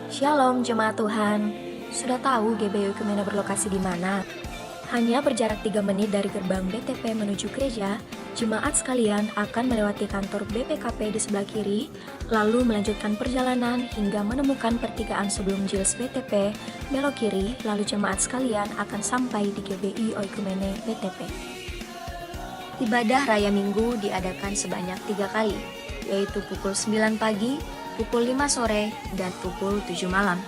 Shalom jemaat Tuhan. Sudah tahu GBI Oikumene berlokasi di mana? Hanya berjarak 3 menit dari gerbang BTP menuju gereja, jemaat sekalian akan melewati kantor BPKP di sebelah kiri, lalu melanjutkan perjalanan hingga menemukan pertigaan sebelum Jils BTP, belok kiri, lalu jemaat sekalian akan sampai di GBI Oikumene BTP. Ibadah Raya Minggu diadakan sebanyak 3 kali, yaitu pukul 9 pagi, pukul 5 sore, dan pukul 7 malam.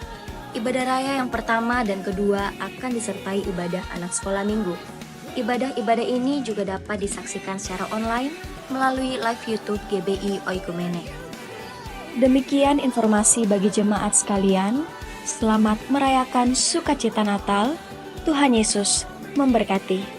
Ibadah raya yang pertama dan kedua akan disertai ibadah anak sekolah minggu. Ibadah-ibadah ini juga dapat disaksikan secara online melalui live YouTube GBI Oikumene. Demikian informasi bagi jemaat sekalian. Selamat merayakan sukacita Natal. Tuhan Yesus memberkati.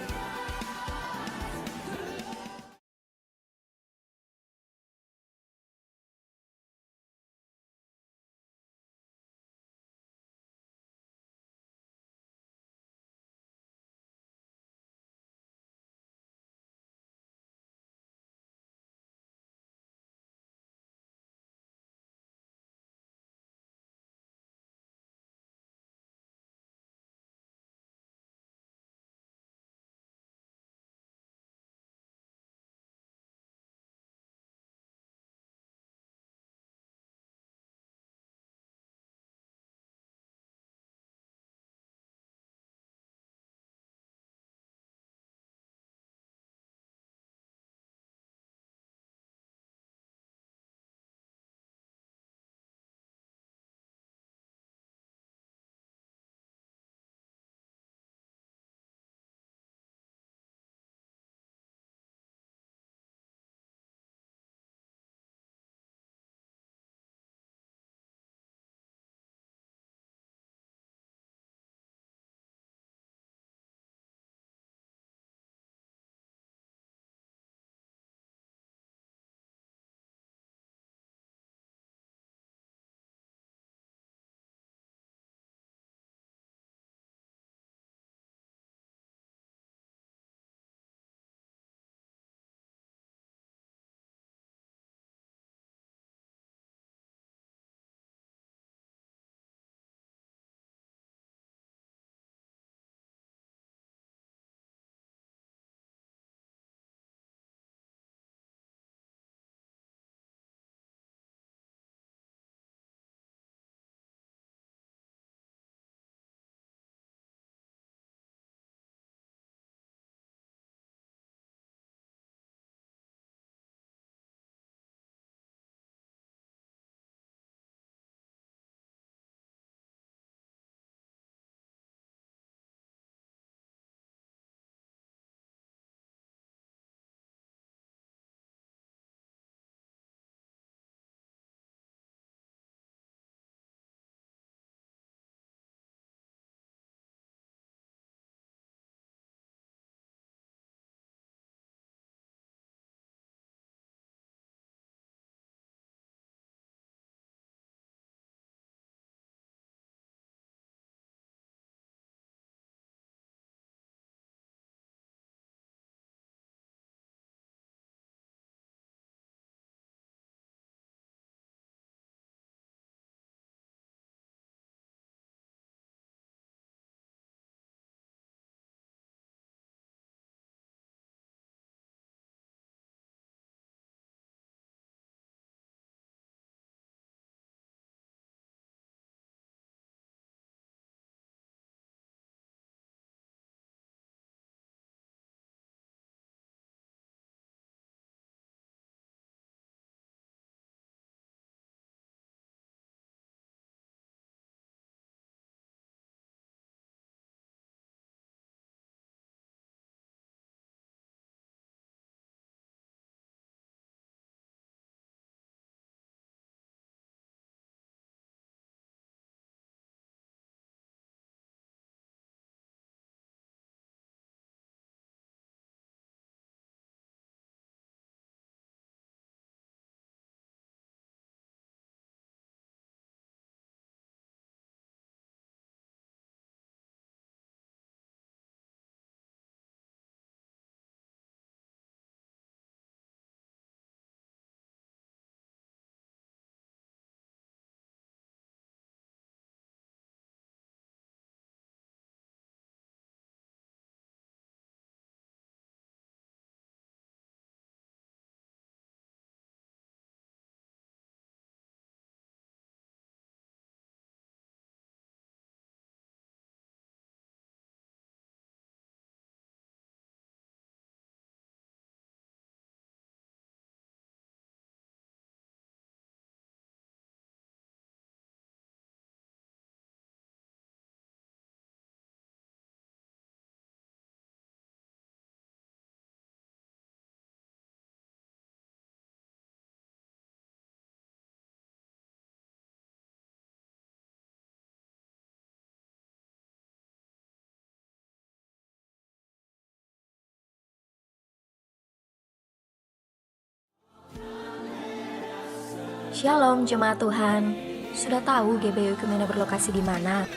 Shalom jemaat Tuhan, sudah tahu GBI Oikumene berlokasi di mana?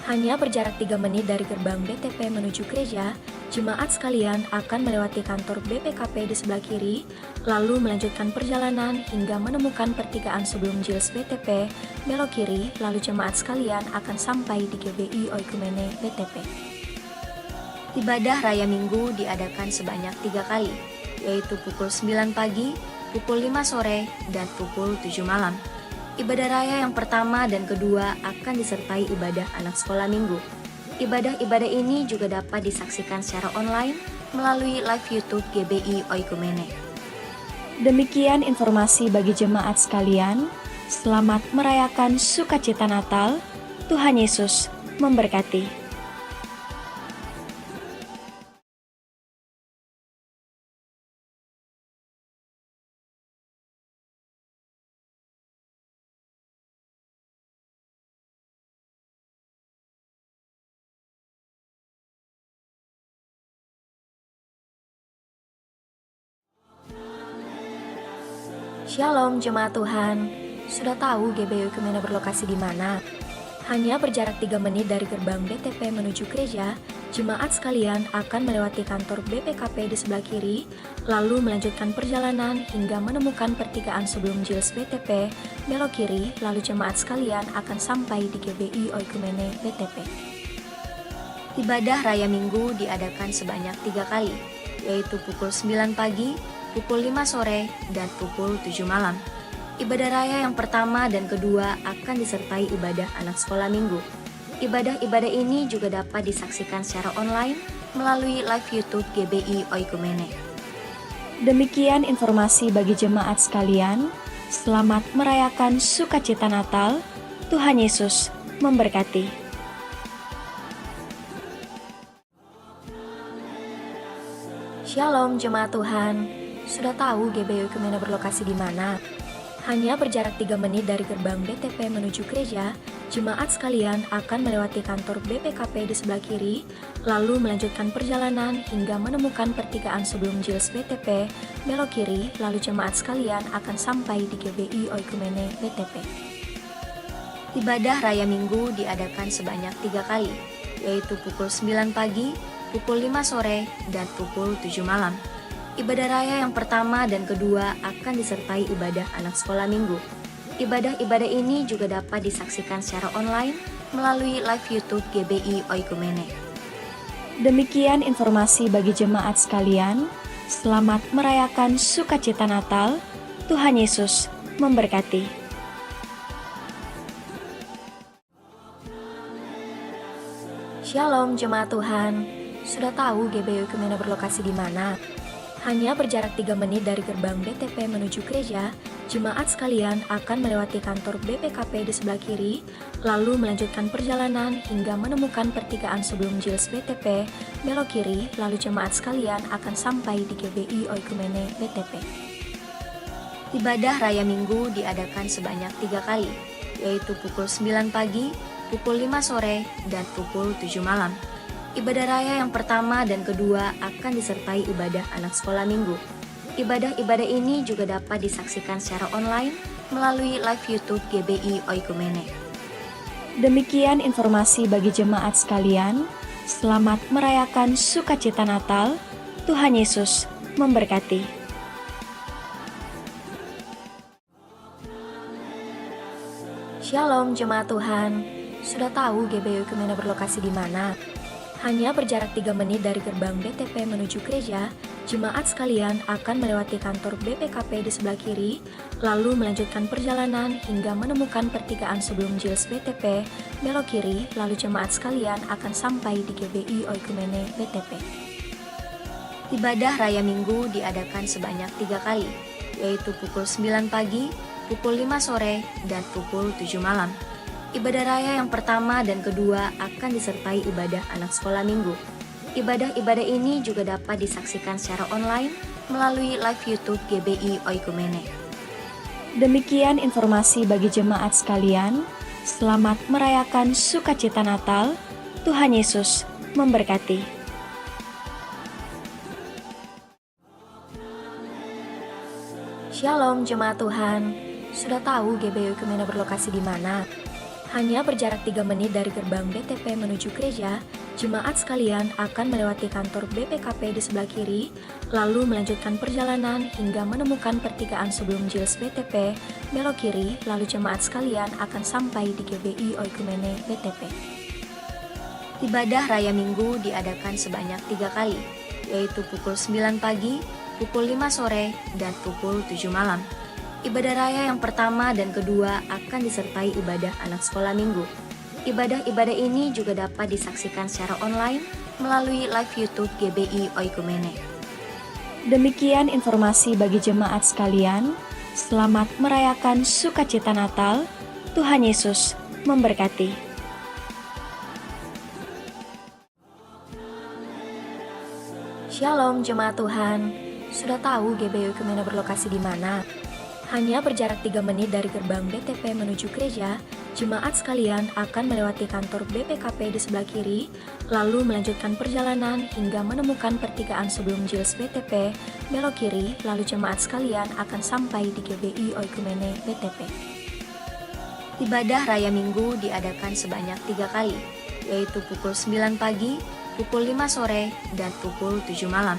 Hanya berjarak 3 menit dari gerbang BTP menuju gereja, jemaat sekalian akan melewati kantor BPKP di sebelah kiri, lalu melanjutkan perjalanan hingga menemukan pertigaan sebelum Jils BTP, belok kiri, lalu jemaat sekalian akan sampai di GBI Oikumene BTP. Ibadah Raya Minggu diadakan sebanyak 3 kali, yaitu pukul 9 pagi, pukul 5 sore, dan pukul 7 malam. Ibadah raya yang pertama dan kedua akan disertai ibadah anak sekolah minggu. Ibadah-ibadah ini juga dapat disaksikan secara online melalui live YouTube GBI Oikumene. Demikian informasi bagi jemaat sekalian. Selamat merayakan sukacita Natal. Tuhan Yesus memberkati. Shalom jemaat Tuhan, sudah tahu GBI Oikumene berlokasi di mana? Hanya berjarak 3 menit dari gerbang BTP menuju gereja, jemaat sekalian akan melewati kantor BPKP di sebelah kiri, lalu melanjutkan perjalanan hingga menemukan pertigaan sebelum Jils BTP, belok kiri, lalu jemaat sekalian akan sampai di GBI Oikumene BTP. Ibadah Raya Minggu diadakan sebanyak 3 kali, yaitu pukul 9 pagi, pukul 5 sore, dan pukul 7 malam. Ibadah raya yang pertama dan kedua akan disertai ibadah anak sekolah minggu. Ibadah-ibadah ini juga dapat disaksikan secara online melalui live YouTube GBI Oikumene. Demikian informasi bagi jemaat sekalian. Selamat merayakan sukacita Natal. Tuhan Yesus memberkati. Shalom jemaat Tuhan. Sudah tahu GBI Oikumene berlokasi di mana? Hanya berjarak 3 menit dari gerbang BTP menuju gereja, jemaat sekalian akan melewati kantor BPKP di sebelah kiri, lalu melanjutkan perjalanan hingga menemukan pertigaan sebelum Jils BTP, belok kiri, lalu jemaat sekalian akan sampai di GBI Oikumene BTP. Ibadah Raya Minggu diadakan sebanyak 3 kali, yaitu pukul 9 pagi, pukul 5 sore, dan pukul 7 malam. Ibadah raya yang pertama dan kedua akan disertai ibadah anak sekolah minggu. Ibadah-ibadah ini juga dapat disaksikan secara online melalui live YouTube GBI Oikumene. Demikian informasi bagi jemaat sekalian. Selamat merayakan sukacita Natal. Tuhan Yesus memberkati. Shalom jemaat Tuhan. Sudah tahu GBI Oikumene berlokasi di mana? Hanya berjarak 3 menit dari gerbang BTP menuju gereja, jemaat sekalian akan melewati kantor BPKP di sebelah kiri, lalu melanjutkan perjalanan hingga menemukan pertigaan sebelum Jils BTP, belok kiri, lalu jemaat sekalian akan sampai di GBI Oikumene BTP. Ibadah Raya Minggu diadakan sebanyak 3 kali, yaitu pukul 9 pagi, pukul 5 sore, dan pukul 7 malam. Ibadah raya yang pertama dan kedua akan disertai ibadah anak sekolah minggu. Ibadah-ibadah ini juga dapat disaksikan secara online melalui live YouTube GBI Oikumene. Demikian informasi bagi jemaat sekalian. Selamat merayakan sukacita Natal. Tuhan Yesus memberkati. Shalom jemaat Tuhan. Sudah tahu GBI Oikumene berlokasi di mana? Hanya berjarak 3 menit dari gerbang BTP menuju gereja, jemaat sekalian akan melewati kantor BPKP di sebelah kiri, lalu melanjutkan perjalanan hingga menemukan pertigaan sebelum Jils BTP, belok kiri, lalu jemaat sekalian akan sampai di GBI Oikumene BTP. Ibadah Raya Minggu diadakan sebanyak 3 kali, yaitu pukul 9 pagi, pukul 5 sore, dan pukul 7 malam. Ibadah raya yang pertama dan kedua akan disertai ibadah anak sekolah minggu. Ibadah-ibadah ini juga dapat disaksikan secara online melalui live YouTube GBI Oikumene. Demikian informasi bagi jemaat sekalian. Selamat merayakan sukacita Natal. Tuhan Yesus memberkati. Shalom jemaat Tuhan. Sudah tahu GBI Oikumene berlokasi di mana? Hanya berjarak 3 menit dari gerbang BTP menuju gereja, jemaat sekalian akan melewati kantor BPKP di sebelah kiri, lalu melanjutkan perjalanan hingga menemukan pertigaan sebelum Jils BTP, belok kiri, lalu jemaat sekalian akan sampai di GBI Oikumene BTP. Ibadah Raya Minggu diadakan sebanyak 3 kali, yaitu pukul 9 pagi, pukul 5 sore, dan pukul 7 malam. Ibadah raya yang pertama dan kedua akan disertai ibadah anak sekolah minggu. Ibadah-ibadah ini juga dapat disaksikan secara online melalui live YouTube GBI Oikumene. Demikian informasi bagi jemaat sekalian. Selamat merayakan sukacita Natal. Tuhan Yesus memberkati. Shalom jemaat Tuhan. Sudah tahu GBI Oikumene berlokasi di mana? Hanya berjarak 3 menit dari gerbang BTP menuju gereja, jemaat sekalian akan melewati kantor BPKP di sebelah kiri, lalu melanjutkan perjalanan hingga menemukan pertigaan sebelum Jils BTP, belok kiri, lalu jemaat sekalian akan sampai di GBI Oikumene BTP. Ibadah Raya Minggu diadakan sebanyak 3 kali, yaitu pukul 9 pagi, pukul 5 sore, dan pukul 7 malam.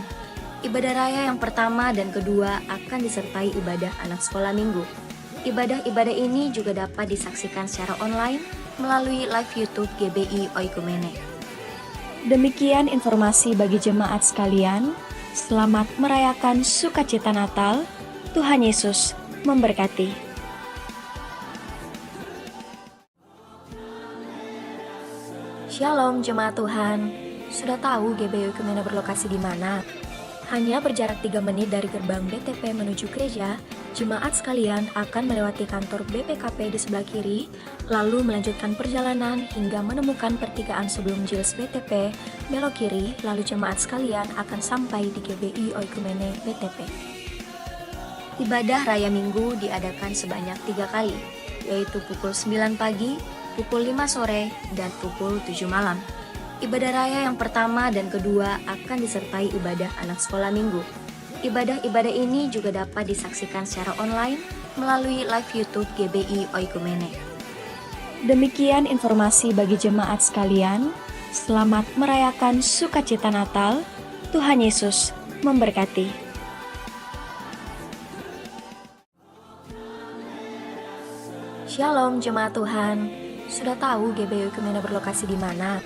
Ibadah raya yang pertama dan kedua akan disertai ibadah anak sekolah minggu. Ibadah-ibadah ini juga dapat disaksikan secara online melalui live YouTube GBI Oikumene. Demikian informasi bagi jemaat sekalian. Selamat merayakan sukacita Natal. Tuhan Yesus memberkati. Shalom jemaat Tuhan. Sudah tahu GBI Oikumene berlokasi di mana? Hanya berjarak 3 menit dari gerbang BTP menuju gereja, jemaat sekalian akan melewati kantor BPKP di sebelah kiri, lalu melanjutkan perjalanan hingga menemukan pertigaan sebelum Jils BTP, belok kiri, lalu jemaat sekalian akan sampai di GBI Oikumene BTP. Ibadah Raya Minggu diadakan sebanyak 3 kali, yaitu pukul 9 pagi, pukul 5 sore, dan pukul 7 malam. Ibadah raya yang pertama dan kedua akan disertai ibadah anak sekolah minggu. Ibadah-ibadah ini juga dapat disaksikan secara online melalui live YouTube GBI Oikumene. Demikian informasi bagi jemaat sekalian. Selamat merayakan sukacita Natal. Tuhan Yesus memberkati. Shalom jemaat Tuhan. Sudah tahu GBI Oikumene berlokasi di mana?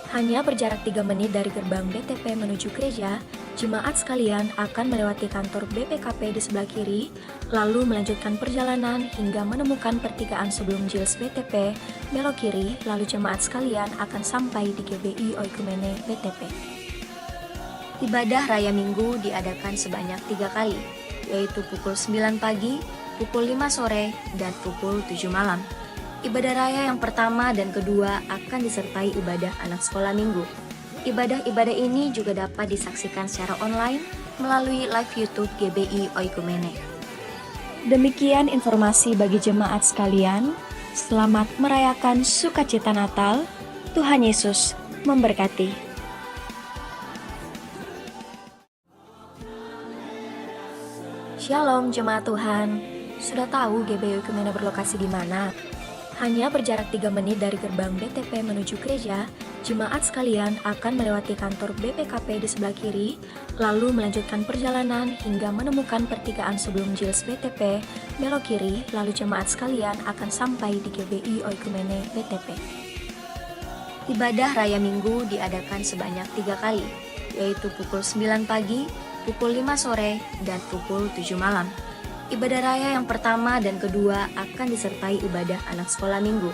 Hanya berjarak 3 menit dari gerbang BTP menuju gereja, jemaat sekalian akan melewati kantor BPKP di sebelah kiri, lalu melanjutkan perjalanan hingga menemukan pertigaan sebelum Jils BTP, belok kiri, lalu jemaat sekalian akan sampai di GBI Oikumene BTP. Ibadah Raya Minggu diadakan sebanyak 3 kali, yaitu pukul 9 pagi, pukul 5 sore, dan pukul 7 malam. Ibadah raya yang pertama dan kedua akan disertai ibadah anak sekolah minggu. Ibadah-ibadah ini juga dapat disaksikan secara online melalui live YouTube GBI Oikumene. Demikian informasi bagi jemaat sekalian. Selamat merayakan sukacita Natal. Tuhan Yesus memberkati. Shalom jemaat Tuhan. Sudah tahu GBI Oikumene berlokasi di mana? Hanya berjarak 3 menit dari gerbang BTP menuju gereja, jemaat sekalian akan melewati kantor BPKP di sebelah kiri, lalu melanjutkan perjalanan hingga menemukan pertigaan sebelum Jils BTP, belok kiri, lalu jemaat sekalian akan sampai di GBI Oikumene BTP. Ibadah Raya Minggu diadakan sebanyak 3 kali, yaitu pukul 9 pagi, pukul 5 sore, dan pukul 7 malam. Ibadah raya yang pertama dan kedua akan disertai ibadah anak sekolah minggu.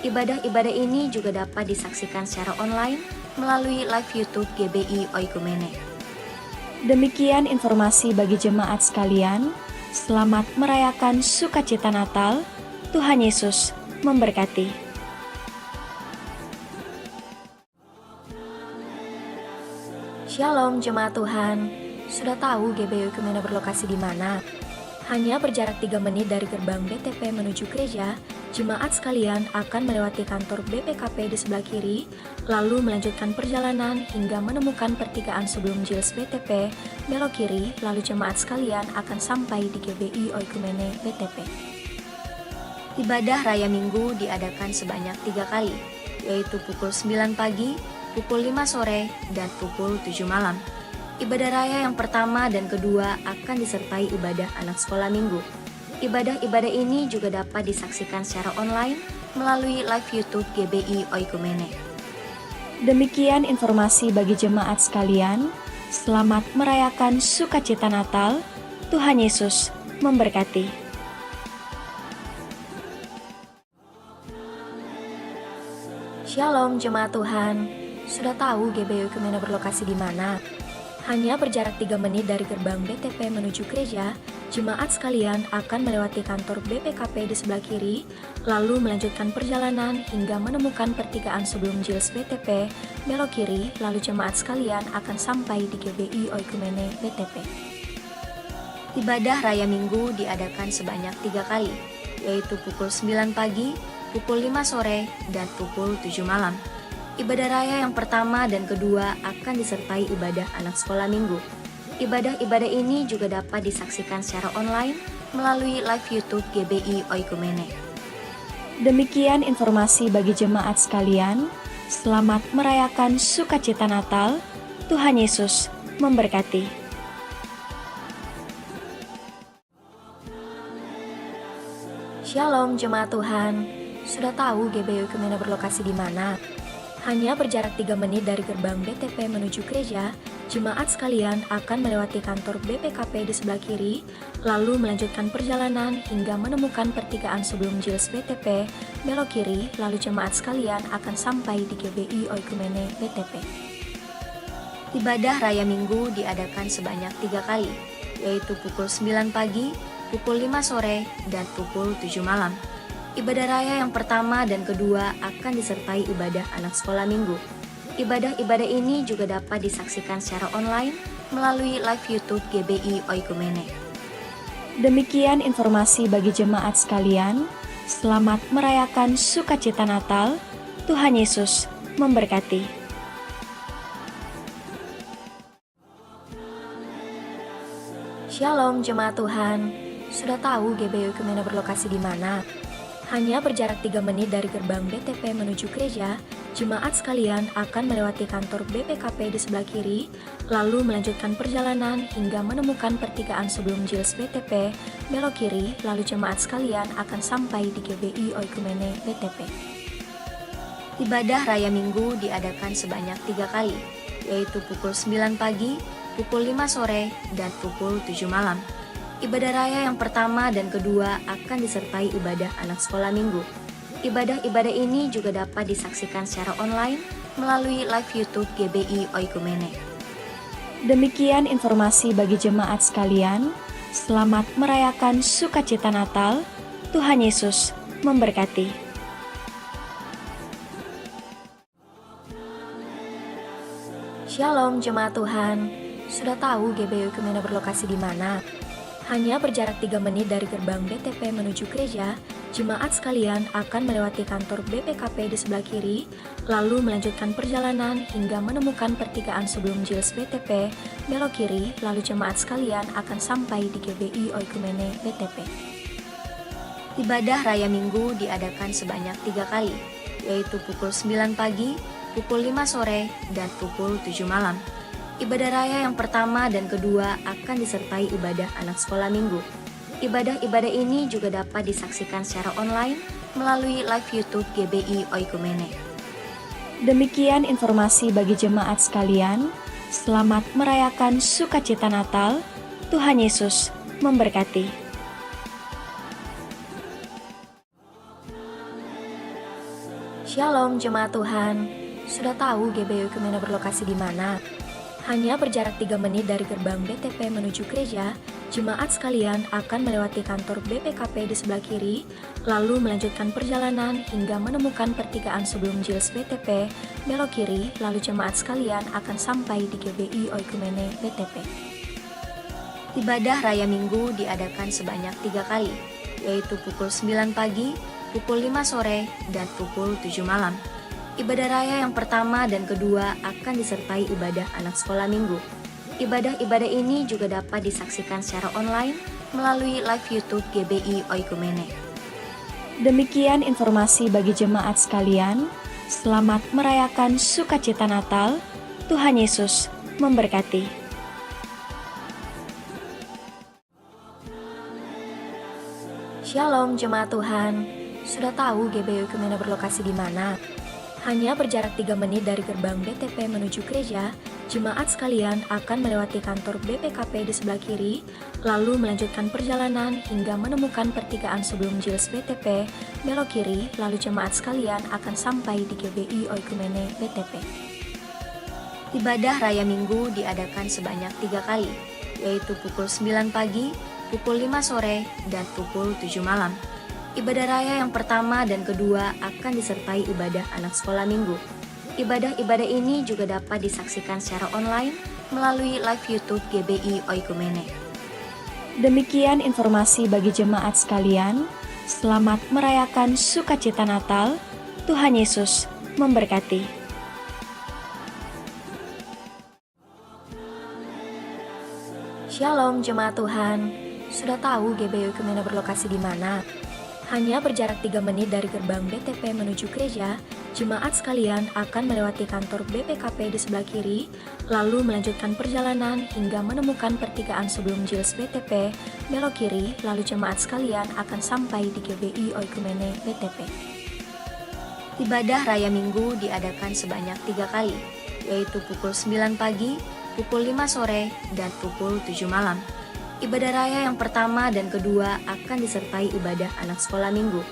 Ibadah-ibadah ini juga dapat disaksikan secara online melalui live YouTube GBI Oikumene. Demikian informasi bagi jemaat sekalian. Selamat merayakan sukacita Natal. Tuhan Yesus memberkati. Shalom jemaat Tuhan. Sudah tahu GBI Oikumene berlokasi di mana? Hanya berjarak 3 menit dari gerbang BTP menuju gereja, jemaat sekalian akan melewati kantor BPKP di sebelah kiri, lalu melanjutkan perjalanan hingga menemukan pertigaan sebelum Jils BTP, belok kiri, lalu jemaat sekalian akan sampai di GBI Oikumene BTP. Ibadah Raya Minggu diadakan sebanyak 3 kali, yaitu pukul 9 pagi, pukul 5 sore, dan pukul 7 malam. Ibadah raya yang pertama dan kedua akan disertai ibadah anak sekolah minggu. Ibadah-ibadah ini juga dapat disaksikan secara online melalui live YouTube GBI Oikumene. Demikian informasi bagi jemaat sekalian. Selamat merayakan sukacita Natal. Tuhan Yesus memberkati. Shalom jemaat Tuhan. Sudah tahu GBI Oikumene berlokasi di mana? Hanya berjarak 3 menit dari gerbang BTP menuju gereja, jemaat sekalian akan melewati kantor BPKP di sebelah kiri, lalu melanjutkan perjalanan hingga menemukan pertigaan sebelum Jils BTP, belok kiri, lalu jemaat sekalian akan sampai di GBI Oikumene BTP. Ibadah Raya Minggu diadakan sebanyak 3 kali, yaitu pukul 9 pagi, pukul 5 sore, dan pukul 7 malam. Ibadah raya yang pertama dan kedua akan disertai ibadah anak sekolah minggu. Ibadah-ibadah ini juga dapat disaksikan secara online melalui live YouTube GBI Oikumene. Demikian informasi bagi jemaat sekalian. Selamat merayakan sukacita Natal. Tuhan Yesus memberkati. Shalom jemaat Tuhan. Sudah tahu GBI Oikumene berlokasi di mana? Hanya berjarak 3 menit dari gerbang BTP menuju gereja, jemaat sekalian akan melewati kantor BPKP di sebelah kiri, lalu melanjutkan perjalanan hingga menemukan pertigaan sebelum Jils BTP, belok kiri, lalu jemaat sekalian akan sampai di GBI Oikumene BTP. Ibadah Raya Minggu diadakan sebanyak 3 kali, yaitu pukul 9 pagi, pukul 5 sore, dan pukul 7 malam. Ibadah raya yang pertama dan kedua akan disertai ibadah anak sekolah minggu. Ibadah-ibadah ini juga dapat disaksikan secara online melalui live YouTube GBI Oikumene. Demikian informasi bagi jemaat sekalian. Selamat merayakan sukacita Natal. Tuhan Yesus memberkati. Shalom jemaat Tuhan. Sudah tahu GBI Oikumene berlokasi di mana? Hanya berjarak 3 menit dari gerbang BTP menuju gereja, jemaat sekalian akan melewati kantor BPKP di sebelah kiri, lalu melanjutkan perjalanan hingga menemukan pertigaan sebelum Jils BTP, belok kiri, lalu jemaat sekalian akan sampai di GBI Oikumene BTP. Ibadah Raya Minggu diadakan sebanyak 3 kali, yaitu pukul 9 pagi, pukul 5 sore, dan pukul 7 malam. Ibadah raya yang pertama dan kedua akan disertai ibadah anak sekolah minggu. Ibadah-ibadah ini juga dapat disaksikan secara online melalui live YouTube GBI Oikumene. Demikian informasi bagi jemaat sekalian. Selamat merayakan sukacita Natal. Tuhan Yesus memberkati. Shalom jemaat Tuhan. Sudah tahu GBI Oikumene berlokasi di mana? Hanya berjarak 3 menit dari gerbang BTP menuju gereja, jemaat sekalian akan melewati kantor BPKP di sebelah kiri, lalu melanjutkan perjalanan hingga menemukan pertigaan sebelum Jils BTP, belok kiri, lalu jemaat sekalian akan sampai di GBI Oikumene BTP. Ibadah Raya Minggu diadakan sebanyak 3 kali, yaitu pukul 9 pagi, pukul 5 sore, dan pukul 7 malam. Ibadah raya yang pertama dan kedua akan disertai ibadah anak sekolah minggu. Ibadah-ibadah ini juga dapat disaksikan secara online melalui live YouTube GBI Oikumene. Demikian informasi bagi jemaat sekalian. Selamat merayakan sukacita Natal. Tuhan Yesus memberkati. Shalom jemaat Tuhan. Sudah tahu GBI Oikumene berlokasi di mana? Hanya berjarak 3 menit dari gerbang BTP menuju gereja, jemaat sekalian akan melewati kantor BPKP di sebelah kiri, lalu melanjutkan perjalanan hingga menemukan pertigaan sebelum Jils BTP, belok kiri, lalu jemaat sekalian akan sampai di GBI Oikumene BTP. Ibadah Raya Minggu diadakan sebanyak 3 kali, yaitu pukul 9 pagi, pukul 5 sore, dan pukul 7 malam. Ibadah raya yang pertama dan kedua akan disertai ibadah anak sekolah minggu. Ibadah-ibadah ini juga dapat disaksikan secara online melalui live YouTube GBI Oikumene. Demikian informasi bagi jemaat sekalian. Selamat merayakan sukacita Natal. Tuhan Yesus memberkati. Shalom jemaat Tuhan. Sudah tahu GBI Oikumene berlokasi di mana? Hanya berjarak 3 menit dari gerbang BTP menuju gereja, jemaat sekalian akan melewati kantor BPKP di sebelah kiri, lalu melanjutkan perjalanan hingga menemukan pertigaan sebelum Jils BTP, belok kiri, lalu jemaat sekalian akan sampai di GBI Oikumene BTP. Ibadah Raya Minggu diadakan sebanyak 3 kali, yaitu pukul 9 pagi, pukul 5 sore, dan pukul 7 malam. Ibadah raya yang pertama dan kedua akan disertai ibadah anak sekolah minggu. Ibadah-ibadah ini juga dapat disaksikan secara online melalui live YouTube GBI Oikumene. Demikian informasi bagi jemaat sekalian. Selamat merayakan sukacita Natal. Tuhan Yesus memberkati. Shalom jemaat Tuhan. Sudah tahu GBI Oikumene berlokasi di mana? Hanya berjarak 3 menit dari gerbang BTP menuju gereja, jemaat sekalian akan melewati kantor BPKP di sebelah kiri, lalu melanjutkan perjalanan hingga menemukan pertigaan sebelum Jils BTP, belok kiri, lalu jemaat sekalian akan sampai di GBI Oikumene BTP. Ibadah Raya Minggu diadakan sebanyak 3 kali, yaitu pukul 9 pagi, pukul 5 sore, dan pukul 7 malam. Ibadah raya yang pertama dan kedua akan disertai ibadah anak sekolah minggu.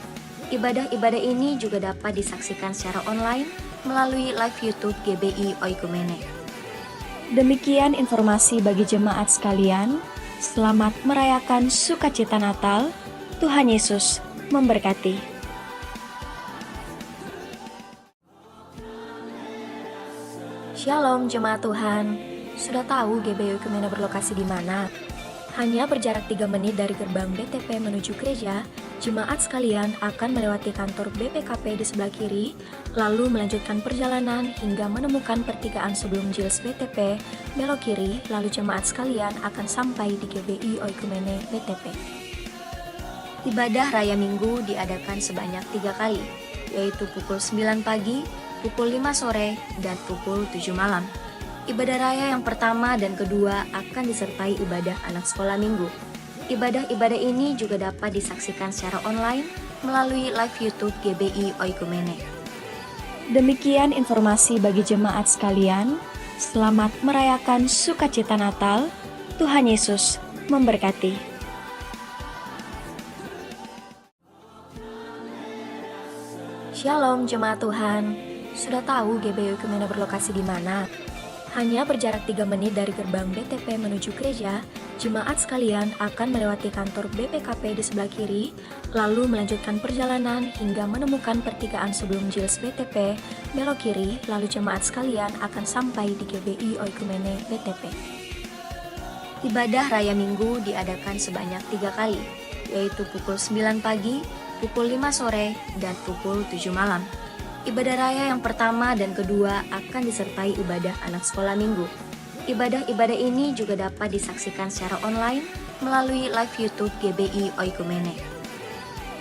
Ibadah-ibadah ini juga dapat disaksikan secara online melalui live YouTube GBI Oikumene. Demikian informasi bagi jemaat sekalian. Selamat merayakan sukacita Natal. Tuhan Yesus memberkati. Shalom jemaat Tuhan. Sudah tahu GBI Oikumene berlokasi di mana? Hanya berjarak 3 menit dari gerbang BTP menuju gereja, jemaat sekalian akan melewati kantor BPKP di sebelah kiri, lalu melanjutkan perjalanan hingga menemukan pertigaan sebelum Jils BTP, belok kiri, lalu jemaat sekalian akan sampai di GBI Oikumene BTP. Ibadah Raya Minggu diadakan sebanyak 3 kali, yaitu pukul 9 pagi, pukul 5 sore, dan pukul 7 malam. Ibadah raya yang pertama dan kedua akan disertai ibadah anak sekolah minggu. Ibadah-ibadah ini juga dapat disaksikan secara online melalui live YouTube GBI Oikumene. Demikian informasi bagi jemaat sekalian. Selamat merayakan sukacita Natal. Tuhan Yesus memberkati. Shalom jemaat Tuhan. Sudah tahu GBI Oikumene berlokasi di mana? Hanya berjarak 3 menit dari gerbang BTP menuju gereja, jemaat sekalian akan melewati kantor BPKP di sebelah kiri, lalu melanjutkan perjalanan hingga menemukan pertigaan sebelum Jils BTP, belok kiri, lalu jemaat sekalian akan sampai di GBI Oikumene BTP. Ibadah Raya Minggu diadakan sebanyak 3 kali, yaitu pukul 9 pagi, pukul 5 sore, dan pukul 7 malam. Ibadah raya yang pertama dan kedua akan disertai ibadah anak sekolah minggu. Ibadah-ibadah ini juga dapat disaksikan secara online melalui live YouTube GBI Oikumene.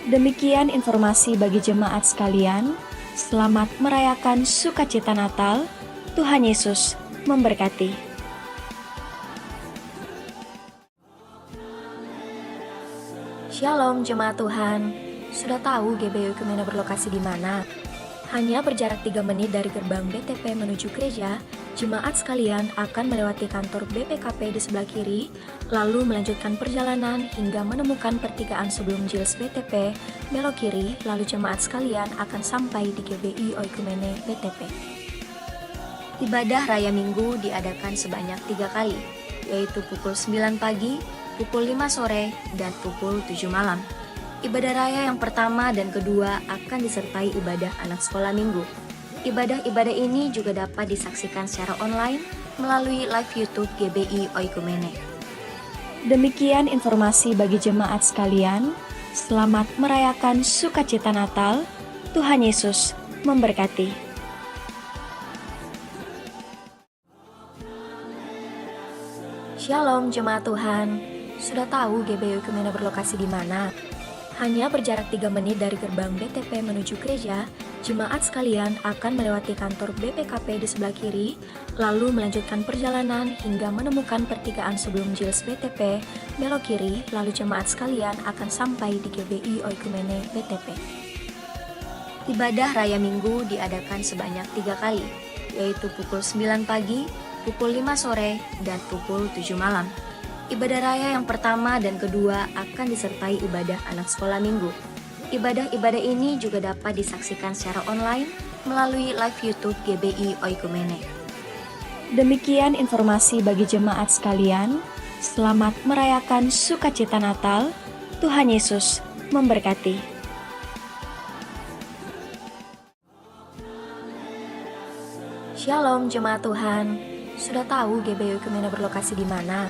Demikian informasi bagi jemaat sekalian. Selamat merayakan sukacita Natal. Tuhan Yesus memberkati. Shalom jemaat Tuhan. Sudah tahu GBI Oikumene berlokasi di mana? Hanya berjarak 3 menit dari gerbang BTP menuju gereja, jemaat sekalian akan melewati kantor BPKP di sebelah kiri, lalu melanjutkan perjalanan hingga menemukan pertigaan sebelum Jils BTP, belok kiri, lalu jemaat sekalian akan sampai di GBI Oikumene BTP. Ibadah Raya Minggu diadakan sebanyak 3 kali, yaitu pukul 9 pagi, pukul 5 sore, dan pukul 7 malam. Ibadah raya yang pertama dan kedua akan disertai ibadah anak sekolah minggu. Ibadah-ibadah ini juga dapat disaksikan secara online melalui live YouTube GBI Oikumene. Demikian informasi bagi jemaat sekalian. Selamat merayakan sukacita Natal. Tuhan Yesus memberkati. Shalom jemaat Tuhan. Sudah tahu GBI Oikumene berlokasi di mana? Hanya berjarak 3 menit dari gerbang BTP menuju gereja, jemaat sekalian akan melewati kantor BPKP di sebelah kiri, lalu melanjutkan perjalanan hingga menemukan pertigaan sebelum Jils BTP, belok kiri, lalu jemaat sekalian akan sampai di GBI Oikumene BTP. Ibadah Raya Minggu diadakan sebanyak 3 kali, yaitu pukul 9 pagi, pukul 5 sore, dan pukul 7 malam. Ibadah raya yang pertama dan kedua akan disertai ibadah anak sekolah minggu. Ibadah-ibadah ini juga dapat disaksikan secara online melalui live YouTube GBI Oikumene. Demikian informasi bagi jemaat sekalian. Selamat merayakan sukacita Natal. Tuhan Yesus memberkati. Shalom jemaat Tuhan. Sudah tahu GBI Oikumene berlokasi di mana?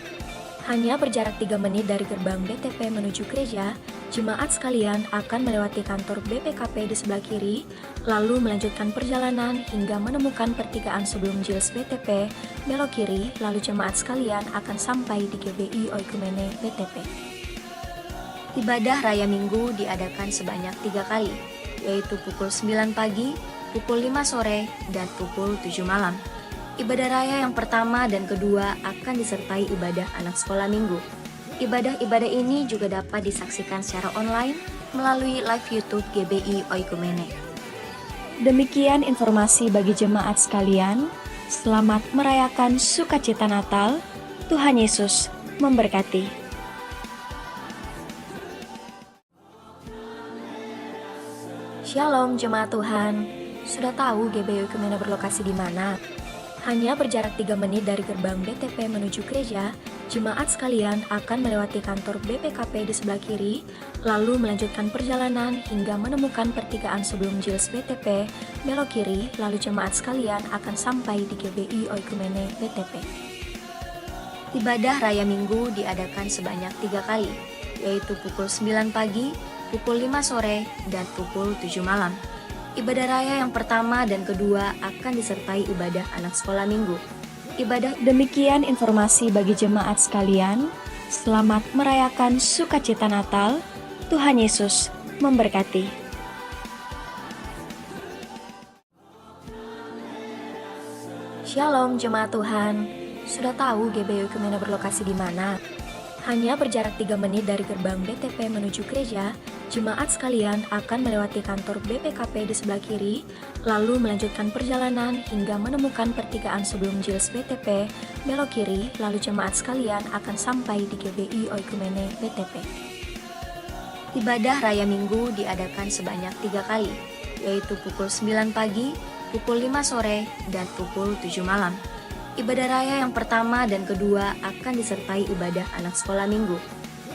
Hanya berjarak 3 menit dari gerbang BTP menuju gereja, jemaat sekalian akan melewati kantor BPKP di sebelah kiri, lalu melanjutkan perjalanan hingga menemukan pertigaan sebelum Jils BTP, belok kiri, lalu jemaat sekalian akan sampai di GBI Oikumene BTP. Ibadah Raya Minggu diadakan sebanyak 3 kali, yaitu pukul 9 pagi, pukul 5 sore, dan pukul 7 malam. Ibadah raya yang pertama dan kedua akan disertai ibadah anak sekolah minggu. Ibadah-ibadah ini juga dapat disaksikan secara online melalui live YouTube GBI Oikumene. Demikian informasi bagi jemaat sekalian. Selamat merayakan sukacita Natal. Tuhan Yesus memberkati. Shalom jemaat Tuhan. Sudah tahu GBI Oikumene berlokasi di mana? Hanya berjarak 3 menit dari gerbang BTP menuju gereja, jemaat sekalian akan melewati kantor BPKP di sebelah kiri, lalu melanjutkan perjalanan hingga menemukan pertigaan sebelum Jils BTP, belok kiri, lalu jemaat sekalian akan sampai di GBI Oikumene BTP. Ibadah Raya Minggu diadakan sebanyak 3 kali, yaitu pukul 9 pagi, pukul 5 sore, dan pukul 7 malam. Ibadah raya yang pertama dan kedua akan disertai ibadah anak sekolah minggu. Demikian informasi bagi jemaat sekalian. Selamat merayakan sukacita Natal. Tuhan Yesus memberkati. Shalom jemaat Tuhan. Sudah tahu GBI Oikumene berlokasi di mana? Hanya berjarak 3 menit dari gerbang BTP menuju gereja, jemaat sekalian akan melewati kantor BPKP di sebelah kiri, lalu melanjutkan perjalanan hingga menemukan pertigaan sebelum Jils BTP, belok kiri, lalu jemaat sekalian akan sampai di GBI Oikumene BTP. Ibadah Raya Minggu diadakan sebanyak 3 kali, yaitu pukul 9 pagi, pukul 5 sore, dan pukul 7 malam. Ibadah raya yang pertama dan kedua akan disertai ibadah anak sekolah minggu.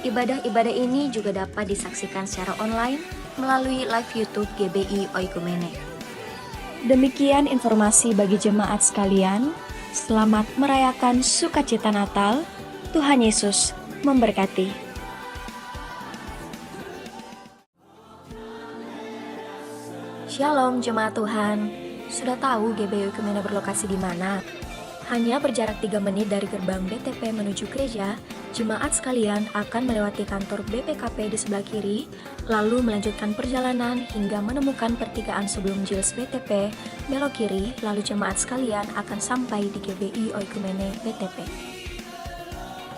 Ibadah-ibadah ini juga dapat disaksikan secara online melalui live YouTube GBI Oikumene. Demikian informasi bagi jemaat sekalian. Selamat merayakan sukacita Natal. Tuhan Yesus memberkati. Shalom jemaat Tuhan. Sudah tahu GBI Oikumene berlokasi di mana? Hanya berjarak 3 menit dari gerbang BTP menuju gereja, jemaat sekalian akan melewati kantor BPKP di sebelah kiri, lalu melanjutkan perjalanan hingga menemukan pertigaan sebelum Jils BTP, belok kiri, lalu jemaat sekalian akan sampai di GBI Oikumene BTP.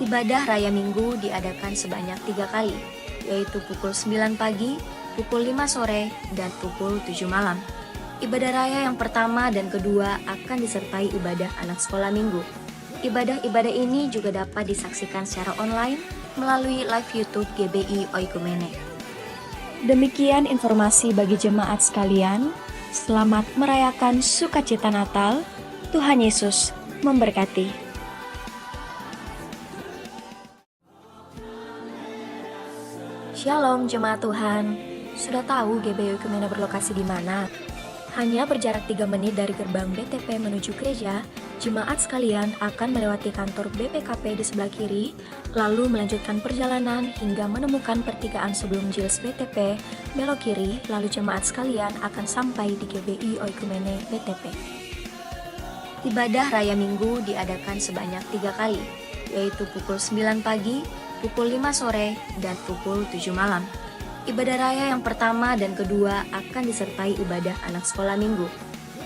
Ibadah Raya Minggu diadakan sebanyak 3 kali, yaitu pukul 9 pagi, pukul 5 sore, dan pukul 7 malam. Ibadah raya yang pertama dan kedua akan disertai ibadah anak sekolah minggu. Ibadah-ibadah ini juga dapat disaksikan secara online melalui live YouTube GBI Oikumene. Demikian informasi bagi jemaat sekalian. Selamat merayakan sukacita Natal. Tuhan Yesus memberkati. Shalom jemaat Tuhan. Sudah tahu GBI Oikumene berlokasi di mana? Hanya berjarak 3 menit dari gerbang BTP menuju gereja, jemaat sekalian akan melewati kantor BPKP di sebelah kiri, lalu melanjutkan perjalanan hingga menemukan pertigaan sebelum Jils BTP, belok kiri, lalu jemaat sekalian akan sampai di GBI Oikumene BTP. Ibadah Raya Minggu diadakan sebanyak 3 kali, yaitu pukul 9 pagi, pukul 5 sore, dan pukul 7 malam. Ibadah raya yang pertama dan kedua akan disertai ibadah anak sekolah minggu.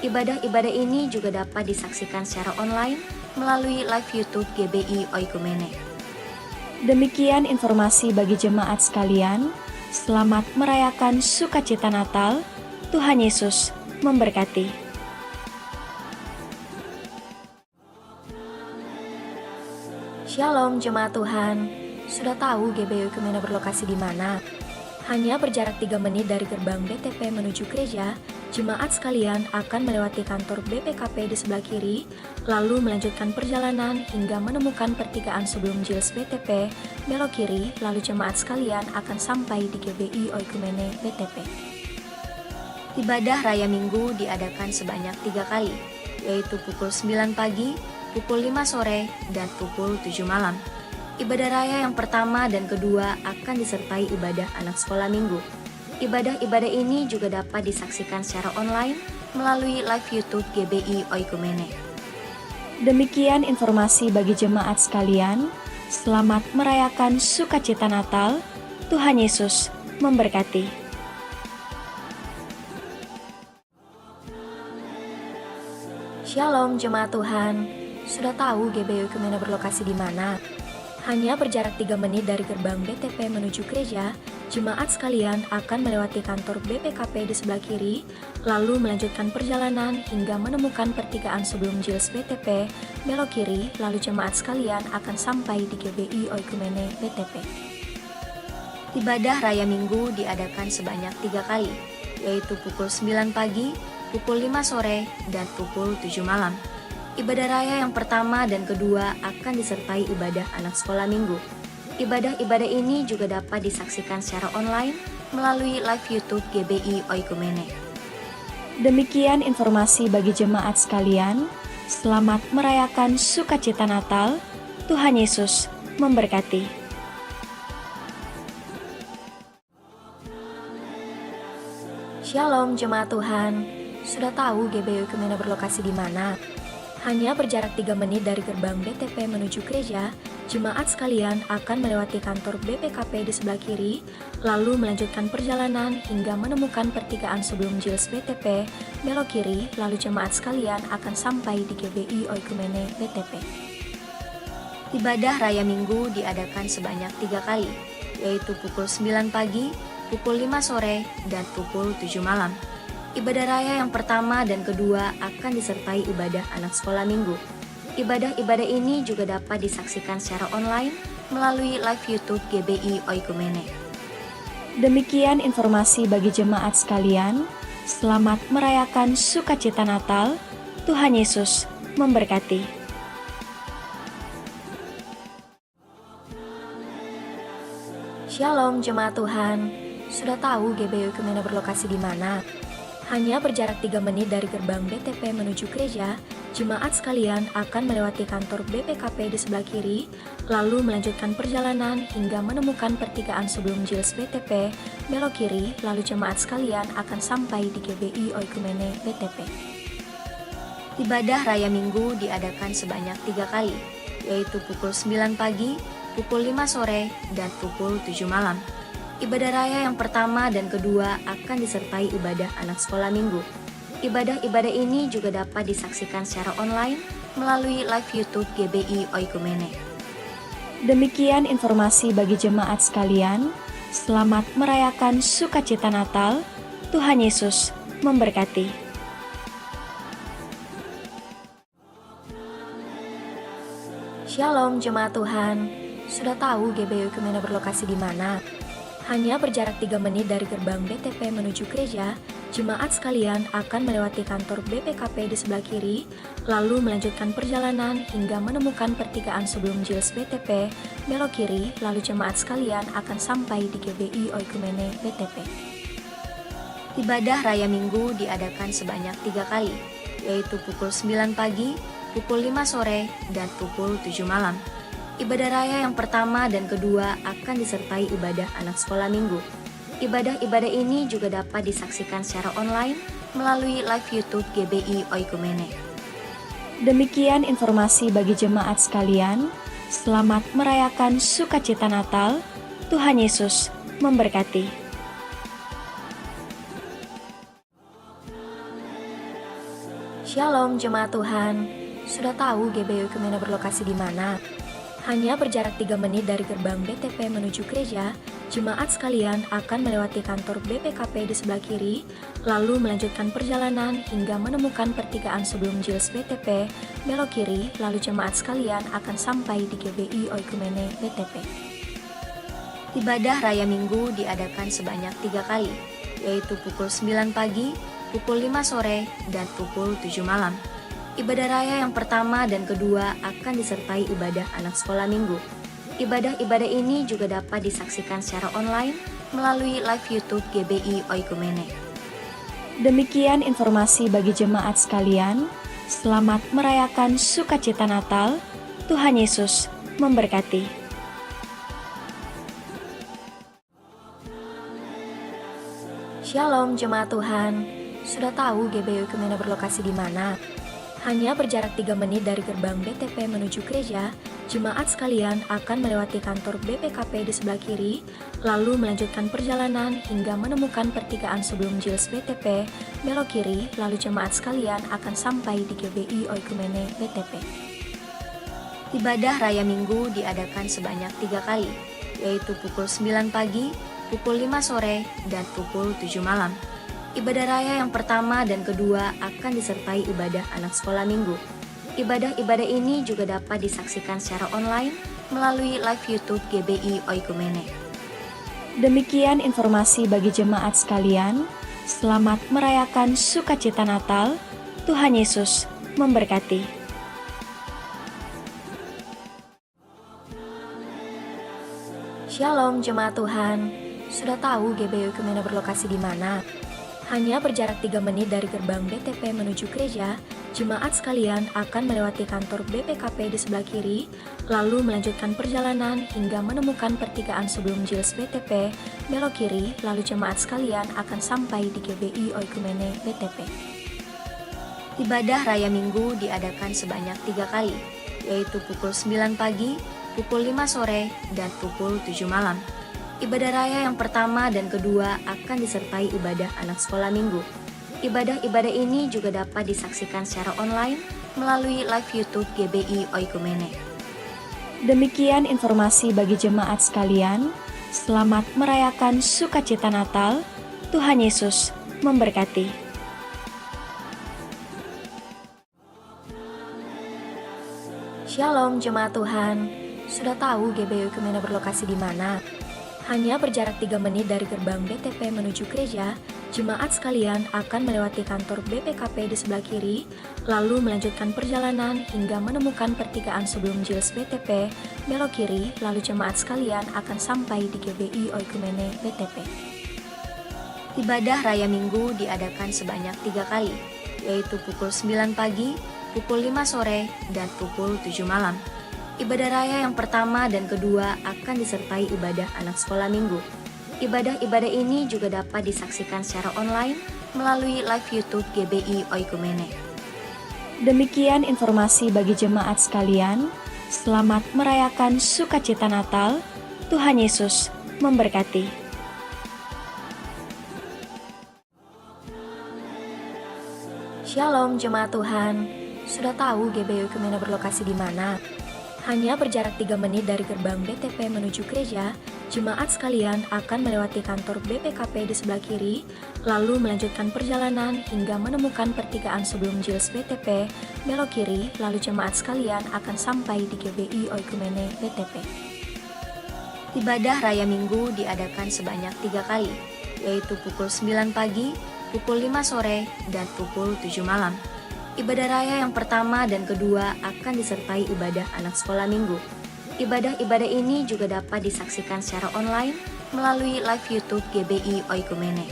Ibadah-ibadah ini juga dapat disaksikan secara online melalui live YouTube GBI Oikumene. Demikian informasi bagi jemaat sekalian. Selamat merayakan sukacita Natal. Tuhan Yesus memberkati. Shalom jemaat Tuhan. Sudah tahu GBI Oikumene berlokasi di mana? Hanya berjarak 3 menit dari gerbang BTP menuju gereja, jemaat sekalian akan melewati kantor BPKP di sebelah kiri, lalu melanjutkan perjalanan hingga menemukan pertigaan sebelum Jils BTP, belok kiri, lalu jemaat sekalian akan sampai di GBI Oikumene BTP. Ibadah Raya Minggu diadakan sebanyak 3 kali, yaitu pukul 9 pagi, pukul 5 sore, dan pukul 7 malam. Ibadah raya yang pertama dan kedua akan disertai ibadah anak sekolah minggu. Ibadah-ibadah ini juga dapat disaksikan secara online melalui live YouTube GBI Oikumene. Demikian informasi bagi jemaat sekalian. Selamat merayakan sukacita Natal. Tuhan Yesus memberkati. Shalom jemaat Tuhan. Sudah tahu GBI Oikumene berlokasi di mana? Hanya berjarak 3 menit dari gerbang BTP menuju gereja, jemaat sekalian akan melewati kantor BPKP di sebelah kiri, lalu melanjutkan perjalanan hingga menemukan pertigaan sebelum Jils BTP, belok kiri, lalu jemaat sekalian akan sampai di GBI Oikumene BTP. Ibadah Raya Minggu diadakan sebanyak 3 kali, yaitu pukul 9 pagi, pukul 5 sore, dan pukul 7 malam. Ibadah raya yang pertama dan kedua akan disertai ibadah anak sekolah minggu. Ibadah-ibadah ini juga dapat disaksikan secara online melalui live YouTube GBI Oikumene. Demikian informasi bagi jemaat sekalian. Selamat merayakan sukacita Natal. Tuhan Yesus memberkati. Shalom jemaat Tuhan. Sudah tahu GBI Oikumene berlokasi di mana? Hanya berjarak 3 menit dari gerbang BTP menuju gereja, jemaat sekalian akan melewati kantor BPKP di sebelah kiri, lalu melanjutkan perjalanan hingga menemukan pertigaan sebelum Jils BTP, belok kiri, lalu jemaat sekalian akan sampai di GBI Oikumene BTP. Ibadah Raya Minggu diadakan sebanyak 3 kali, yaitu pukul 9 pagi, pukul 5 sore, dan pukul 7 malam. Ibadah raya yang pertama dan kedua akan disertai ibadah anak sekolah minggu. Ibadah-ibadah ini juga dapat disaksikan secara online melalui live YouTube GBI Oikumene. Demikian informasi bagi jemaat sekalian. Selamat merayakan sukacita Natal. Tuhan Yesus memberkati. Shalom jemaat Tuhan. Sudah tahu GBI Oikumene berlokasi di mana? Hanya berjarak 3 menit dari gerbang BTP menuju gereja, jemaat sekalian akan melewati kantor BPKP di sebelah kiri, lalu melanjutkan perjalanan hingga menemukan pertigaan sebelum Jils BTP, belok kiri, lalu jemaat sekalian akan sampai di GBI Oikumene BTP. Ibadah Raya Minggu diadakan sebanyak 3 kali, yaitu pukul 9 pagi, pukul 5 sore, dan pukul 7 malam. Ibadah raya yang pertama dan kedua akan disertai ibadah anak sekolah minggu. Ibadah-ibadah ini juga dapat disaksikan secara online melalui live YouTube GBI Oikumene. Demikian informasi bagi jemaat sekalian. Selamat merayakan sukacita Natal. Tuhan Yesus memberkati. Shalom jemaat Tuhan. Sudah tahu GBI Oikumene berlokasi di mana? Hanya berjarak 3 menit dari gerbang BTP menuju gereja, jemaat sekalian akan melewati kantor BPKP di sebelah kiri, lalu melanjutkan perjalanan hingga menemukan pertigaan sebelum Jils BTP, belok kiri, lalu jemaat sekalian akan sampai di GBI Oikumene BTP. Ibadah Raya Minggu diadakan sebanyak 3 kali, yaitu pukul 9 pagi, pukul 5 sore, dan pukul 7 malam. Ibadah raya yang pertama dan kedua akan disertai ibadah anak sekolah minggu. Ibadah-ibadah ini juga dapat disaksikan secara online melalui live YouTube GBI Oikumene. Demikian informasi bagi jemaat sekalian. Selamat merayakan sukacita Natal. Tuhan Yesus memberkati. Shalom jemaat Tuhan, sudah tahu GBI Ekumene berlokasi di mana? Hanya berjarak 3 menit dari gerbang BTP menuju gereja, jemaat sekalian akan melewati kantor BPKP di sebelah kiri, lalu melanjutkan perjalanan hingga menemukan pertigaan sebelum Jils BTP, belok kiri, lalu jemaat sekalian akan sampai di GBI Oikumene BTP. Ibadah Raya Minggu diadakan sebanyak 3 kali, yaitu pukul 9 pagi, pukul 5 sore, dan pukul 7 malam. Ibadah raya yang pertama dan kedua akan disertai ibadah anak sekolah minggu. Ibadah-ibadah ini juga dapat disaksikan secara online melalui live YouTube GBI Oikumene. Demikian informasi bagi jemaat sekalian. Selamat merayakan sukacita Natal. Tuhan Yesus memberkati. Shalom jemaat Tuhan. Sudah tahu GBI Oikumene berlokasi di mana? Hanya berjarak 3 menit dari gerbang BTP menuju gereja, jemaat sekalian akan melewati kantor BPKP di sebelah kiri, lalu melanjutkan perjalanan hingga menemukan pertigaan sebelum Jils BTP, belok kiri, lalu jemaat sekalian akan sampai di GBI Oikumene BTP. Ibadah Raya Minggu diadakan sebanyak 3 kali, yaitu pukul 9 pagi, pukul 5 sore, dan pukul 7 malam. Ibadah raya yang pertama dan kedua akan disertai ibadah anak sekolah minggu. Ibadah-ibadah ini juga dapat disaksikan secara online melalui live YouTube GBI Oikumene. Demikian informasi bagi jemaat sekalian. Selamat merayakan sukacita Natal. Tuhan Yesus memberkati. Shalom jemaat Tuhan. Sudah tahu GBI Oikumene berlokasi di mana? Hanya berjarak 3 menit dari gerbang BTP menuju gereja, jemaat sekalian akan melewati kantor BPKP di sebelah kiri, lalu melanjutkan perjalanan hingga menemukan pertigaan sebelum Jils BTP, belok kiri, lalu jemaat sekalian akan sampai di GBI Oikumene BTP. Ibadah Raya Minggu diadakan sebanyak 3 kali, yaitu pukul 9 pagi, pukul 5 sore, dan pukul 7 malam. Ibadah raya yang pertama dan kedua akan disertai ibadah anak sekolah minggu. Ibadah-ibadah ini juga dapat disaksikan secara online melalui live YouTube GBI Oikumene. Demikian informasi bagi jemaat sekalian. Selamat merayakan sukacita Natal. Tuhan Yesus memberkati. Shalom jemaat Tuhan. Sudah tahu GBI Oikumene berlokasi di mana? Hanya berjarak 3 menit dari gerbang BTP menuju gereja, jemaat sekalian akan melewati kantor BPKP di sebelah kiri, lalu melanjutkan perjalanan hingga menemukan pertigaan sebelum Jils BTP, belok kiri, lalu jemaat sekalian akan sampai di GBI Oikumene BTP. Ibadah Raya Minggu diadakan sebanyak 3 kali, yaitu pukul 9 pagi, pukul 5 sore, dan pukul 7 malam. Ibadah raya yang pertama dan kedua akan disertai ibadah anak sekolah minggu. Ibadah-ibadah ini juga dapat disaksikan secara online melalui live YouTube GBI Oikumene. Demikian informasi bagi jemaat sekalian. Selamat merayakan sukacita Natal. Tuhan Yesus memberkati. Shalom jemaat Tuhan. Sudah tahu GBI Oikumene berlokasi di mana? Hanya berjarak 3 menit dari gerbang BTP menuju gereja, jemaat sekalian akan melewati kantor BPKP di sebelah kiri, lalu melanjutkan perjalanan hingga menemukan pertigaan sebelum Jils BTP, belok kiri, lalu jemaat sekalian akan sampai di GBI Oikumene BTP. Ibadah Raya Minggu diadakan sebanyak 3 kali, yaitu pukul 9 pagi, pukul 5 sore, dan pukul 7 malam. Ibadah raya yang pertama dan kedua akan disertai ibadah anak sekolah minggu. Ibadah-ibadah ini juga dapat disaksikan secara online melalui live YouTube GBI Oikumene.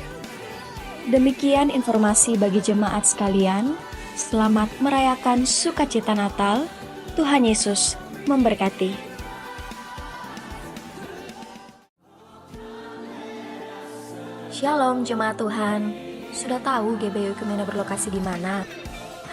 Demikian informasi bagi jemaat sekalian. Selamat merayakan sukacita Natal. Tuhan Yesus memberkati. Shalom jemaat Tuhan. Sudah tahu GBI Oikumene berlokasi di mana?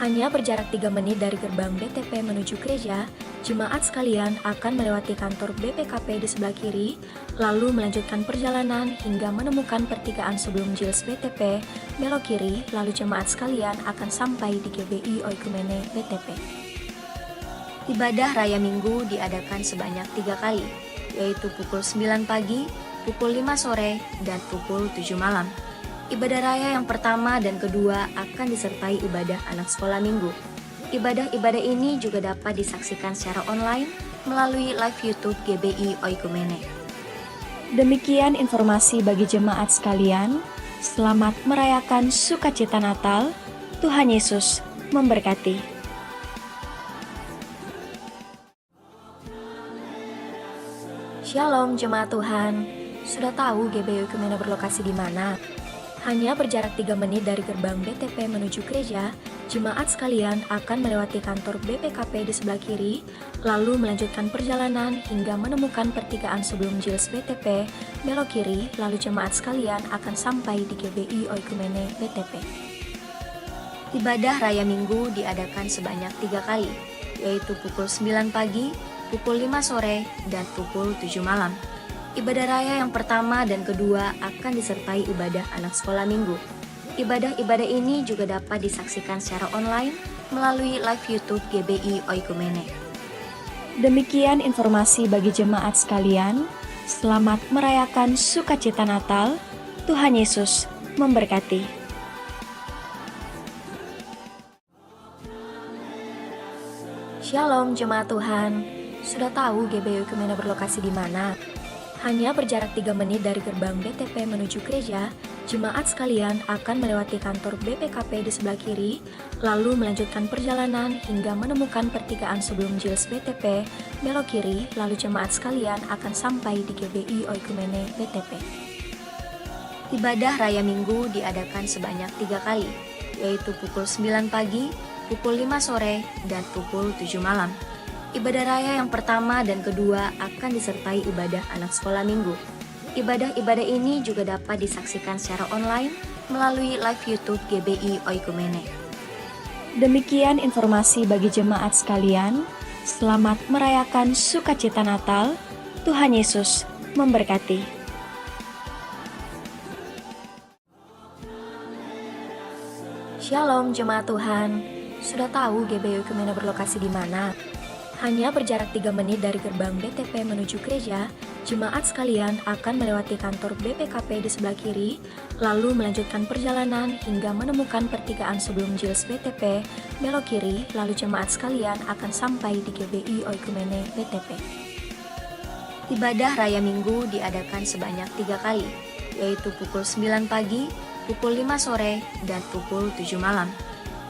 Hanya berjarak 3 menit dari gerbang BTP menuju gereja, jemaat sekalian akan melewati kantor BPKP di sebelah kiri, lalu melanjutkan perjalanan hingga menemukan pertigaan sebelum Jils BTP, belok kiri, lalu jemaat sekalian akan sampai di GBI Oikumene BTP. Ibadah Raya Minggu diadakan sebanyak 3 kali, yaitu pukul 9 pagi, pukul 5 sore, dan pukul 7 malam. Ibadah raya yang pertama dan kedua akan disertai ibadah anak sekolah minggu. Ibadah-ibadah ini juga dapat disaksikan secara online melalui live YouTube GBI Oikumene. Demikian informasi bagi jemaat sekalian. Selamat merayakan sukacita Natal. Tuhan Yesus memberkati. Shalom jemaat Tuhan. Sudah tahu GBI Oikumene berlokasi di mana? Hanya berjarak 3 menit dari gerbang BTP menuju gereja, jemaat sekalian akan melewati kantor BPKP di sebelah kiri, lalu melanjutkan perjalanan hingga menemukan pertigaan sebelum Jils BTP, belok kiri, lalu jemaat sekalian akan sampai di GBI Oikumene BTP. Ibadah Raya Minggu diadakan sebanyak 3 kali, yaitu pukul 9 pagi, pukul 5 sore, dan pukul 7 malam. Ibadah raya yang pertama dan kedua akan disertai ibadah anak sekolah minggu. Ibadah-ibadah ini juga dapat disaksikan secara online melalui live YouTube GBI Oikumene. Demikian informasi bagi jemaat sekalian. Selamat merayakan sukacita Natal. Tuhan Yesus memberkati. Shalom jemaat Tuhan. Sudah tahu GBI Oikumene berlokasi di mana? Hanya berjarak 3 menit dari gerbang BTP menuju gereja, jemaat sekalian akan melewati kantor BPKP di sebelah kiri, lalu melanjutkan perjalanan hingga menemukan pertigaan sebelum Jils BTP, belok kiri, lalu jemaat sekalian akan sampai di GBI Oikumene BTP. Ibadah Raya Minggu diadakan sebanyak 3 kali, yaitu pukul 9 pagi, pukul 5 sore, dan pukul 7 malam. Ibadah raya yang pertama dan kedua akan disertai ibadah anak sekolah minggu. Ibadah-ibadah ini juga dapat disaksikan secara online melalui live YouTube GBI Oikumene. Demikian informasi bagi jemaat sekalian. Selamat merayakan sukacita Natal. Tuhan Yesus memberkati. Shalom jemaat Tuhan. Sudah tahu GBI Oikumene berlokasi di mana? Hanya berjarak 3 menit dari gerbang BTP menuju gereja, jemaat sekalian akan melewati kantor BPKP di sebelah kiri, lalu melanjutkan perjalanan hingga menemukan pertigaan sebelum Jils BTP, belok kiri, lalu jemaat sekalian akan sampai di GBI Oikumene BTP. Ibadah Raya Minggu diadakan sebanyak 3 kali, yaitu pukul 9 pagi, pukul 5 sore, dan pukul 7 malam.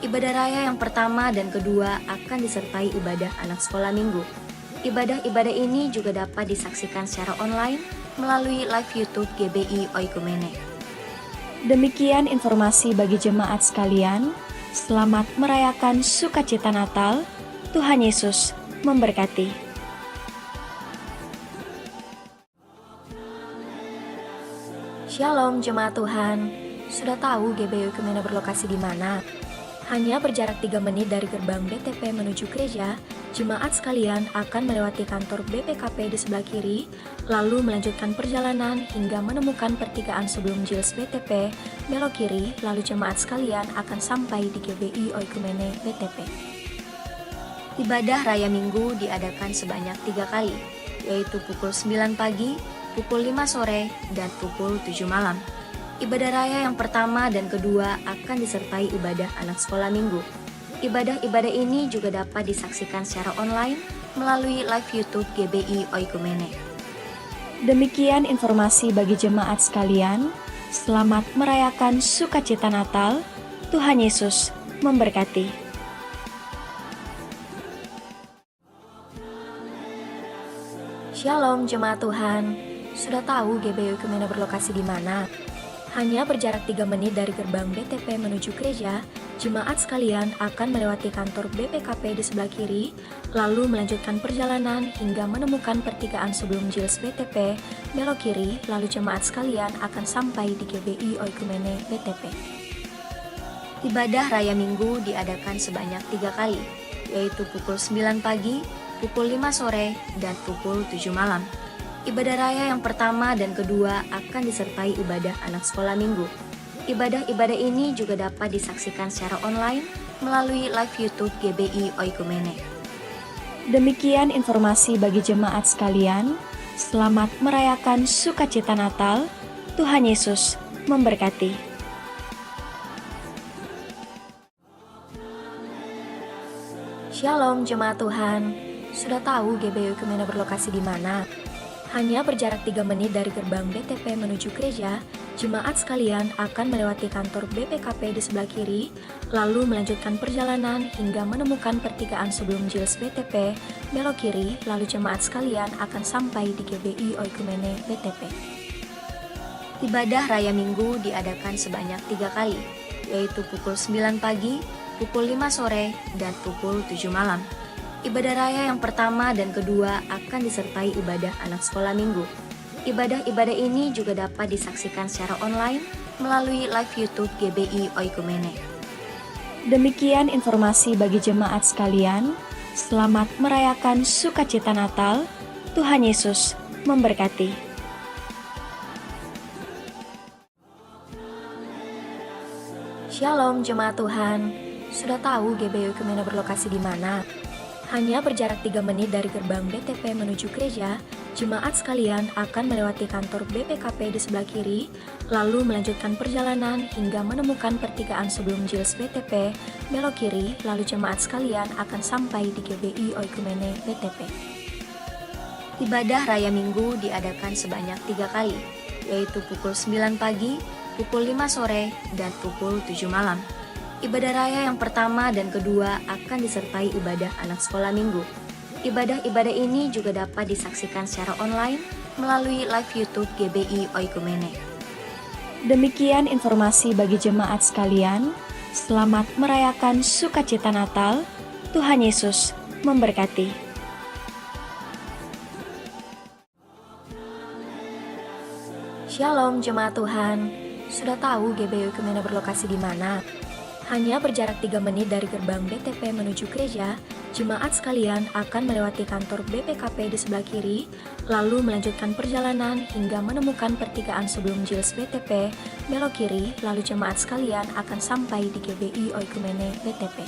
Ibadah raya yang pertama dan kedua akan disertai ibadah anak sekolah minggu. Ibadah-ibadah ini juga dapat disaksikan secara online melalui live YouTube GBI Oikumene. Demikian informasi bagi jemaat sekalian. Selamat merayakan sukacita Natal. Tuhan Yesus memberkati. Shalom jemaat Tuhan. Sudah tahu GBI Oikumene berlokasi di mana? Hanya berjarak 3 menit dari gerbang BTP menuju gereja, jemaat sekalian akan melewati kantor BPKP di sebelah kiri, lalu melanjutkan perjalanan hingga menemukan pertigaan sebelum Jils BTP, belok kiri, lalu jemaat sekalian akan sampai di GBI Oikumene BTP. Ibadah Raya Minggu diadakan sebanyak 3 kali, yaitu pukul 9 pagi, pukul 5 sore, dan pukul 7 malam. Ibadah raya yang pertama dan kedua akan disertai ibadah anak sekolah minggu. Ibadah-ibadah ini juga dapat disaksikan secara online melalui live YouTube GBI Oikumene. Demikian informasi bagi jemaat sekalian. Selamat merayakan sukacita Natal. Tuhan Yesus memberkati. Shalom jemaat Tuhan. Sudah tahu GBI Oikumene berlokasi di mana? Hanya berjarak 3 menit dari gerbang BTP menuju gereja, jemaat sekalian akan melewati kantor BPKP di sebelah kiri, lalu melanjutkan perjalanan hingga menemukan pertigaan sebelum Jils BTP, belok kiri, lalu jemaat sekalian akan sampai di GBI Oikumene BTP. Ibadah Raya Minggu diadakan sebanyak 3 kali, yaitu pukul 9 pagi, pukul 5 sore, dan pukul 7 malam. Ibadah raya yang pertama dan kedua akan disertai ibadah anak sekolah minggu. Ibadah-ibadah ini juga dapat disaksikan secara online melalui live YouTube GBI Oikumene. Demikian informasi bagi jemaat sekalian. Selamat merayakan sukacita Natal. Tuhan Yesus memberkati. Shalom jemaat Tuhan. Sudah tahu GBI Oikumene berlokasi di mana? Hanya berjarak 3 menit dari gerbang BTP menuju gereja, jemaat sekalian akan melewati kantor BPKP di sebelah kiri, lalu melanjutkan perjalanan hingga menemukan pertigaan sebelum Jils BTP, belok kiri, lalu jemaat sekalian akan sampai di GBI Oikumene BTP. Ibadah Raya Minggu diadakan sebanyak 3 kali, yaitu pukul 9 pagi, pukul 5 sore, dan pukul 7 malam. Ibadah raya yang pertama dan kedua akan disertai ibadah anak sekolah minggu. Ibadah-ibadah ini juga dapat disaksikan secara online melalui live YouTube GBI Oikumene. Demikian informasi bagi jemaat sekalian. Selamat merayakan sukacita Natal. Tuhan Yesus memberkati. Shalom jemaat Tuhan. Sudah tahu GBI Oikumene berlokasi di mana? Hanya berjarak 3 menit dari gerbang BTP menuju gereja, jemaat sekalian akan melewati kantor BPKP di sebelah kiri, lalu melanjutkan perjalanan hingga menemukan pertigaan sebelum Jils BTP, belok kiri, lalu jemaat sekalian akan sampai di GBI Oikumene BTP. Ibadah Raya Minggu diadakan sebanyak 3 kali, yaitu pukul 9 pagi, pukul 5 sore, dan pukul 7 malam. Ibadah raya yang pertama dan kedua akan disertai ibadah anak sekolah minggu. Ibadah-ibadah ini juga dapat disaksikan secara online melalui live YouTube GBI Oikumene. Demikian informasi bagi jemaat sekalian. Selamat merayakan sukacita Natal. Tuhan Yesus memberkati. Shalom jemaat Tuhan. Sudah tahu GBI Oikumene berlokasi di mana? Hanya berjarak 3 menit dari gerbang BTP menuju gereja, jemaat sekalian akan melewati kantor BPKP di sebelah kiri, lalu melanjutkan perjalanan hingga menemukan pertigaan sebelum Jils BTP, belok kiri, lalu jemaat sekalian akan sampai di GBI Oikumene BTP.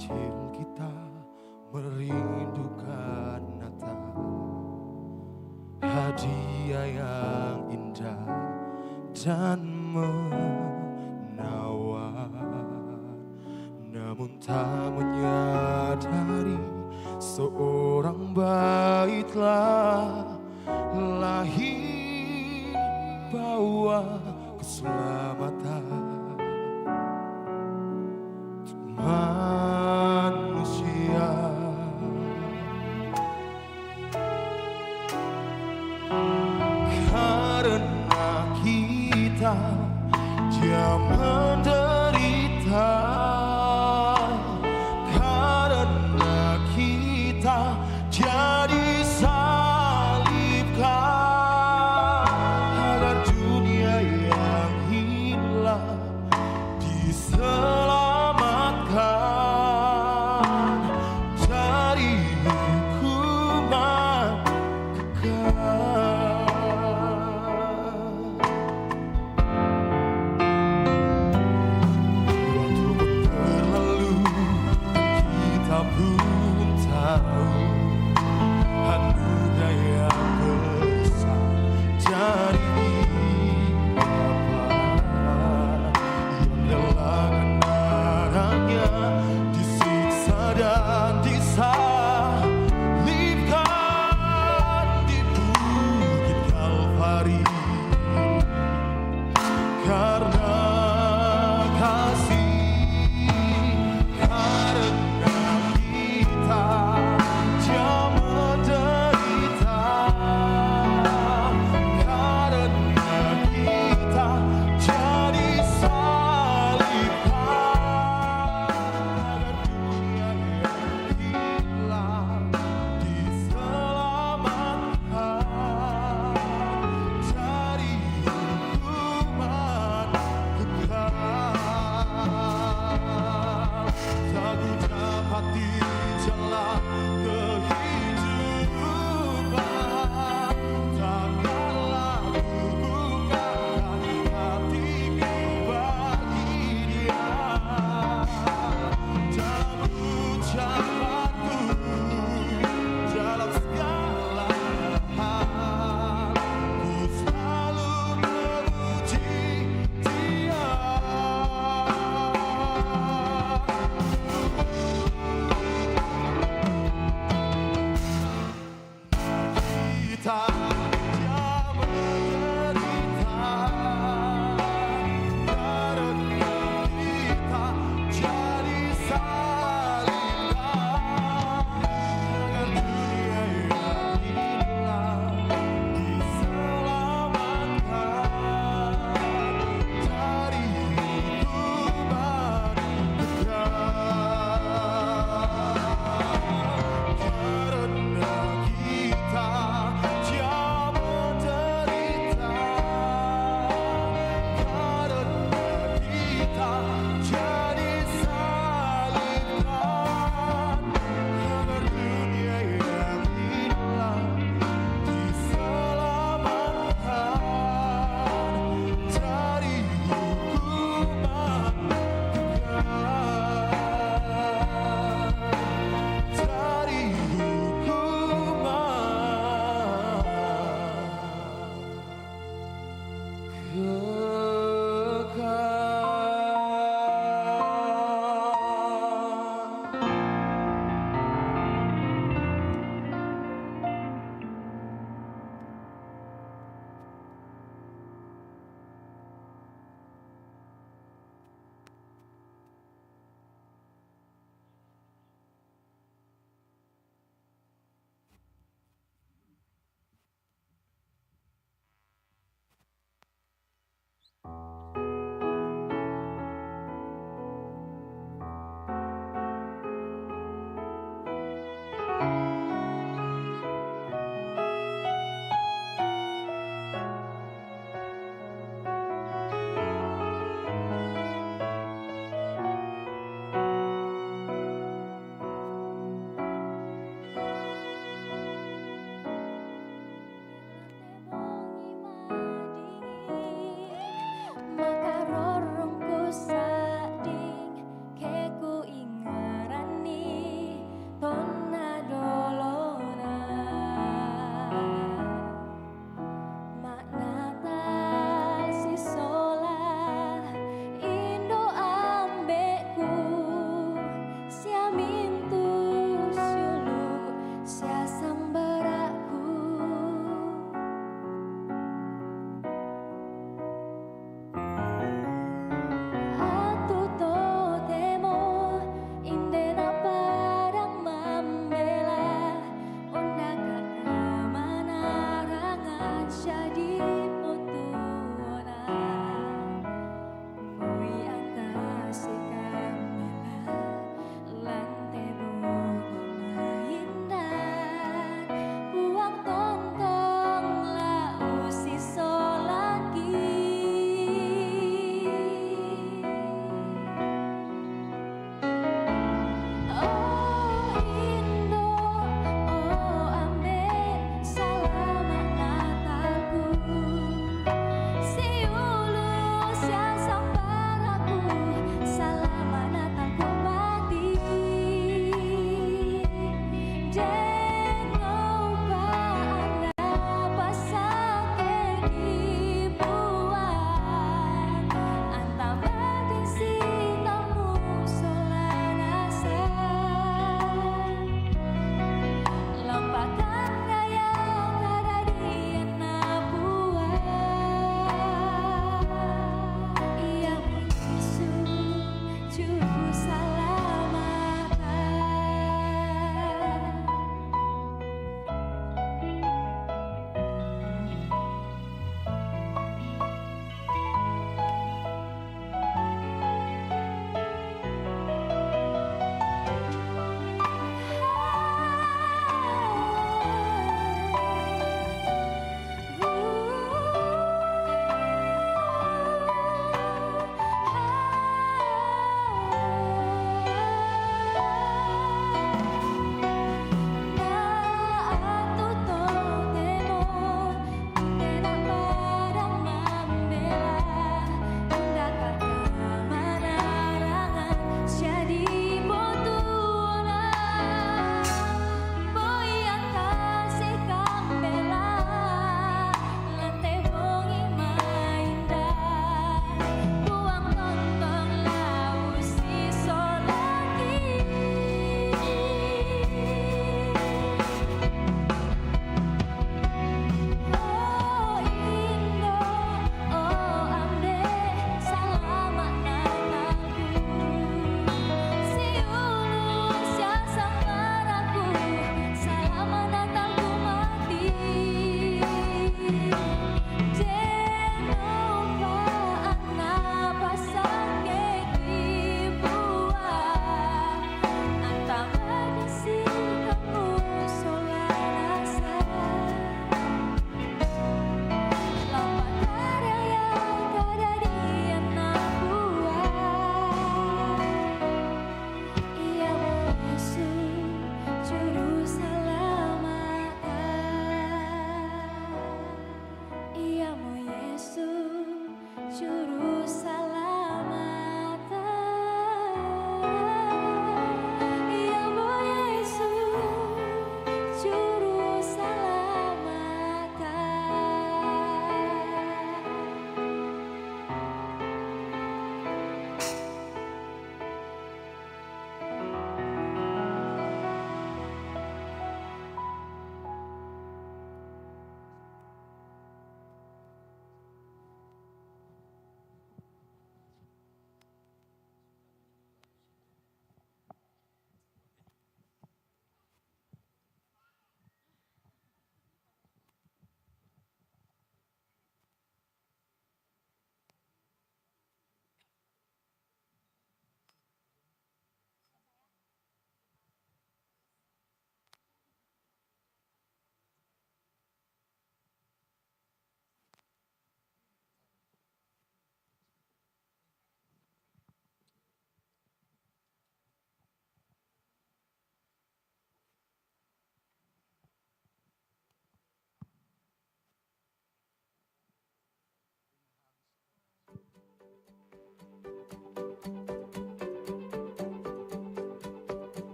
kecil kita merindukan Natal, hadiah yang indah dan menawan. Namun tak menyadari seorang bayi telah lahir bawa keselamatan manusia. Karena kita dia menderita, karena kita dia disalibkan, agar dunia yang hilang dan disalibkan di bukit Kalvari. Karena kasih, karena kita Dia menderita, karena kita jadi salibkan, agar dunia yang hilang diselamatkan dari hukuman kekal. Tak ku dapati jalan kehidupan, takkanlah ku bukakan hatiku bagi Dia. Dalam ucapanku, dalam segala hal, ku selalu memuji Dia. Kita Dia menderita, karena kita jadi salibkan, agar dunia yang hilang diselamatkan dari hukuman kekal. Karena kita Dia menderita, karena kita jadi salibkan, agar dunia yang hilang diselamatkan dari hukuman kekal, dari hukuman kekal.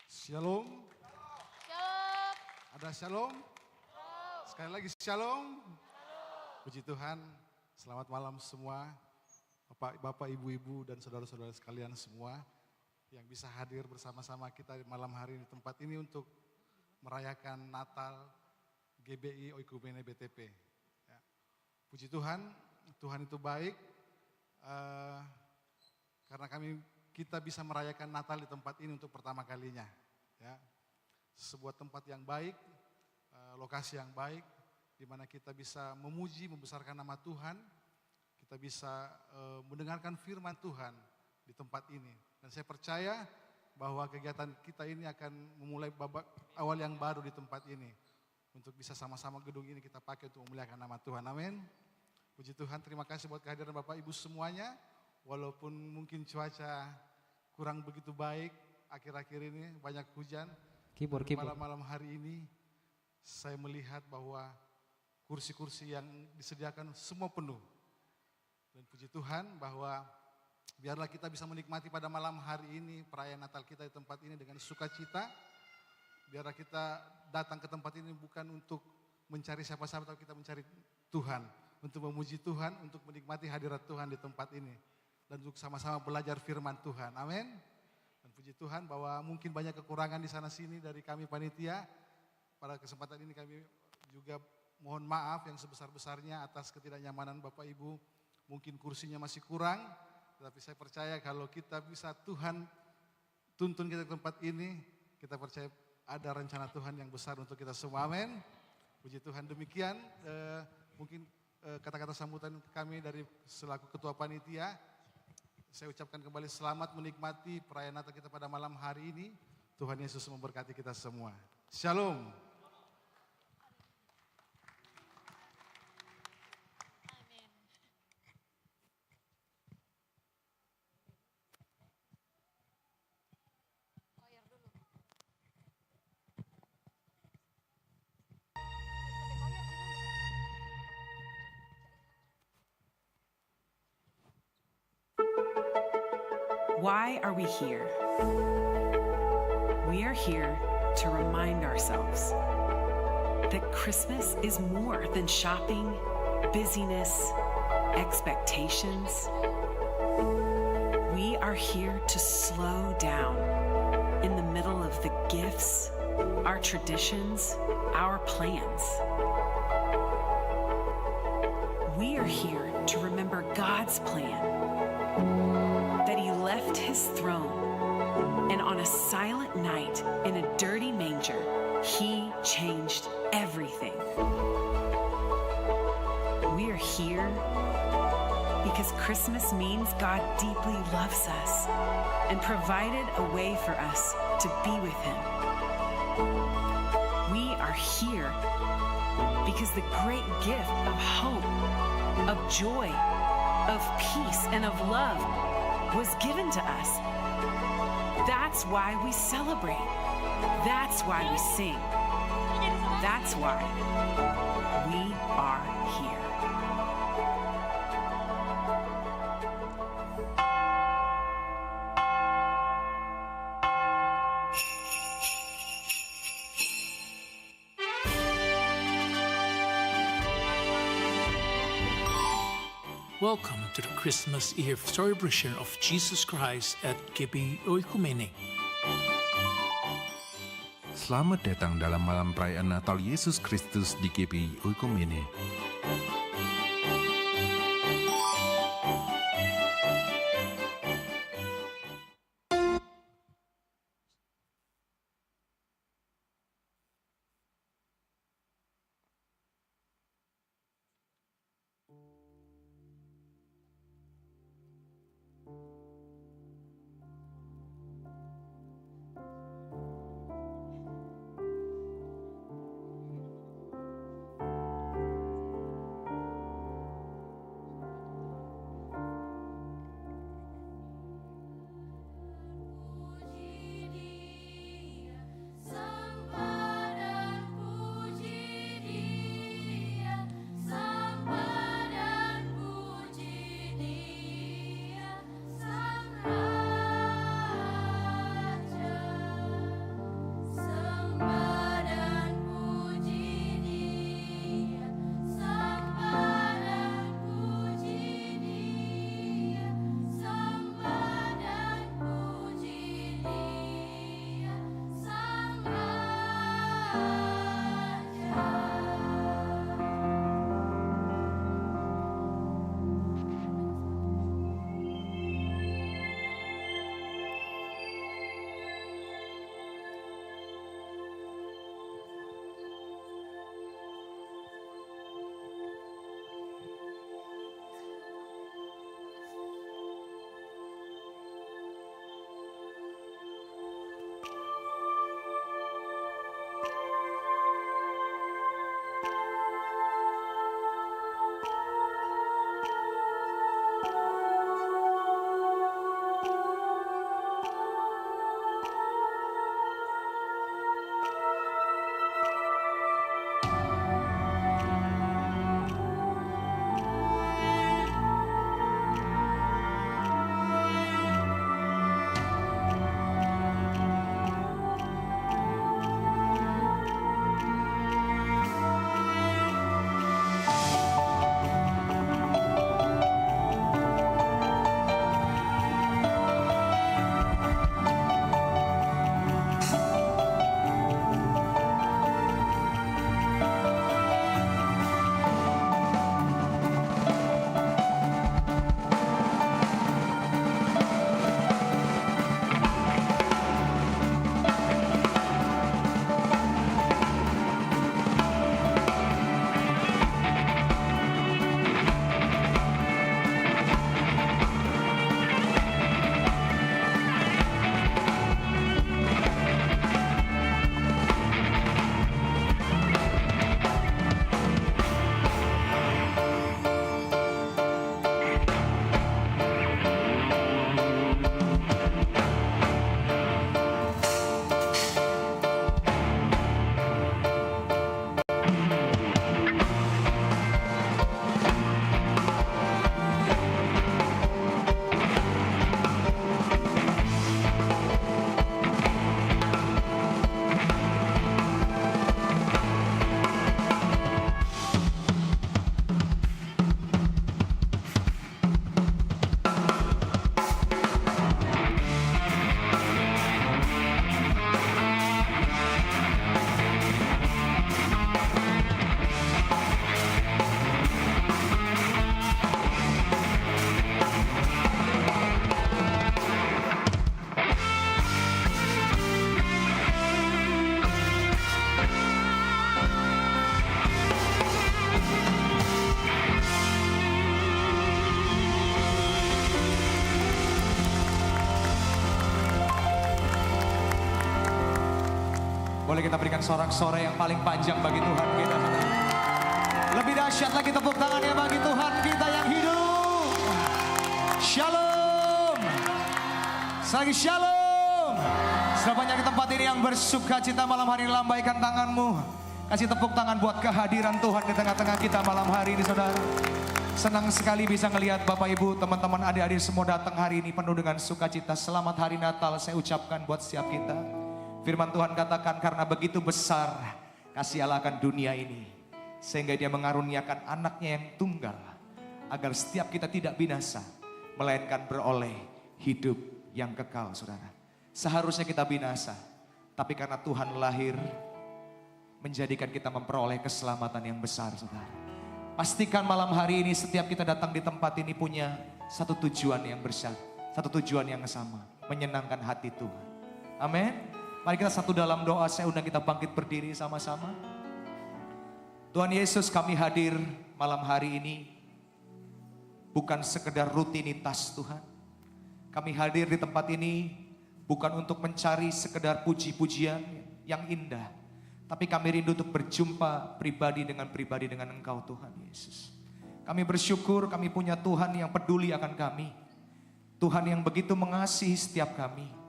Shalom. Shalom. Ada shalom? Sekali lagi shalom. Puji Tuhan, selamat malam semua. Bapak, ibu-ibu, dan saudara-saudara sekalian semua yang bisa hadir bersama-sama kita di malam hari di tempat ini untuk merayakan Natal GBI Oikumene BTP. Ya. Puji Tuhan, Tuhan itu baik karena kita bisa merayakan Natal di tempat ini untuk pertama kalinya. Ya. Sebuah tempat yang baik, lokasi yang baik, di mana kita bisa memuji, membesarkan nama Tuhan, kita bisa mendengarkan firman Tuhan di tempat ini. Dan saya percaya bahwa kegiatan kita ini akan memulai babak awal yang baru di tempat ini. Untuk bisa sama-sama gedung ini kita pakai untuk memuliakan nama Tuhan. Amin. Puji Tuhan, terima kasih buat kehadiran Bapak Ibu semuanya. Walaupun mungkin cuaca kurang begitu baik akhir-akhir ini, banyak hujan. Malam-malam hari ini saya melihat bahwa kursi-kursi yang disediakan semua penuh. Dan puji Tuhan bahwa biarlah kita bisa menikmati pada malam hari ini perayaan Natal kita di tempat ini dengan sukacita. Biarlah kita datang ke tempat ini bukan untuk mencari siapa-siapa, tapi kita mencari Tuhan. Untuk memuji Tuhan, untuk menikmati hadirat Tuhan di tempat ini. Dan untuk sama-sama belajar firman Tuhan. Amin. Dan puji Tuhan bahwa mungkin banyak kekurangan di sana sini dari kami panitia. Pada kesempatan ini kami juga mohon maaf yang sebesar-besarnya atas ketidaknyamanan Bapak Ibu. Mungkin kursinya masih kurang, tetapi saya percaya kalau kita bisa Tuhan tuntun kita ke tempat ini, kita percaya ada rencana Tuhan yang besar untuk kita semua. Amin. Puji Tuhan, demikian mungkin kata-kata sambutan kami dari selaku ketua panitia. Saya ucapkan kembali selamat menikmati perayaan Natal kita pada malam hari ini. Tuhan Yesus memberkati kita semua. Shalom. Amin. Koyor dulu. Why are we here? We are here to remind ourselves that Christmas is more than shopping, busyness, expectations. We are here to slow down in the middle of the gifts, our traditions, our plans. We are here to remember God's plan, that He left His throne, and on a silent night in a dirty manger, He changed everything. We are here because Christmas means God deeply loves us and provided a way for us to be with Him. We are here because the great gift of hope, of joy, of peace, and of love was given to us. That's why we celebrate. That's why we sing. That's why we are here. Welcome to the Christmas Eve celebration of Jesus Christ at GBI Oikumene. Selamat datang dalam malam perayaan Natal Yesus Kristus di GBI Oikumene. Boleh kita berikan sorak-sorai yang paling panjang bagi Tuhan kita, saudara. Lebih dahsyat lagi tepuk tangannya bagi Tuhan kita yang hidup. Shalom. Sekali lagi shalom. Sudah banyak di tempat ini yang bersuka cita malam hari ini, lambaikan tanganmu. Kasih tepuk tangan buat kehadiran Tuhan di tengah-tengah kita malam hari ini, saudara. Senang sekali bisa ngelihat Bapak Ibu, teman-teman, adik-adik semua datang hari ini penuh dengan sukacita. Selamat hari Natal saya ucapkan buat setiap kita. Firman Tuhan katakan karena begitu besar kasih Allah akan dunia ini, sehingga dia mengaruniakan anaknya yang tunggal, agar setiap kita tidak binasa, melainkan beroleh hidup yang kekal, saudara. Seharusnya kita binasa, tapi karena Tuhan lahir, menjadikan kita memperoleh keselamatan yang besar, saudara. Pastikan malam hari ini setiap kita datang di tempat ini punya satu tujuan yang besar, satu tujuan yang sama, menyenangkan hati Tuhan. Amin. Mari kita satu dalam doa, saya undang kita bangkit berdiri sama-sama. Tuhan Yesus, kami hadir malam hari ini bukan sekedar rutinitas Tuhan. Kami hadir di tempat ini bukan untuk mencari sekedar puji-pujian yang indah, tapi kami rindu untuk berjumpa pribadi dengan Engkau Tuhan Yesus. Kami bersyukur kami punya Tuhan yang peduli akan kami. Tuhan yang begitu mengasihi setiap kami.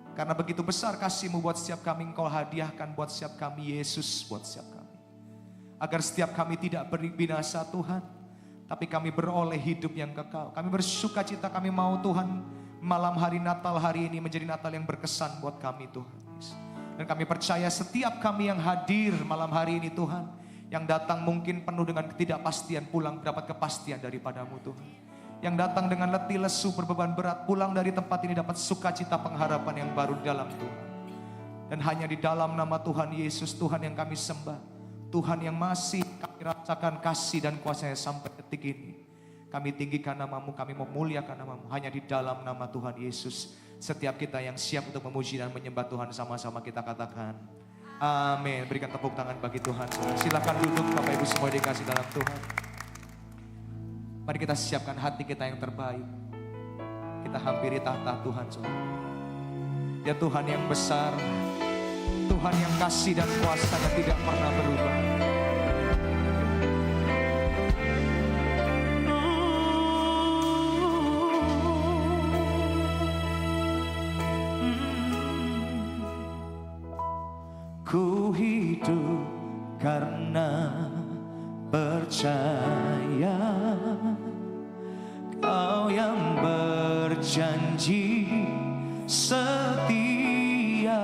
Karena begitu besar kasih-Mu buat setiap kami, Engkau hadiahkan buat setiap kami, Yesus buat setiap kami. Agar setiap kami tidak binasa Tuhan, tapi kami beroleh hidup yang kekal. Kami bersuka cita, kami mau Tuhan malam hari Natal hari ini menjadi Natal yang berkesan buat kami Tuhan. Dan kami percaya setiap kami yang hadir malam hari ini Tuhan, yang datang mungkin penuh dengan ketidakpastian, pulang dapat kepastian daripada-Mu Tuhan. Yang datang dengan letih lesu berbeban berat, pulang dari tempat ini dapat sukacita pengharapan yang baru di dalam Tuhan. Dan hanya di dalam nama Tuhan Yesus, Tuhan yang kami sembah, Tuhan yang masih kami rasakan kasih dan kuasa-Nya sampai detik ini. Kami tinggikan nama-Mu, kami memuliakan nama-Mu. Hanya di dalam nama Tuhan Yesus, setiap kita yang siap untuk memuji dan menyembah Tuhan, sama-sama kita katakan amin. Berikan tepuk tangan bagi Tuhan. Silakan duduk Bapak Ibu semua dikasih dalam Tuhan. Mari kita siapkan hati kita yang terbaik. Kita hampiri tahta Tuhan, saudara. Dia Tuhan yang besar, Tuhan yang kasih dan kuasa-Nya tidak pernah berubah. Ku hidup karena percaya Kau yang berjanji setia,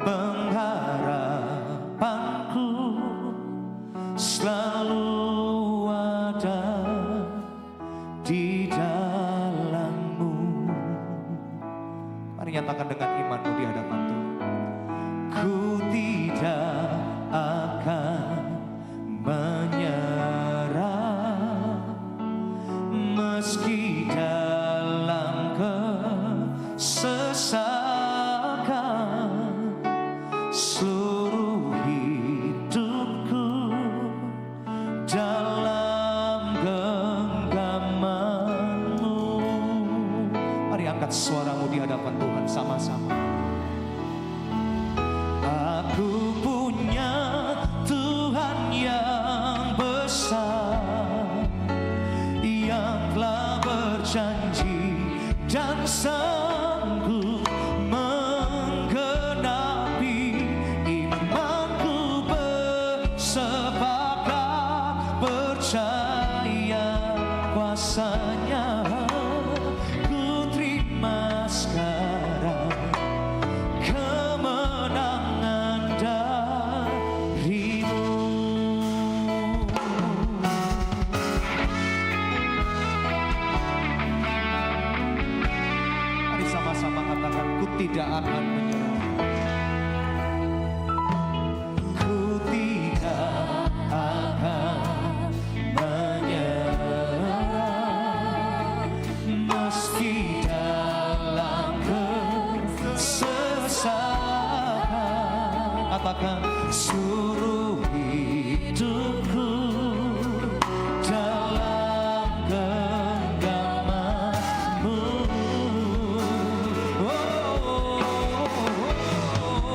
pengharapanku selalu ada di dalam-Mu. Mari nyatakan dengan iman-Mu di hadapan Tuhan. Ku tidak akan menyerah meski dalam kesesakan, seluruh hidupku dalam genggaman-Mu. Mari angkat suaramu di hadapan Tuhan sama-sama. Aku punya Tuhan yang besar, yang telah berjanji dan sanggup menggenapi imanku, bersepakat percaya kuasa-Nya. Ku terima sekarang kemenangan dari-Mu. Mari sama-sama katakan, ku tidak akan menyerah. Ku tidak akan menyerah meski dalam kesesakan. Katakan, suruh hidupku dalam genggaman-Mu. Oh, oh, oh, oh.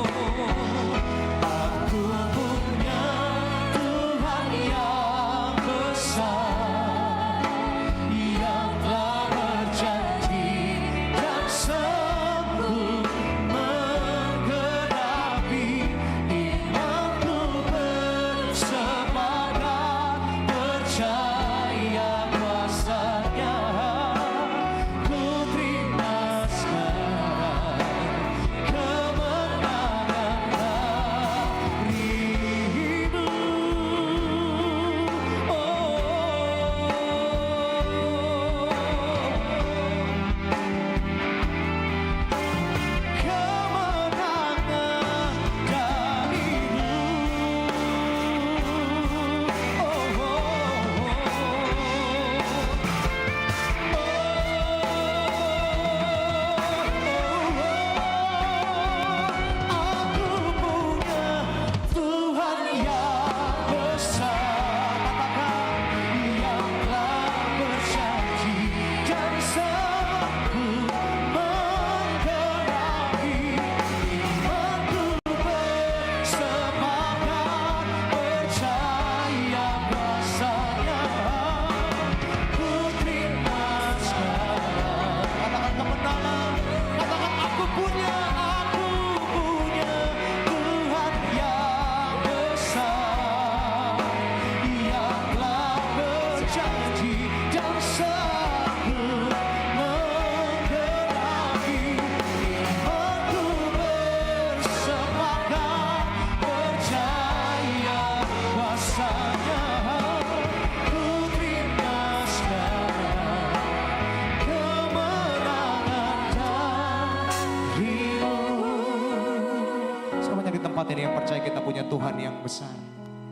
Semuanya di tempat ini yang percaya kita punya Tuhan yang besar.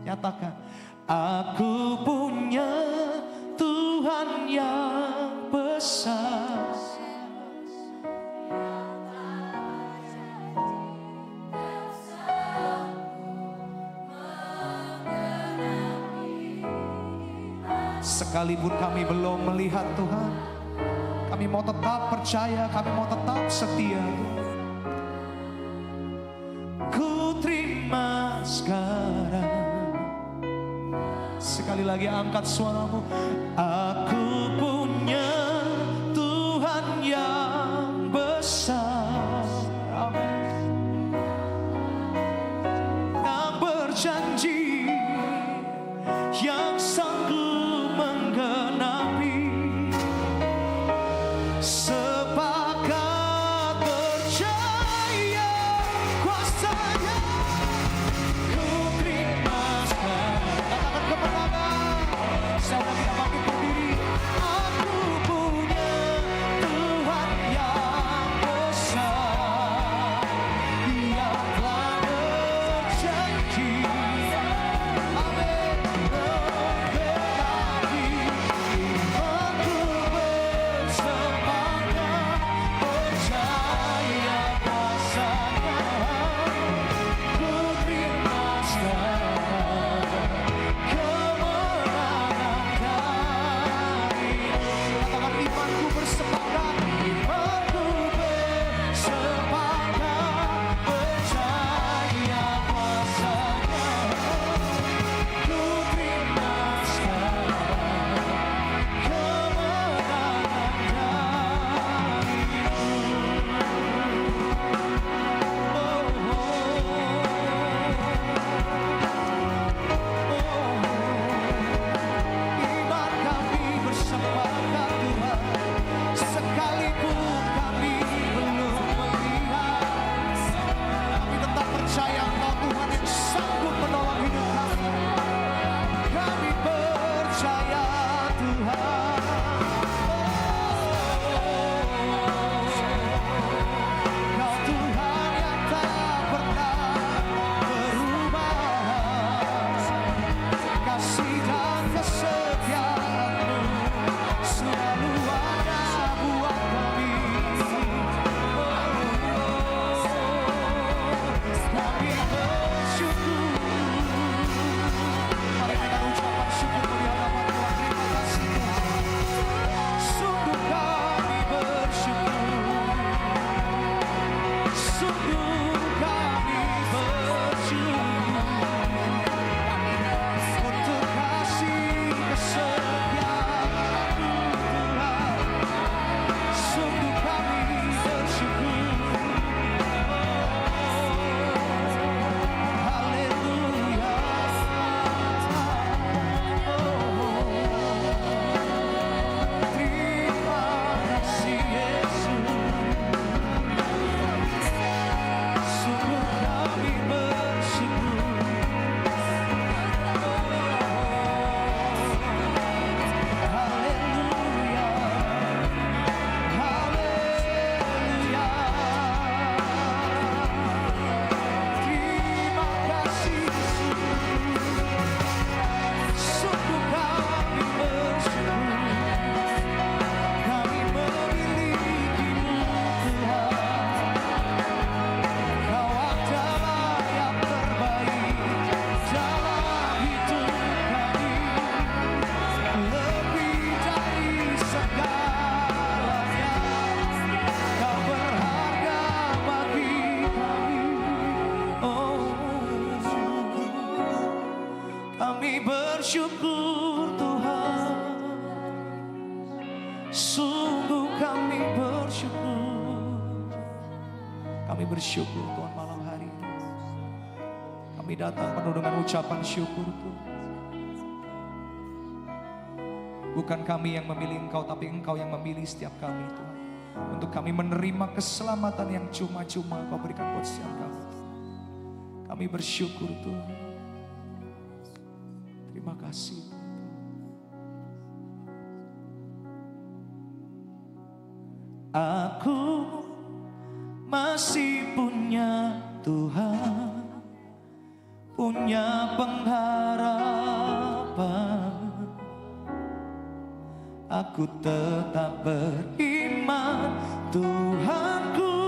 Nyatakan, aku punya Tuhan yang besar. Sekalipun kami belum melihat Tuhan, kami mau tetap percaya, kami mau tetap setia. Ku terima sekarang. Sekali lagi angkat suaramu. Aku punya Tuhan yang besar, yang berjanji, yang sanggup menggenapi. Sepakat percaya kuasanya. Ku terima sekarang. Katakan kemenangan. Saya udah tidak bangkit berdiri. Aku punya Tuhan yang besar, yang telah berjanji. Amin. Menggenapi. Aku bersemangat percaya kuasanya. Ku terima sekarang kemenangan darimu. Katakan, imanku bersemangat, imanku bersemangat percaya kuasanya. Ku terima sekarang kemenangan Iman kami bersemangat Tuhan, sekalipun kami belum melihat, kami tetap percaya Engkau Tuhan yang sanggup menolong hidup kami. Kami percaya Tuhan. Kau Tuhan yang tak pernah berubah. Kasih dan kesetiaan-Mu selalu ada buat kami. Kami bersyukur. Mari kita ucapkan syukur di hadapan Tuhan. Terima kasih Tuhan. Sungguh kami bersyukur. Sungguh kami bersyukur untuk kasih kesetiaan-Mu Tuhan. Sungguh kami bersyukur. Haleluya. Terima kasih Yesus. Sungguh kami bersyukur. Haleluya. Haleluya. Terima kasih Yesus. Sungguh kami bersyukur. Kami memiliki-Mu Tuhan. Kau adalah yang terbaik dalam hidup kami. Lebih dari segalanya, Kau berharga bagi kami. Oh, kami bersyukur Tuhan. Sungguh kami bersyukur. Kami bersyukur Tuhan malam hari ini. Kami datang penuh dengan ucapan syukur Tuhan. Bukan kami yang memilih Engkau, tapi Engkau yang memilih setiap kami Tuhan. Untuk kami menerima keselamatan yang cuma-cuma Kau berikan buat setiap kami. Kami bersyukur Tuhan. Terima kasih. Aku masih punya Tuhan punya pengharapan. Aku tetap beriman, Tuhanku,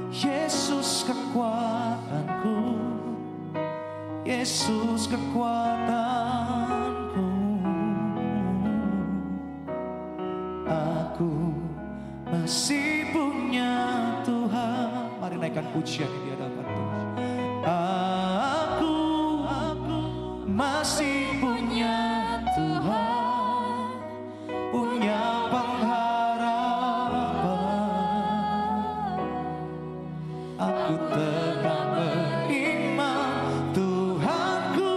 Yesus kekuatanku, Yesus kekuatanku. Aku masih punya Tuhan. Mari naikkan pujian di hadapan Tuhan. Aku masih punya Tuhan, punya pengharapan. Aku tetap beriman, Tuhanku,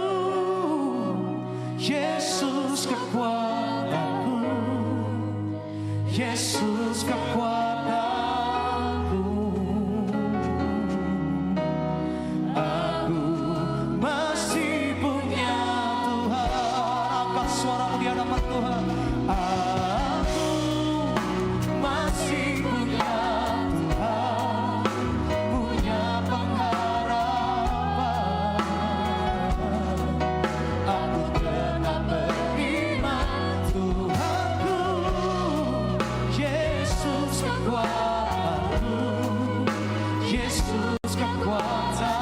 Yesus kekuatanku, Yesus kekuatanku. Aku masih punya Tuhan. Angkat suaramu di hadapan Tuhan. Aku masih punya Tuhan, punya pengharapan. Aku tetap beriman, Tuhanku, Yesus kekuatanku, Yesus kekuatanku.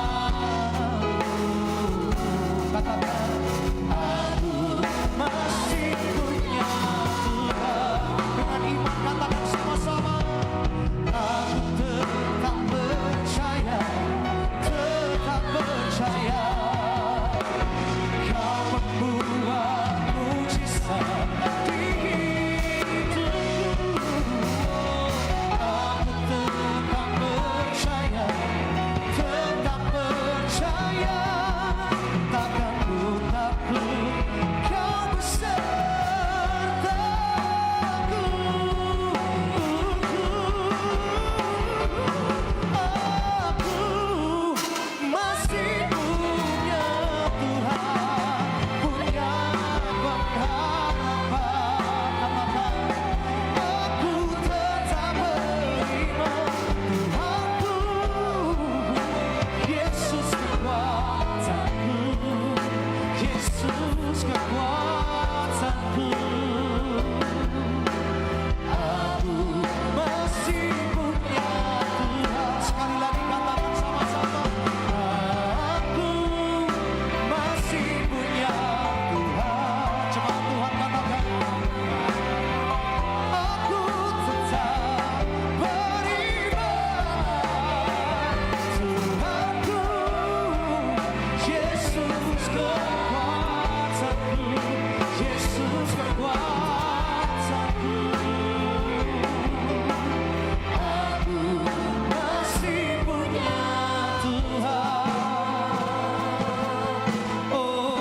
Katakan, aku masih punya Tuhan. Dengan iman katakan sama-sama. Aku tetap percaya, tetap percaya. Kau membuat mujizat di hidupku. Aku tetap percaya, tetap percaya. Takkan ku takut, Kau besertaku. Aku masih punya Tuhan, punya pengharapan. Katakan, aku tetap beriman, Tuhanku, Yesus kekuatanku, Yesus kekuatanku. Aku masih punya Tuhan. Sekali lagi katakan sama-sama. Aku masih punya Tuhan. Jemaat Tuhan katakan. Aku tetap beriman, Tuhanku, Yesus kekuatanku, Yesus kekuatanku. Aku masih punya Tuhan. Oh,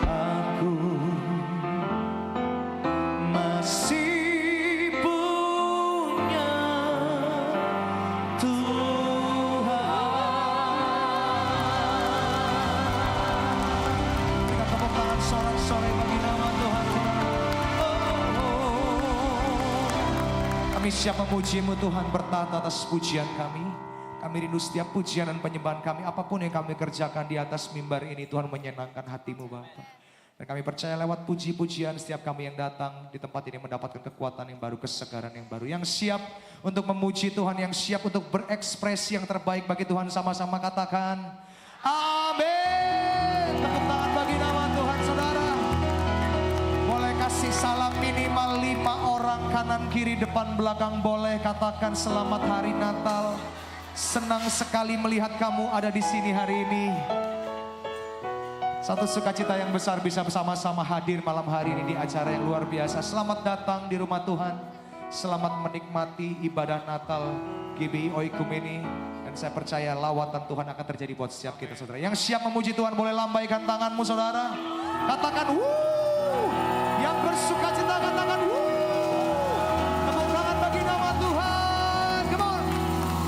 aku masih punya Tuhan. Kita tepuk tangan sorak-sorai bagi nama Tuhan. Kami siap memuji-Mu Tuhan, bertata atas pujian kami. Kami rindu setiap pujian dan penyembahan kami, apapun yang kami kerjakan di atas mimbar ini, Tuhan, menyenangkan hati-Mu Bapa. Dan kami percaya lewat puji-pujian setiap kami yang datang di tempat ini mendapatkan kekuatan yang baru, kesegaran yang baru. Yang siap untuk memuji Tuhan, yang siap untuk berekspresi yang terbaik bagi Tuhan, sama-sama katakan amin. Tepuk tangan bagi nama Tuhan, saudara. Boleh kasih salam minimal 5 orang, kanan kiri depan belakang. Boleh katakan selamat hari Natal. Senang sekali melihat kamu ada di sini hari ini. Satu sukacita yang besar bisa bersama-sama hadir malam hari ini di acara yang luar biasa. Selamat datang di rumah Tuhan. Selamat menikmati ibadah Natal GBI Oikumene. Dan saya percaya lawatan Tuhan akan terjadi buat setiap kita, saudara. Yang siap memuji Tuhan boleh lambaikan tanganmu, saudara. Katakan wuh. Yang bersukacita katakan wuh. Tepuk tangan bagi nama Tuhan. Come on.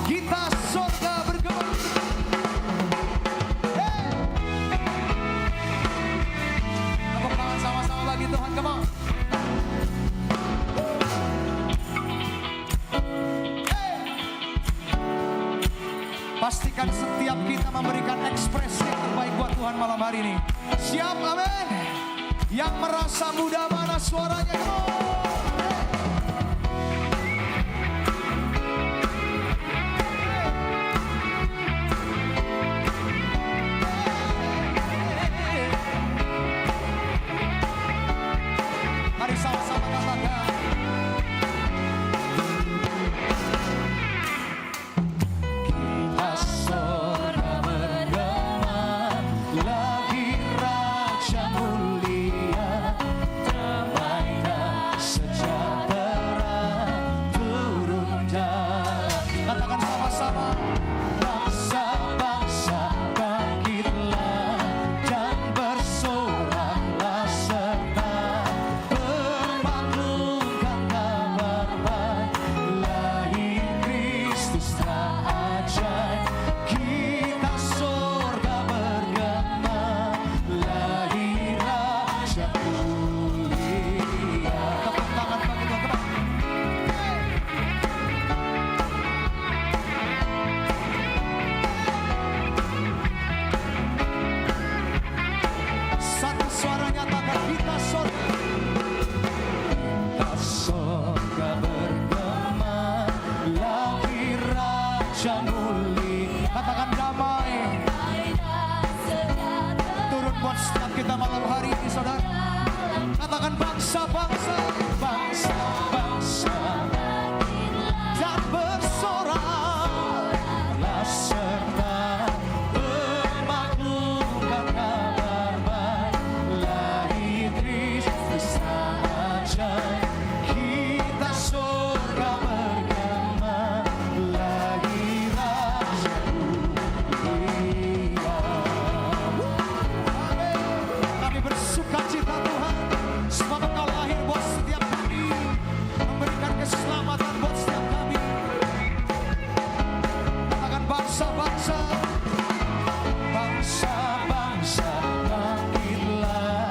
Kita surga bergema. Hey. Tepuk tangan sama-sama bagi Tuhan. Come on. Hey. Pastikan setiap kita memberikan ekspresi yang terbaik buat Tuhan malam hari ini. Siap, amin. Yang merasa muda mana suaranya? Mari sama-sama katakan. Kita sorga bergema, lagi Raja mulia, damai dan sejahtera turun dalam. Katakan sama-sama. Bangsa-bangsa bangkitlah dan bersoraklah serta bermaklumkan kabar baik, lahir Kristus Raja. Kita sorga bergema, lahir Raja mulia. Tepuk tangan bagi Tuhan, kembali. Satu suara nyatakan kita sorga. Kita sorga bergema, lahir Raja mulia. Katakan damai turun buat setiap kita malam hari ini, saudara. Katakan bangsa-bangsa, bangsa-bangsa dan bersoraklah serta bermaklumkan kabar baik, lahir Kristus Raja. Kita sorga bergema, lahir Raja mulia. Kami bersuka cita Tuhan, sebab Engkau lahir buat setiap kami, memberikan keselamatan buat setiap kami. Katakan bangsa-bangsa, bangsa-bangsa bangkitlah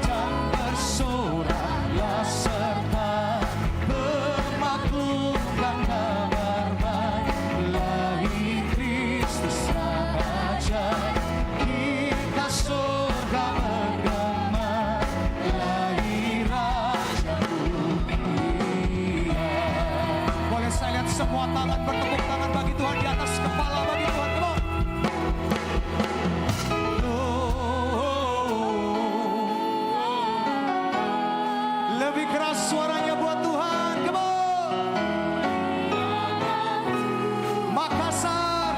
dan bersoraklah serta bermaklumkan kabar baik, lahir Kristus Raja. Kita sorga bergema, lahir Raja mulia. Boleh saya lihat semua tangan bertepuk tangan bagi Tuhan di atas kepala bagi Tuhan. Come on. Lebih keras suaranya buat Tuhan. Come on. Makassar.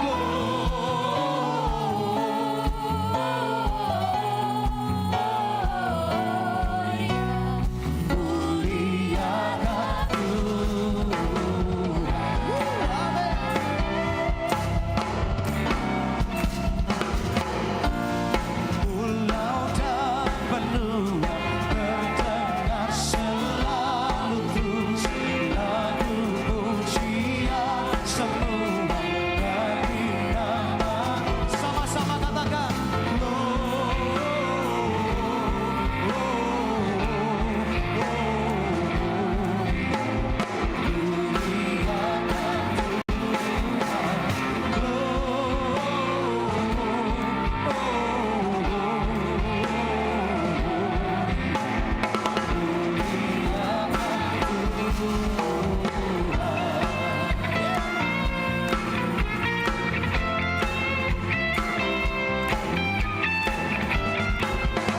Muliakan Tuhan. Pulau dan benua terdengar selalu terus lagu pujian semua dari nama. Sama-sama katakan.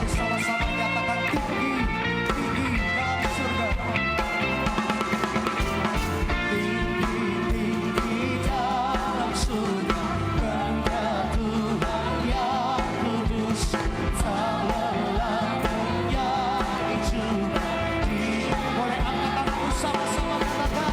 Sama-sama nyatakan tinggi, tinggi dalam surga. Tinggi, tinggi dalam surga, bangga Tuhan yang kudus, tak lelah menyanyi juga. Boleh angkat tanganmu sama-sama katakan.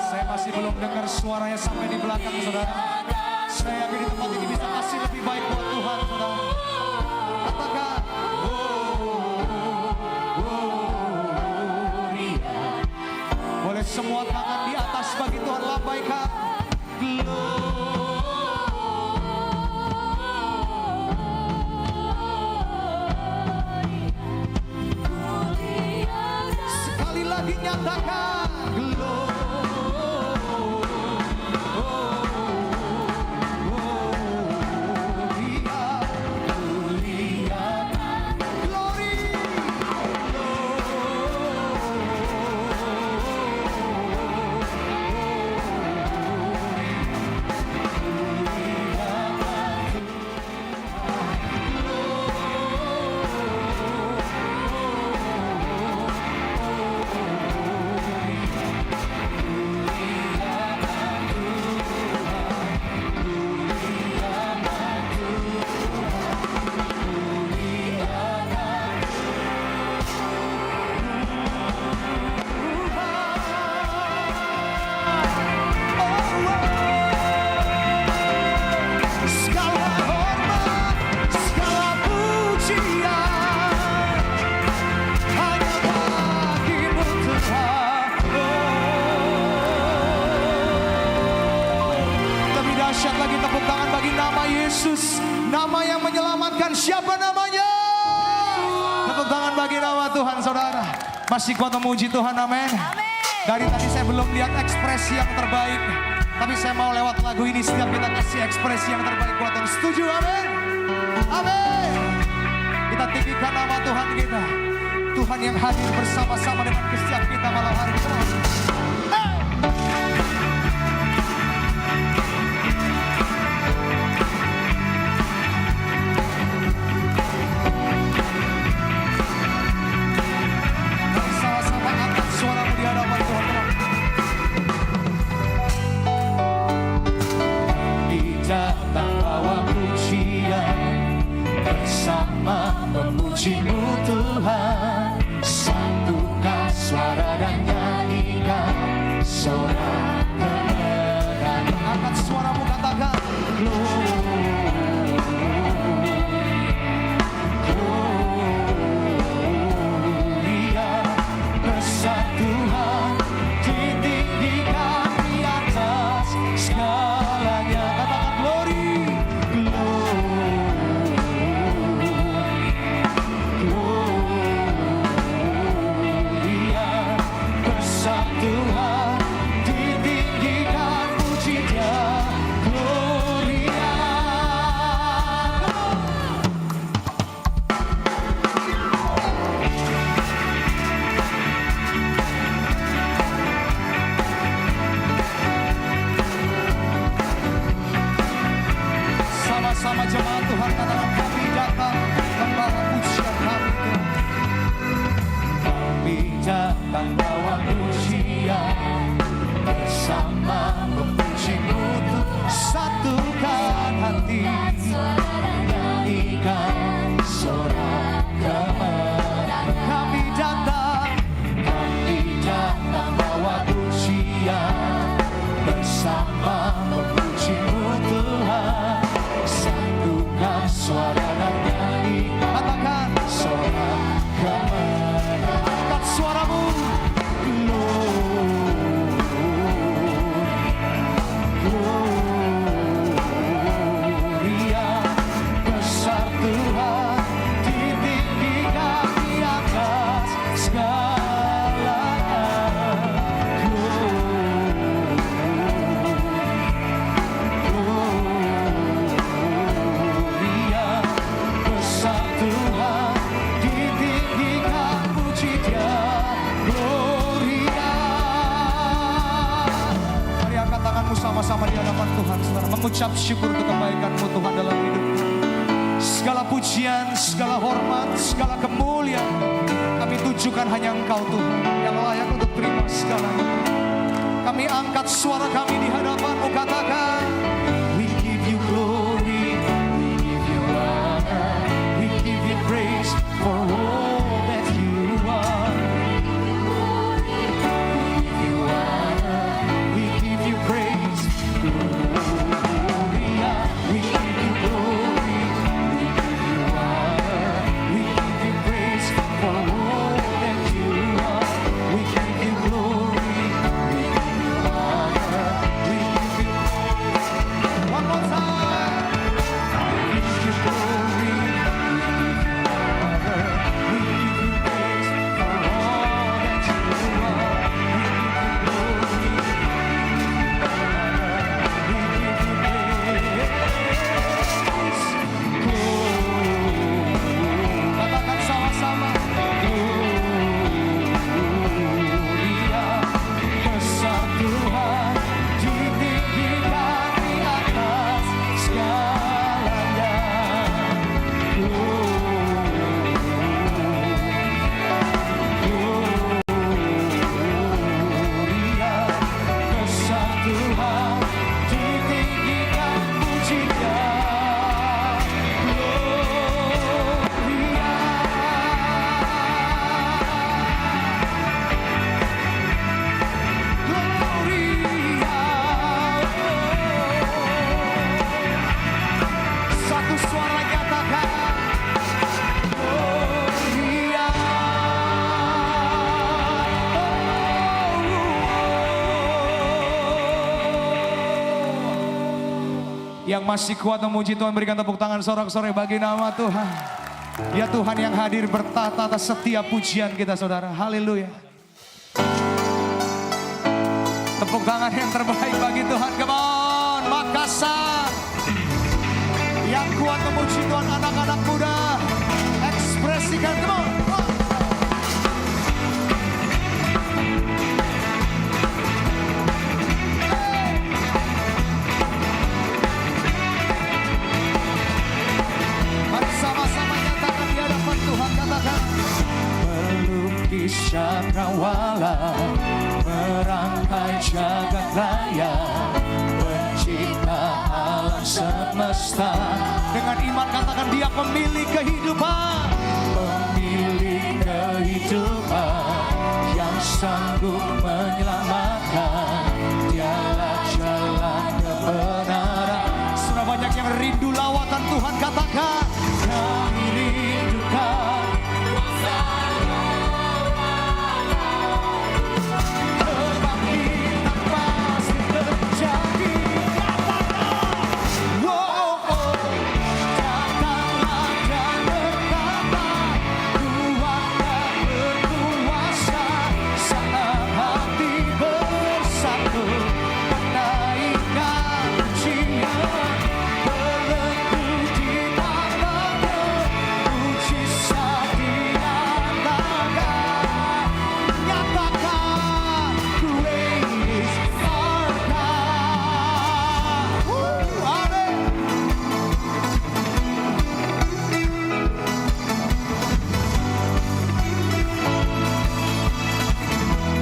Saya masih belum dengar suaranya sampai di belakang, saudara. Saya yakin di tempat ini bisa kasih lebih baik buat Tuhan, saudara. Katakan, boleh semua tangan di atas bagi Tuhan, lambaikan. Sekali lagi nyatakan, lagi tepuk tangan bagi nama Yesus, nama yang menyelamatkan. Siapa namanya? Tepuk tangan bagi nama Tuhan, saudara. Masih kuat memuji Tuhan, amin. Dari tadi saya belum lihat ekspresi yang terbaik, tapi saya mau lewat lagu ini setiap kita kasih ekspresi yang terbaik buat Tuhan. Setuju, amin? Amin. Kita tinggikan nama Tuhan kita, Tuhan yang hadir bersama-sama dengan setiap kita malam hari ini. Memuji-Mu Tuhan, satukan suara dan nyanyikan sorak kemenangan. Angkat suaramu, katakan Gloria, besar Tuhan, ditinggikan di atas segalanya. Katakan glory, Tuhan, ditinggikan puji Dia, Gloria. sama-sama jemaat Tuhan, katakan kami datang membawa pujian kami, Tuhan. Kami datang bawa pujian, bersama memuji-Mu Tuhan, satukan hati, nyanyikan sorak kemenangan. Kami datang bawa pujian, bersama memuji-Mu Tuhan, satukan suara dan nyanyikan, katakan sorak kemenangan. Angkat suaramu, Gloria, besar Tuhan, ditinggikan di atas segalanya. Gloria, besar Tuhan, ditinggikan puji Dia, Gloria. Mari angkat tanganmu sama-sama di hadapan Tuhan, saudara. Mengucap syukur untuk kebaikan-Mu Tuhan dalam hidupku. Segala pujian, segala hormat, segala kemuliaan kami tujukan hanya Engkau Tuhan, yang layak untuk terima segalanya. Kami angkat suara kami di hadapan-Mu, katakan, We give You glory, we give You honor, we give You praise for all that You are. We give You honor, we give You praise, Gloria. one more time. We give you glory, we give you honor, we give you praise for all that you are. We give you glory, we give you praise. Katakan sama-sama. Gloria, besar Tuhan, ditinggikan di atas segalanya. Gloria, besar Tuhan, ditinggikan pujinya. Satu suara katakan Gloria. Yang masih kuat memuji Tuhan, berikan tepuk tangan sorak-sorai bagi nama Tuhan. Ya Tuhan yang hadir bertata atas setiap pujian kita saudara. Haleluya. Tepuk tangan yang terbaik bagi Tuhan. Come on, Makassar. Yang kuat memuji Tuhan, anak-anak muda. Ekspresikan, come on. Mari sama-sama nyatakan di hadapan Tuhan, katakan. Melukis cakrawala, merangkai jagat raya, pencipta alam semesta. Dengan iman katakan dia pemilik kehidupan. Pemilik kehidupan yang sanggup menyelamatkan. Dialah jalan kebenaran. Sudah banyak yang rindu lawatan Tuhan, katakan. Kami rindukan kebangkitan pasti terjadi. Katakan, wow, datanglah dan bertata, kuat dan berkuasa, saat hati bersatu, menaikkan pujian, belenggu di tangannya, mujizat dinyatakan. Nyatakan, great is our God. Amin.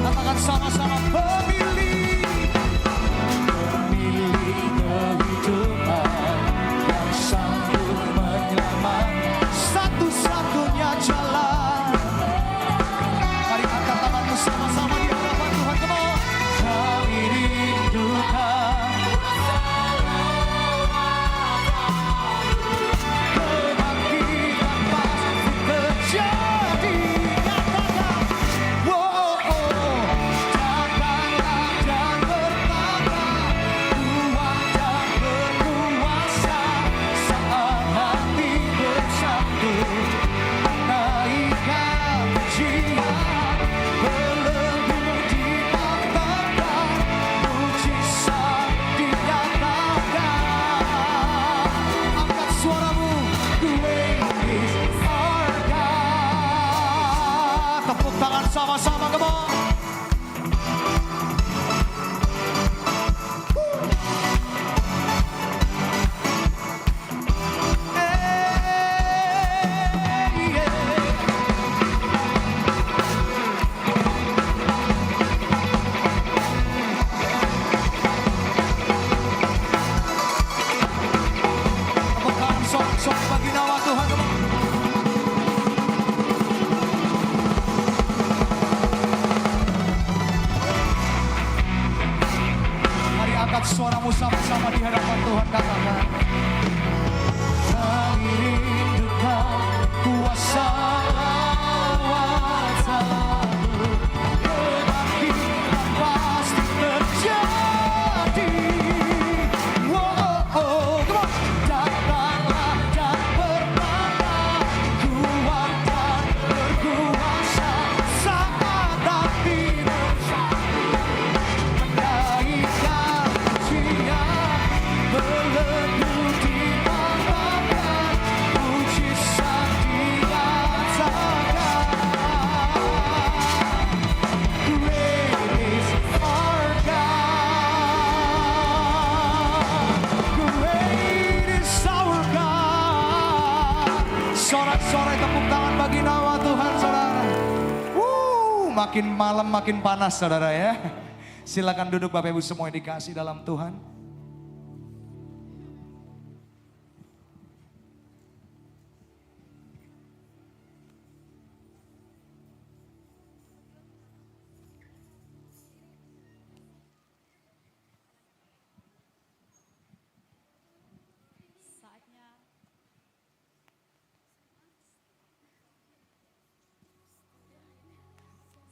Katakan sama-sama, pemilik kehidupan yang sanggup menyelamatkan, satu-satunya jalan. Mari angkat tanganmu sama-sama di hadapan Tuhan, come on. Kami rindukan kebangkitan pasti terjadi. Katakan, wow, datanglah dan bertata, kuat dan berkuasa, saat hati bersatu, menaikkan pujian, belenggu dipatahkan, mujizat dinyatakan. Angkat suaramu, great is our God. Tepuk tangan sama-sama, come on. Tepuk tangan sorak-sorai bagi nama Tuhan, come on. Mari angkat suaramu sama-sama di hadapan Tuhan, katakan. Kami rindukan kuasa kuasa-Mu, kebangkitan pasti terjadi. Wow, bersorak tepuk tangan bagi nama Tuhan saudara. Makin malam makin panas saudara ya. Silakan duduk Bapak Ibu semua yang dikasih dalam Tuhan.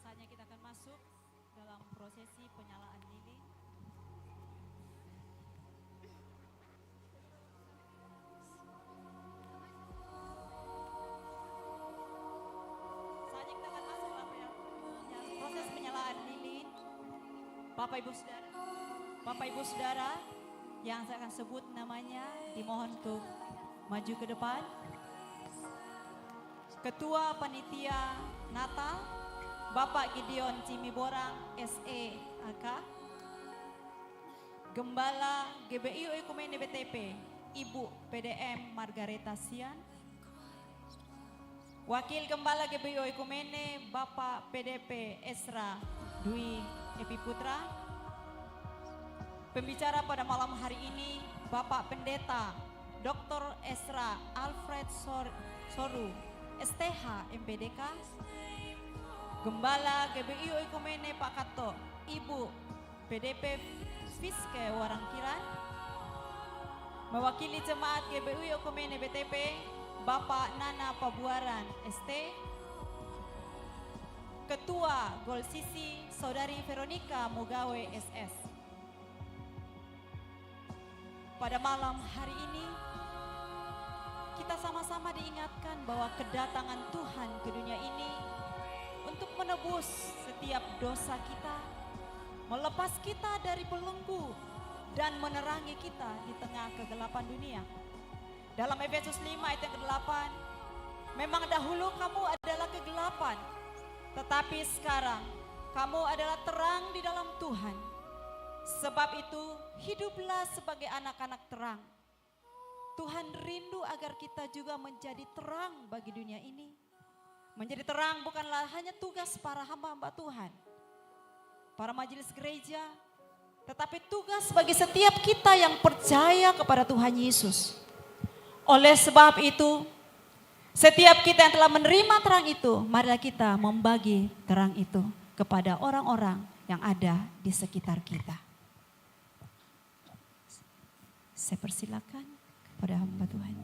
Saatnya kita akan masuk dalam prosesi penyalaan lilin. Saatnya kita akan masuk dalam proses penyalaan lilin. Bapak Ibu Saudara yang saya akan sebut namanya dimohon untuk maju ke depan. Ketua Panitia Natal Bapak Gideon Cimiborang SE AK, Gembala GBI Oikumene BTP Ibu PDM Margareta Sian, Wakil Gembala GBI Oikumene Bapak PDP Esra Dwi Epiputra. Pembicara pada malam hari ini Bapak Pendeta Dr. Esra Alfred Soru STH MPDK, Gembala GBI Oikumene Pak Kato, Ibu PDP Fiske Warangkiran, mewakili jemaat GBI Oikumene BTP, Bapak Nana Pabuaran ST, Ketua Golsisi Saudari Veronica Mugawe SS. Pada malam hari ini, kita sama-sama diingatkan bahwa kedatangan Tuhan ke dunia ini untuk menebus setiap dosa kita, melepas kita dari belenggu dan menerangi kita di tengah kegelapan dunia. Dalam Efesus 5 ayat yang ke-8, memang dahulu kamu adalah kegelapan, tetapi sekarang kamu adalah terang di dalam Tuhan. Sebab itu hiduplah sebagai anak-anak terang. Tuhan rindu agar kita juga menjadi terang bagi dunia ini. Menjadi terang bukanlah hanya tugas para hamba-hamba Tuhan, para majelis gereja, tetapi tugas bagi setiap kita yang percaya kepada Tuhan Yesus. Oleh sebab itu, setiap kita yang telah menerima terang itu, marilah kita membagi terang itu kepada orang-orang yang ada di sekitar kita. Saya persilakan kepada hamba Tuhan.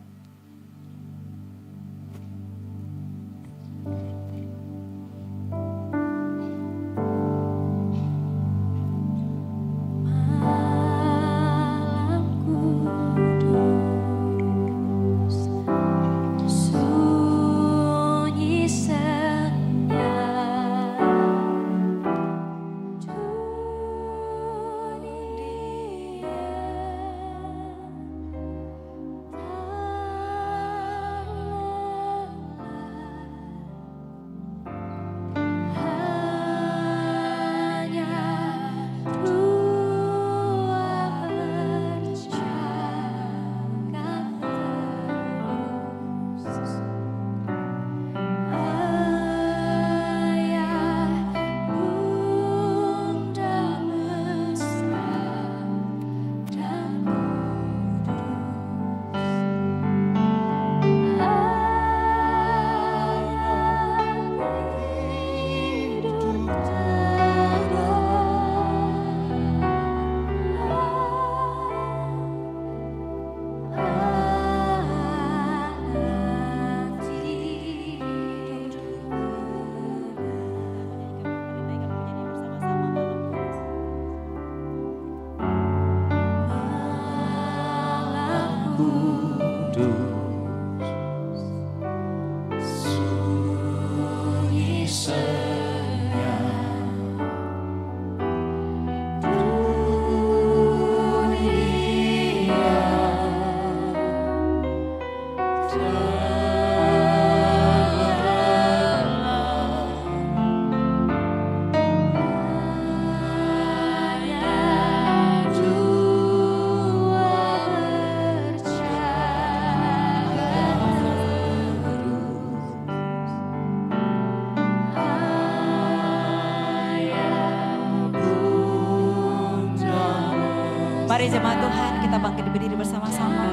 Mari jemaat Tuhan, kita bangkit berdiri bersama-sama.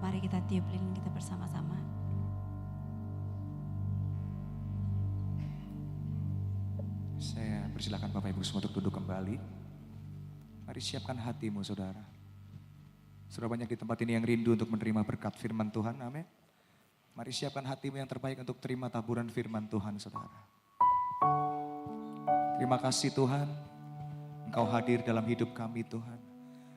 Mari kita tiup lilin kita bersama-sama. Saya persilakan Bapak Ibu semua untuk duduk kembali. Mari siapkan hatimu saudara. Sudah banyak di tempat ini yang rindu untuk menerima berkat firman Tuhan, amin. Mari siapkan hatimu yang terbaik untuk terima taburan firman Tuhan saudara. Terima kasih Tuhan, Engkau hadir dalam hidup kami Tuhan.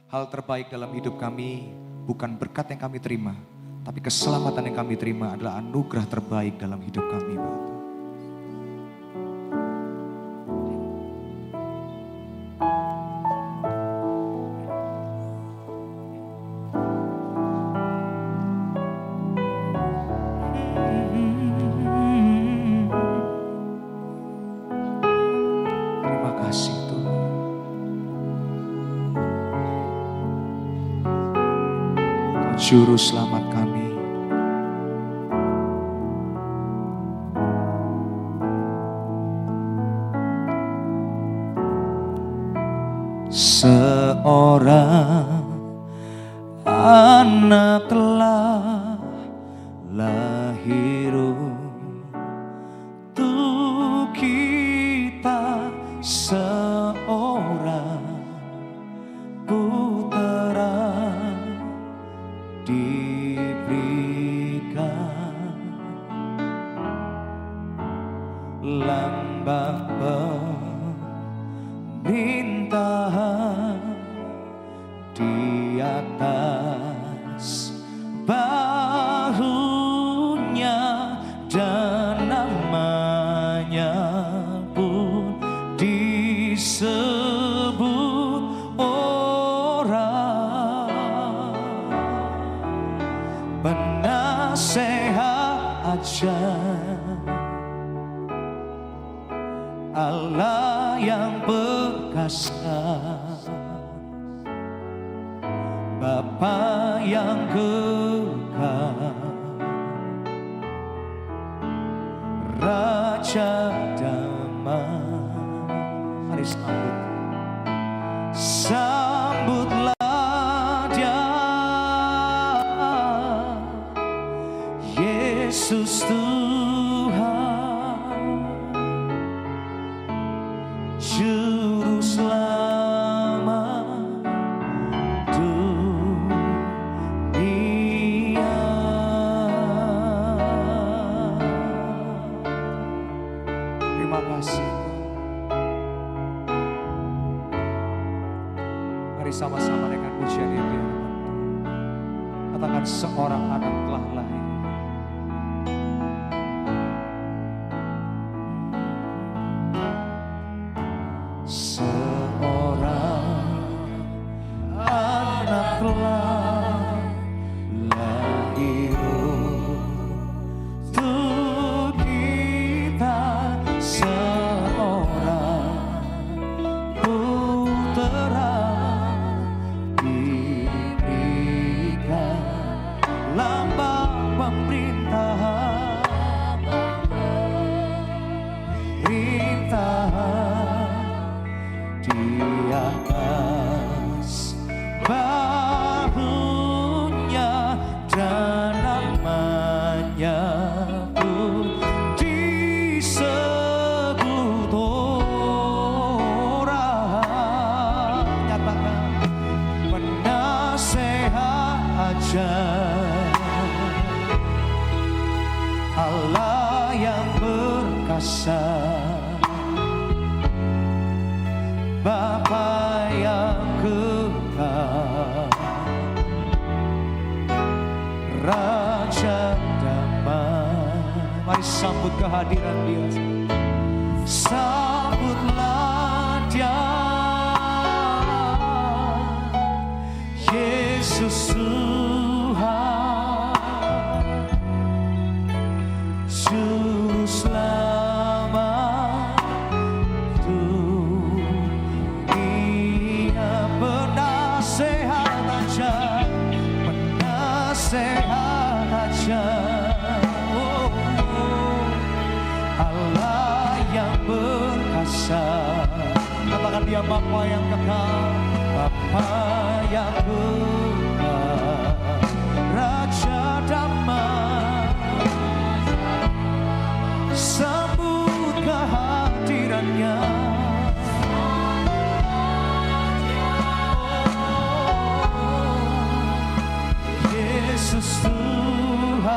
Hal terbaik dalam hidup kami bukan berkat yang kami terima, tapi keselamatan yang kami terima adalah anugerah terbaik dalam hidup kami Bapak. Terima kasih Tuhan. Kau juru selamat kami. Seorang anak telah lahir untuk kita, seorang putera diberikan, lambang pemerintahan di atas bahunya, dan namanya pun disebut orang penasehat ajaib, Allah yang perkasa, Bapa yang kekal, Raja damai. Mari sambutlah Dia, Yesus Tuhan, Juru Selamat dunia. Terima kasih. Mari sama-sama dengan pujian ini katakan, seorang anak telah lahir. seorang anak telah lahir untuk kita, seorang putera diberikan, lambang pemerintahan di atas bahunya, dan namanya pun disebut orang. Nyatakan penasehat ajaib, Allah yang perkasa, Bapa yang kekal, Raja damai. Mari sambut kehadiran Dia. Sambutlah Dia, Yesus Tuhan, Juru Selamat dunia. Penasehat ajaib, penasehat ajaib, oh, Allah yang perkasa. Katakan Dia Bapa yang kekal, Bapa yang kekal, Raja damai. Sambut kehadirannya, Yesus Tuhan,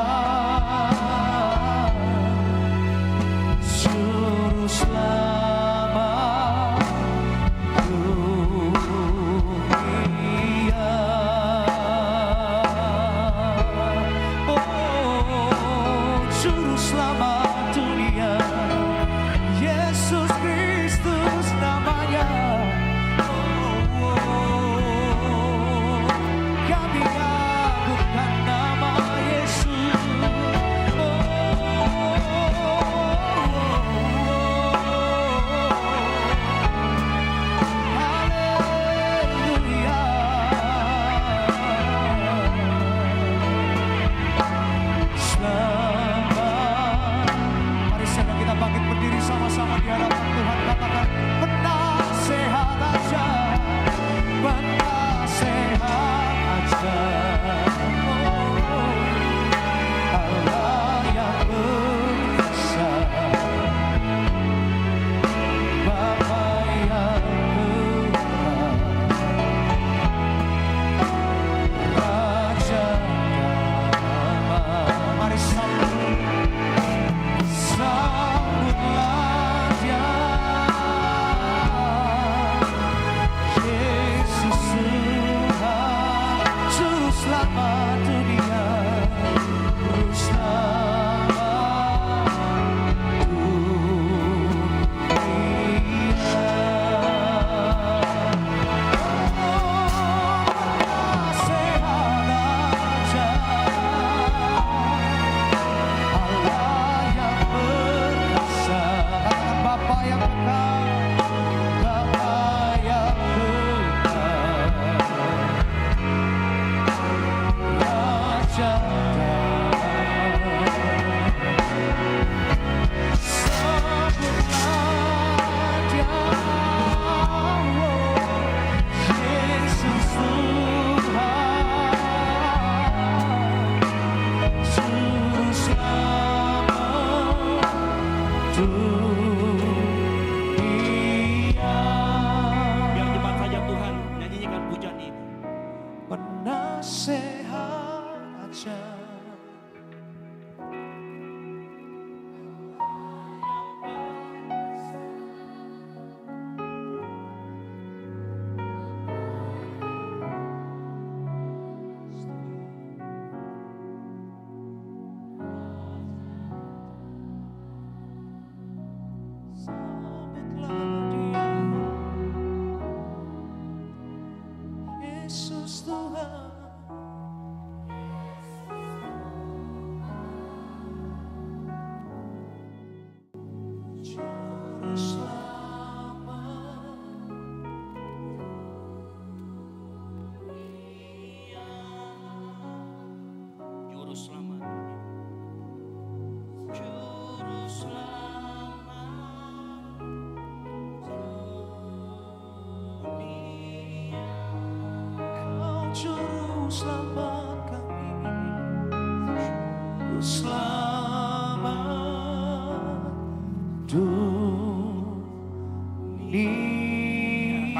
Juru Selamat dunia.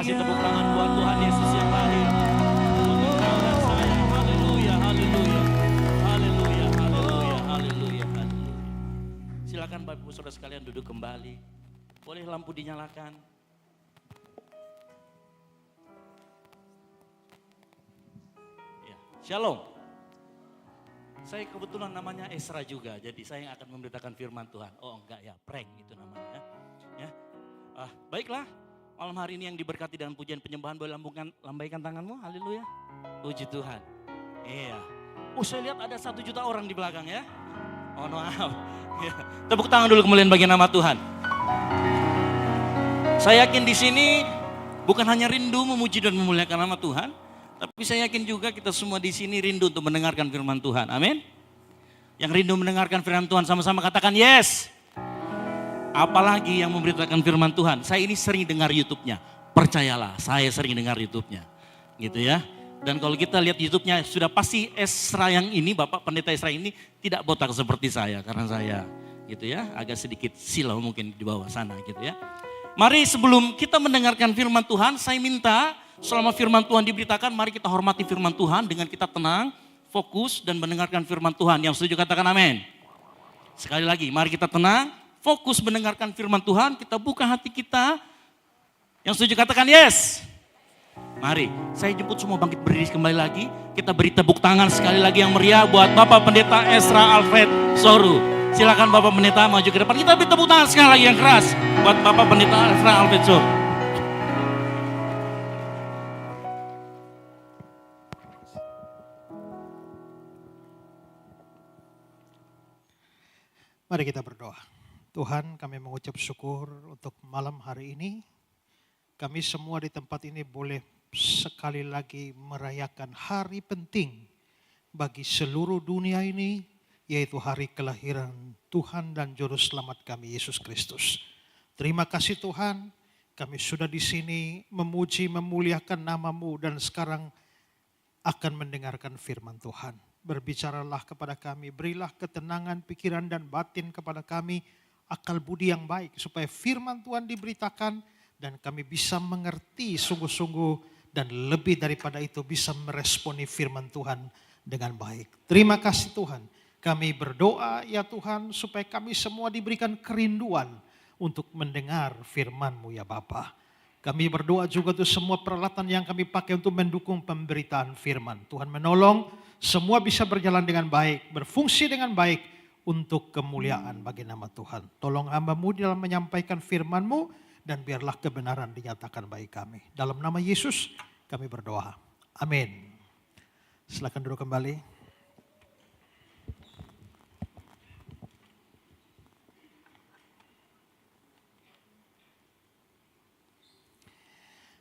Kasih tepuk tangan buat Tuhan Yesus yang lahir untuk kau dan saya. Haleluya, haleluya, haleluya, haleluya, haleluya, haleluya. Silakan Bapak Ibu Saudara sekalian duduk kembali. Boleh lampu dinyalakan. Ya, Shalom. Saya kebetulan namanya Esra juga, jadi saya yang akan memberitakan firman Tuhan. Oh enggak ya, prank itu namanya. Ya. Baiklah, malam hari ini yang diberkati dengan pujian penyembahan, boleh lambaikan tanganmu, haleluya. Puji Tuhan. Iya. Saya lihat ada 1 juta orang di belakang ya. Oh maaf. Ya. Tepuk tangan dulu kemuliaan bagi nama Tuhan. Saya yakin di sini bukan hanya rindu memuji dan memuliakan nama Tuhan, tapi saya yakin juga kita semua di sini rindu untuk mendengarkan firman Tuhan. Amin. Yang rindu mendengarkan firman Tuhan sama-sama katakan yes. Apalagi yang memberitakan firman Tuhan. Saya ini sering dengar YouTube-nya. Percayalah, saya sering dengar YouTube-nya. Gitu ya. Dan kalau kita lihat YouTube-nya sudah pasti Esra yang ini, Bapak Pendeta Esra ini tidak botak seperti saya. Karena saya gitu ya, agak sedikit silau mungkin di bawah sana gitu ya. Mari sebelum kita mendengarkan firman Tuhan, saya minta selama firman Tuhan diberitakan, mari kita hormati firman Tuhan dengan kita tenang, fokus dan mendengarkan firman Tuhan. Yang setuju katakan amin. Sekali lagi, mari kita tenang, fokus mendengarkan firman Tuhan, kita buka hati kita. Yang setuju katakan yes. Mari, saya jemput semua bangkit berdiri kembali lagi. Kita beri tepuk tangan sekali lagi yang meriah buat Bapak Pendeta Esra Alfred Soru. Silakan Bapak Pendeta maju ke depan. Kita beri tepuk tangan sekali lagi yang keras buat Bapak Pendeta Esra Alfred Soru. Mari kita berdoa. Tuhan, kami mengucap syukur untuk malam hari ini. Kami semua di tempat ini boleh sekali lagi merayakan hari penting bagi seluruh dunia ini, yaitu hari kelahiran Tuhan dan Juru Selamat kami, Yesus Kristus. Terima kasih Tuhan, kami sudah di sini memuji, memuliakan nama-Mu dan sekarang akan mendengarkan firman Tuhan. Berbicaralah kepada kami, berilah ketenangan pikiran dan batin kepada kami, akal budi yang baik, supaya firman Tuhan diberitakan dan kami bisa mengerti sungguh-sungguh dan lebih daripada itu bisa meresponi firman Tuhan dengan baik. Terima kasih Tuhan. Kami berdoa ya Tuhan supaya kami semua diberikan kerinduan untuk mendengar firman-Mu ya Bapa. Kami berdoa juga untuk semua peralatan yang kami pakai untuk mendukung pemberitaan firman. Tuhan menolong semua bisa berjalan dengan baik, berfungsi dengan baik untuk kemuliaan bagi nama Tuhan. Tolong hamba-Mu dalam menyampaikan firman-Mu dan biarlah kebenaran dinyatakan bagi kami. Dalam nama Yesus kami berdoa. Amin. Silakan duduk kembali.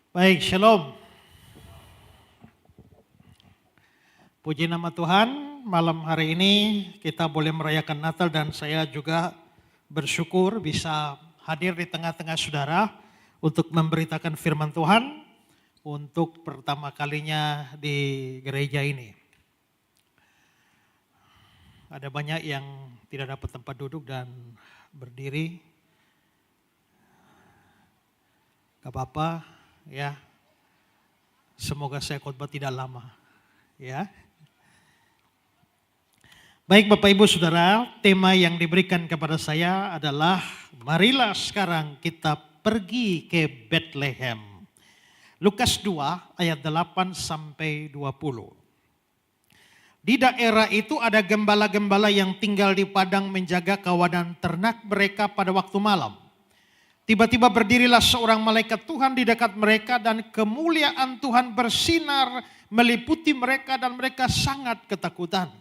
Baik, shalom. Puji nama Tuhan, malam hari ini kita boleh merayakan Natal dan saya juga bersyukur bisa hadir di tengah-tengah saudara untuk memberitakan firman Tuhan untuk pertama kalinya di gereja ini. Ada banyak yang tidak dapat tempat duduk dan berdiri. Gak apa-apa ya. Semoga saya khotbah tidak lama ya. Baik Bapak Ibu Saudara, tema yang diberikan kepada saya adalah marilah sekarang kita pergi ke Bethlehem. Lukas 2 ayat 8 sampai 20. Di daerah itu ada gembala-gembala yang tinggal di padang menjaga kawanan ternak mereka pada waktu malam. Tiba-tiba berdirilah seorang malaikat Tuhan di dekat mereka dan kemuliaan Tuhan bersinar meliputi mereka dan mereka sangat ketakutan.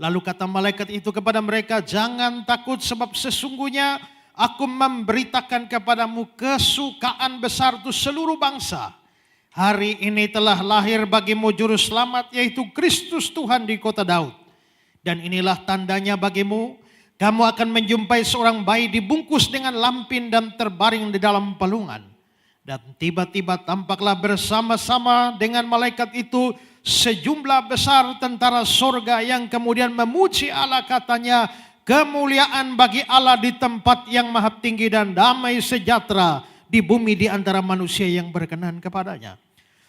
Lalu kata malaikat itu kepada mereka, jangan takut sebab sesungguhnya aku memberitakan kepadamu kesukaan besar untuk seluruh bangsa. Hari ini telah lahir bagimu juru selamat yaitu Kristus Tuhan di kota Daud. Dan inilah tandanya bagimu, kamu akan menjumpai seorang bayi dibungkus dengan lampin dan terbaring di dalam palungan. Dan tiba-tiba tampaklah bersama-sama dengan malaikat itu sejumlah besar tentara sorga yang kemudian memuji Allah, katanya, kemuliaan bagi Allah di tempat yang maha tinggi dan damai sejahtera di bumi di antara manusia yang berkenan kepadanya.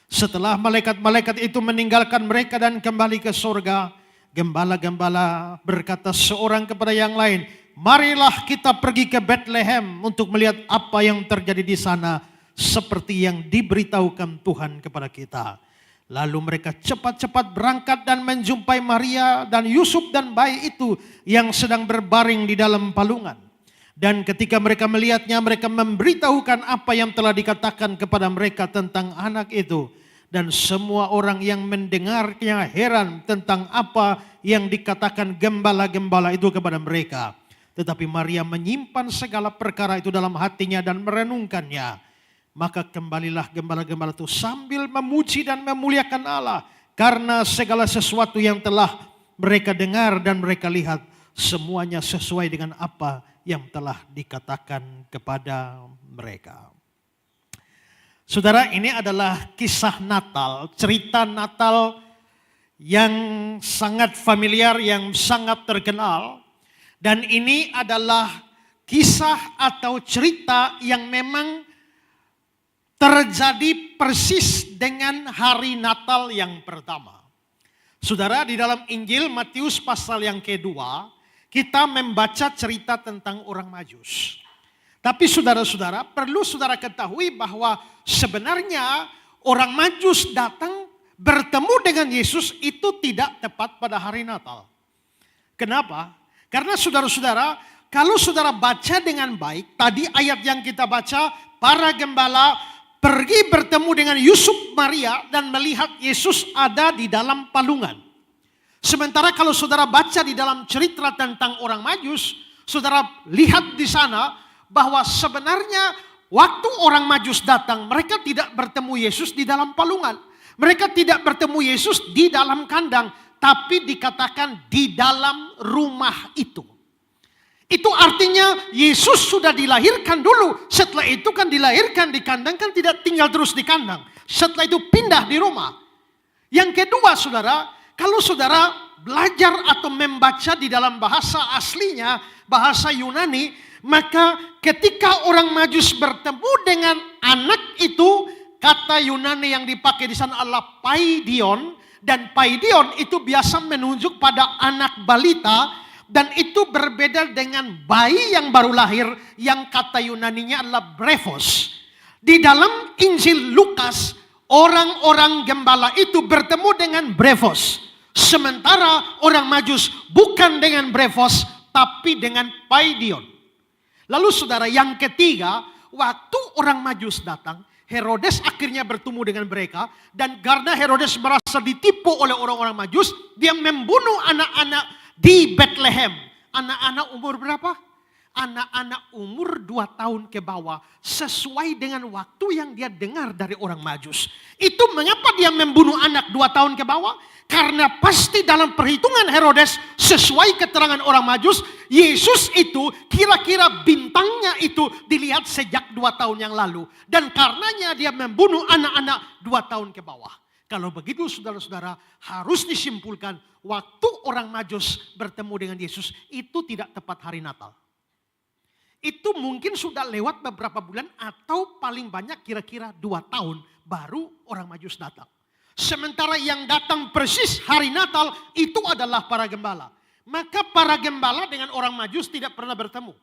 Setelah malaikat-malaikat itu meninggalkan mereka dan kembali ke surga, gembala-gembala berkata seorang kepada yang lain, marilah kita pergi ke Bethlehem untuk melihat apa yang terjadi di sana seperti yang diberitahukan Tuhan kepada kita. Lalu mereka cepat-cepat berangkat dan menjumpai Maria dan Yusuf dan bayi itu yang sedang berbaring di dalam palungan. Dan ketika mereka melihatnya, mereka memberitahukan apa yang telah dikatakan kepada mereka tentang anak itu. Dan semua orang yang mendengarnya heran tentang apa yang dikatakan gembala-gembala itu kepada mereka. Tetapi Maria menyimpan segala perkara itu dalam hatinya dan merenungkannya. Maka kembalilah gembala-gembala itu sambil memuji dan memuliakan Allah. Karena segala sesuatu yang telah mereka dengar dan mereka lihat, semuanya sesuai dengan apa yang telah dikatakan kepada mereka. Saudara, ini adalah kisah Natal, cerita Natal yang sangat familiar, yang sangat terkenal. Dan ini adalah kisah atau cerita yang memang terjadi persis dengan hari Natal yang pertama. Saudara, di dalam Injil Matius pasal yang kedua, kita membaca cerita tentang orang Majus. Tapi saudara-saudara, perlu saudara ketahui bahwa sebenarnya orang Majus datang bertemu dengan Yesus itu tidak tepat pada hari Natal. Kenapa? Karena saudara-saudara, kalau saudara baca dengan baik, tadi ayat yang kita baca, para gembala pergi bertemu dengan Yusuf Maria dan melihat Yesus ada di dalam palungan. Sementara kalau saudara baca di dalam cerita tentang orang Majus, saudara lihat di sana bahwa sebenarnya waktu orang Majus datang, mereka tidak bertemu Yesus di dalam palungan. Mereka tidak bertemu Yesus di dalam kandang, tapi dikatakan di dalam rumah itu. Itu artinya Yesus sudah dilahirkan dulu. Setelah itu kan dilahirkan di kandang, kan tidak tinggal terus di kandang. Setelah itu pindah di rumah. Yang kedua saudara, kalau saudara belajar atau membaca di dalam bahasa aslinya, bahasa Yunani, maka ketika orang Majus bertemu dengan anak itu, kata Yunani yang dipakai di sana adalah paidion, dan paidion itu biasa menunjuk pada anak balita, dan itu berbeda dengan bayi yang baru lahir yang kata Yunaninya adalah brephos. Di dalam Injil Lukas, orang-orang gembala itu bertemu dengan brephos, sementara orang Majus bukan dengan brephos tapi dengan paidion. Lalu saudara, yang ketiga, waktu orang Majus datang, Herodes akhirnya bertemu dengan mereka. Dan karena Herodes merasa ditipu oleh orang-orang Majus, dia membunuh anak-anak di Bethlehem. Anak-anak umur berapa? Anak-anak umur 2 tahun ke bawah, sesuai dengan waktu yang dia dengar dari orang Majus. Itu mengapa dia membunuh anak 2 tahun ke bawah? Karena pasti dalam perhitungan Herodes, sesuai keterangan orang Majus, Yesus itu kira-kira bintangnya itu dilihat sejak 2 tahun yang lalu. Dan karenanya dia membunuh anak-anak 2 tahun ke bawah. Kalau begitu saudara-saudara, harus disimpulkan waktu orang Majus bertemu dengan Yesus itu tidak tepat hari Natal. Itu mungkin sudah lewat beberapa bulan atau paling banyak kira-kira 2 tahun baru orang Majus datang. Sementara yang datang persis hari Natal itu adalah para gembala. Maka para gembala dengan orang Majus tidak pernah bertemu.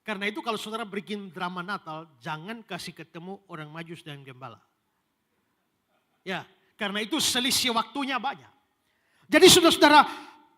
Karena itu kalau saudara bikin drama Natal, jangan kasih ketemu orang Majus dan gembala. Ya, karena itu selisih waktunya banyak. Jadi saudara-saudara,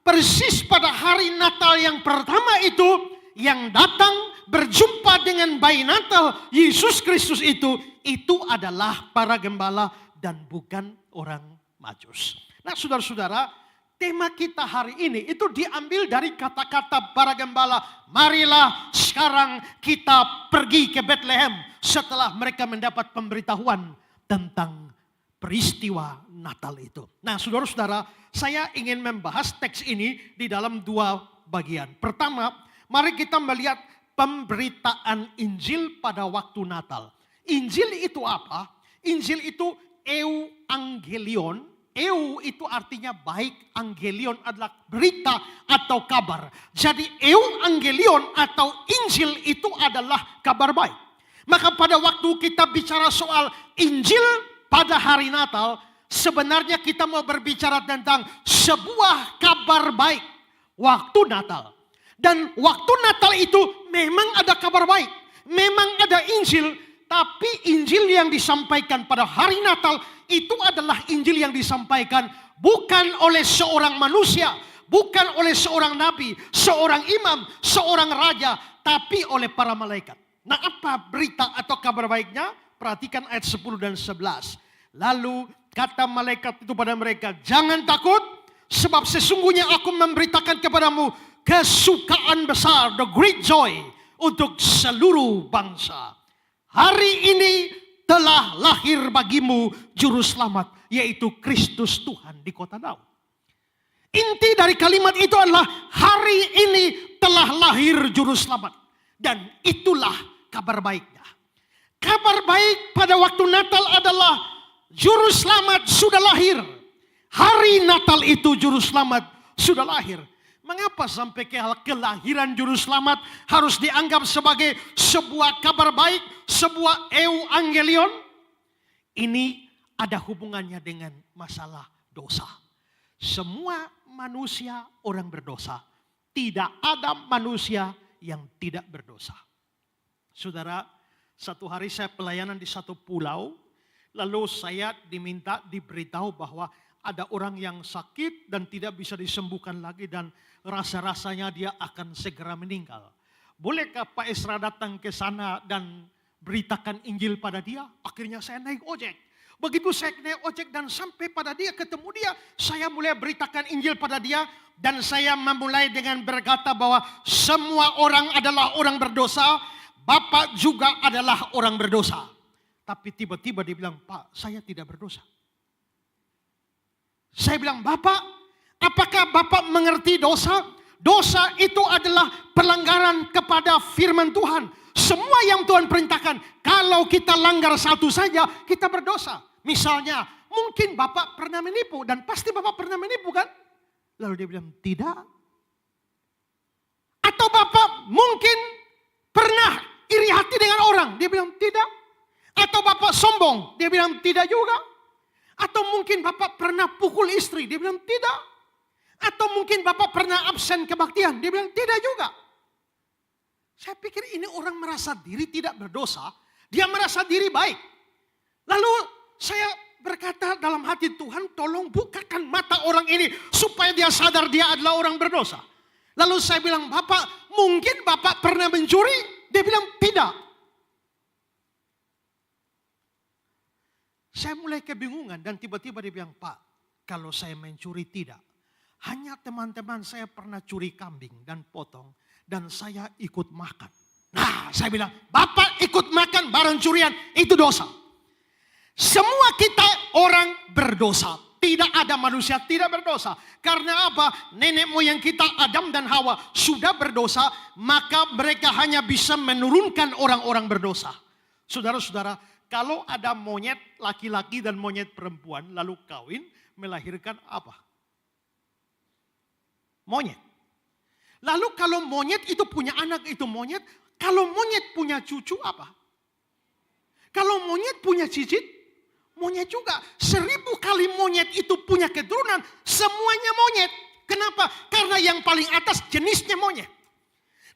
persis pada hari Natal yang pertama itu, yang datang berjumpa dengan bayi Natal, Yesus Kristus itu adalah para gembala dan bukan orang Majus. Nah saudara-saudara, tema kita hari ini itu diambil dari kata-kata para gembala. Marilah sekarang kita pergi ke Bethlehem setelah mereka mendapat pemberitahuan tentang peristiwa Natal itu. Nah saudara-saudara, saya ingin membahas teks ini di dalam 2 bagian. Pertama, mari kita melihat pemberitaan Injil pada waktu Natal. Injil itu apa? Injil itu euangelion. Eu itu artinya baik, angelion adalah berita atau kabar. Jadi euangelion atau Injil itu adalah kabar baik. Maka pada waktu kita bicara soal Injil pada hari Natal, sebenarnya kita mau berbicara tentang sebuah kabar baik waktu Natal. Dan waktu Natal itu memang ada kabar baik, memang ada Injil, tapi Injil yang disampaikan pada hari Natal itu adalah Injil yang disampaikan bukan oleh seorang manusia, bukan oleh seorang nabi, seorang imam, seorang raja, tapi oleh para malaikat. Nah, apa berita atau kabar baiknya? Perhatikan ayat 10 dan 11. Lalu kata malaikat itu pada mereka, jangan takut, sebab sesungguhnya aku memberitakan kepadamu kesukaan besar, the great joy, untuk seluruh bangsa. Hari ini telah lahir bagimu juru selamat, yaitu Kristus Tuhan di kota Daud. Inti dari kalimat itu adalah hari ini telah lahir juru selamat. Dan itulah kabar baiknya. Kabar baik pada waktu Natal adalah juru selamat sudah lahir. Hari Natal itu juru selamat sudah lahir. Mengapa sampai kelahiran juru selamat harus dianggap sebagai sebuah kabar baik, sebuah evangelion? Ini ada hubungannya dengan masalah dosa. Semua manusia orang berdosa. Tidak ada manusia yang tidak berdosa. Saudara, satu hari saya pelayanan di satu pulau, lalu saya diberitahu bahwa ada orang yang sakit dan tidak bisa disembuhkan lagi dan rasa-rasanya dia akan segera meninggal. Bolehkah Pak Esra datang ke sana dan beritakan Injil pada dia? Akhirnya saya naik ojek. Begitu saya naik ojek dan sampai pada dia, ketemu dia, saya mulai beritakan Injil pada dia dan saya memulai dengan berkata bahwa semua orang adalah orang berdosa, Bapak juga adalah orang berdosa. Tapi tiba-tiba dia bilang, Pak, saya tidak berdosa. Saya bilang, Bapak, apakah Bapak mengerti dosa? Dosa itu adalah pelanggaran kepada firman Tuhan. Semua yang Tuhan perintahkan, kalau kita langgar satu saja, kita berdosa. Misalnya, mungkin Bapak pernah menipu dan pasti Bapak pernah menipu kan? Lalu dia bilang, tidak. Atau Bapak mungkin pernah iri hati dengan orang. Dia bilang, tidak. Atau Bapak sombong. Dia bilang, tidak juga. Atau mungkin Bapak pernah pukul istri. Dia bilang, tidak. Atau mungkin Bapak pernah absen kebaktian. Dia bilang, tidak juga. Saya pikir ini orang merasa diri tidak berdosa. Dia merasa diri baik. Lalu saya berkata dalam hati, Tuhan tolong bukakan mata orang ini supaya dia sadar dia adalah orang berdosa. Lalu saya bilang, Bapak mungkin Bapak pernah mencuri? Dia bilang, tidak. Saya mulai kebingungan dan tiba-tiba dia bilang, Pak, kalau saya mencuri tidak. Hanya teman-teman saya pernah curi kambing dan potong dan saya ikut makan. Nah, saya bilang, Bapak ikut makan barang curian, itu dosa. Semua kita orang berdosa. Tidak ada manusia tidak berdosa. Karena apa? Nenek moyang kita Adam dan Hawa sudah berdosa, maka mereka hanya bisa menurunkan orang-orang berdosa. Saudara-saudara, kalau ada monyet laki-laki dan monyet perempuan lalu kawin, melahirkan apa? Monyet. Lalu kalau monyet itu punya anak itu monyet, kalau monyet punya cucu apa? Kalau monyet punya cicit, monyet juga. 1000 kali monyet itu punya keturunan, semuanya monyet. Kenapa? Karena yang paling atas jenisnya monyet.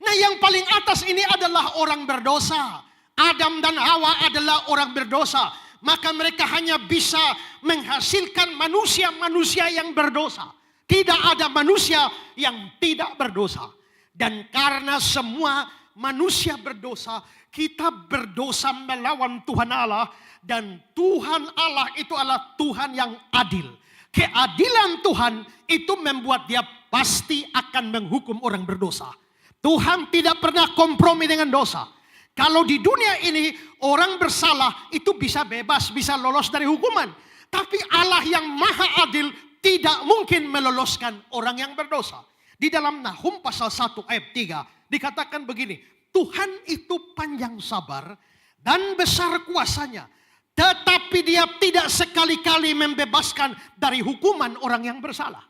Nah, yang paling atas ini adalah orang berdosa. Adam dan Hawa adalah orang berdosa. Maka mereka hanya bisa menghasilkan manusia-manusia yang berdosa. Tidak ada manusia yang tidak berdosa. Dan karena semua manusia berdosa, kita berdosa melawan Tuhan Allah. Dan Tuhan Allah itu adalah Tuhan yang adil. Keadilan Tuhan itu membuat dia pasti akan menghukum orang berdosa. Tuhan tidak pernah kompromi dengan dosa. Kalau di dunia ini orang bersalah itu bisa bebas, bisa lolos dari hukuman. Tapi Allah yang maha adil tidak mungkin meloloskan orang yang berdosa. Di dalam Nahum pasal 1 ayat 3 dikatakan begini. Tuhan itu panjang sabar dan besar kuasanya. Tetapi dia tidak sekali-kali membebaskan dari hukuman orang yang bersalah.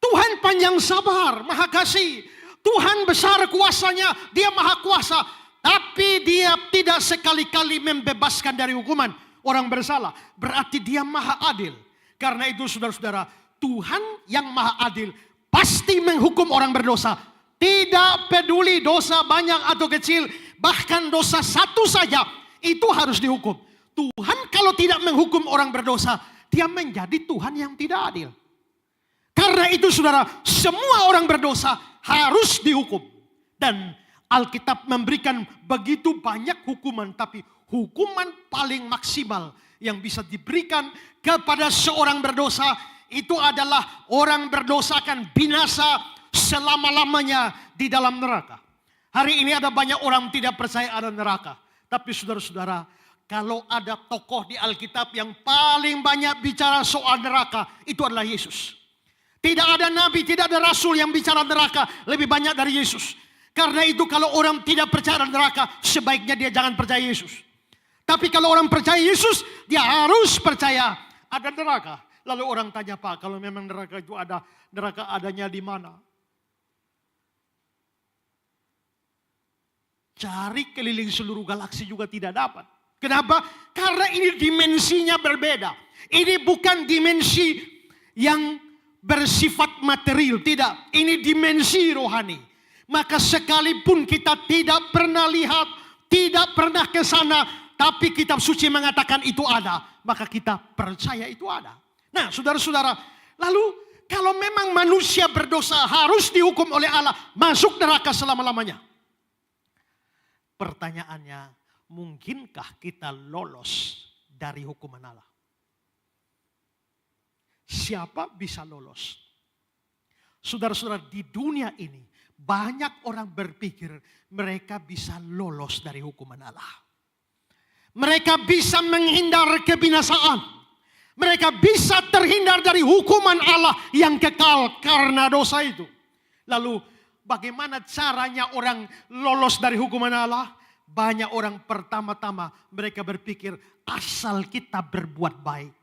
Tuhan panjang sabar, maha kasih. Tuhan besar kuasanya, dia maha kuasa. tapi dia tidak sekali-kali membebaskan dari hukuman orang bersalah, berarti dia maha adil. Karena itu saudara-saudara, Tuhan yang maha adil pasti menghukum orang berdosa. Tidak peduli dosa banyak atau kecil, bahkan dosa satu saja itu harus dihukum. Tuhan kalau tidak menghukum orang berdosa, dia menjadi Tuhan yang tidak adil. Karena itu saudara, semua orang berdosa harus dihukum. Dan Alkitab memberikan begitu banyak hukuman, tapi hukuman paling maksimal yang bisa diberikan kepada seorang berdosa itu adalah orang berdosa akan binasa selama-lamanya di dalam neraka. Hari ini ada banyak orang tidak percaya ada neraka. Tapi saudara-saudara, kalau ada tokoh di Alkitab yang paling banyak bicara soal neraka, itu adalah Yesus. Tidak ada nabi, tidak ada rasul yang bicara neraka lebih banyak dari Yesus. Karena itu kalau orang tidak percaya neraka, sebaiknya dia jangan percaya Yesus. Tapi kalau orang percaya Yesus, dia harus percaya ada neraka. Lalu orang tanya, Pak, kalau memang neraka itu ada, neraka adanya di mana? Cari keliling seluruh galaksi juga tidak dapat. Kenapa? Karena ini dimensinya berbeda. Ini bukan dimensi yang bersifat material, tidak. Ini dimensi rohani. Maka sekalipun kita tidak pernah lihat, tidak pernah ke sana, tapi kitab suci mengatakan itu ada, maka kita percaya itu ada. Nah, saudara-saudara, lalu kalau memang manusia berdosa harus dihukum oleh Allah, masuk neraka selama-lamanya. Pertanyaannya, mungkinkah kita lolos dari hukuman Allah? Siapa bisa lolos? Saudara-saudara, di dunia ini banyak orang berpikir mereka bisa lolos dari hukuman Allah. Mereka bisa menghindar kebinasaan. Mereka bisa terhindar dari hukuman Allah yang kekal karena dosa itu. Lalu bagaimana caranya orang lolos dari hukuman Allah? Banyak orang pertama-tama mereka berpikir asal kita berbuat baik.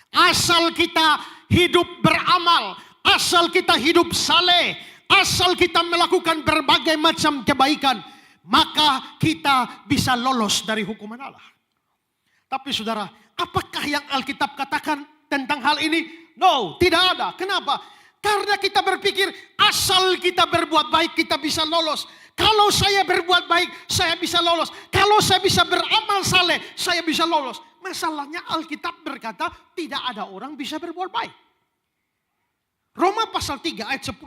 Asal kita hidup beramal, asal kita hidup saleh, asal kita melakukan berbagai macam kebaikan, maka kita bisa lolos dari hukuman Allah. Tapi saudara, apakah yang Alkitab katakan tentang hal ini? No, tidak ada. Kenapa? Karena kita berpikir asal kita berbuat baik kita bisa lolos. Kalau saya berbuat baik, saya bisa lolos. Kalau saya bisa beramal saleh, saya bisa lolos. Masalahnya Alkitab berkata tidak ada orang bisa berbuat baik. Roma pasal 3 ayat 10-12.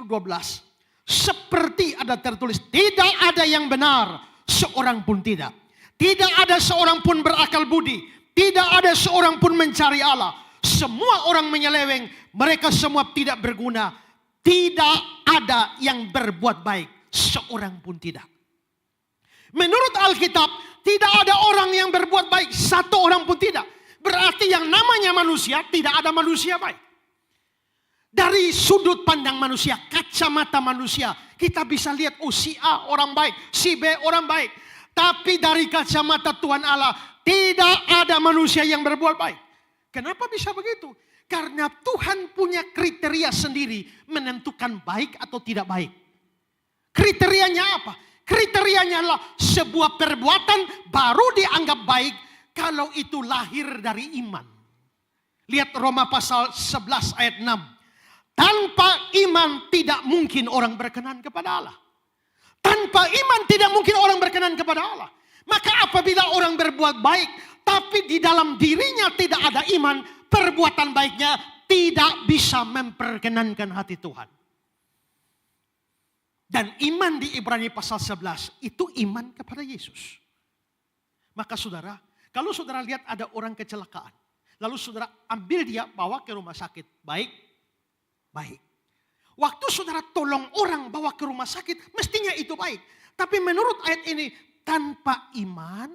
Seperti ada tertulis, tidak ada yang benar, seorang pun tidak. Tidak ada seorang pun berakal budi. Tidak ada seorang pun mencari Allah. Semua orang menyeleweng, mereka semua tidak berguna. Tidak ada yang berbuat baik, seorang pun tidak. Menurut Alkitab, tidak ada orang yang berbuat baik, satu orang pun tidak. Berarti yang namanya manusia, tidak ada manusia baik. Dari sudut pandang manusia, kacamata manusia, kita bisa lihat, oh si A orang baik, si B orang baik. Tapi dari kacamata Tuhan Allah, tidak ada manusia yang berbuat baik. Kenapa bisa begitu? Karena Tuhan punya kriteria sendiri menentukan baik atau tidak baik. Kriterianya apa? Kriterianya adalah sebuah perbuatan baru dianggap baik kalau itu lahir dari iman. Lihat Roma pasal 11 ayat 6. Tanpa iman tidak mungkin orang berkenan kepada Allah. Tanpa iman tidak mungkin orang berkenan kepada Allah. Maka apabila orang berbuat baik, tapi di dalam dirinya tidak ada iman, perbuatan baiknya tidak bisa memperkenankan hati Tuhan. Dan iman di Ibrani pasal 11 itu iman kepada Yesus. Maka saudara, kalau saudara lihat ada orang kecelakaan, lalu saudara ambil dia bawa ke rumah sakit, baik. Waktu saudara tolong orang bawa ke rumah sakit, mestinya itu baik. Tapi menurut ayat ini, tanpa iman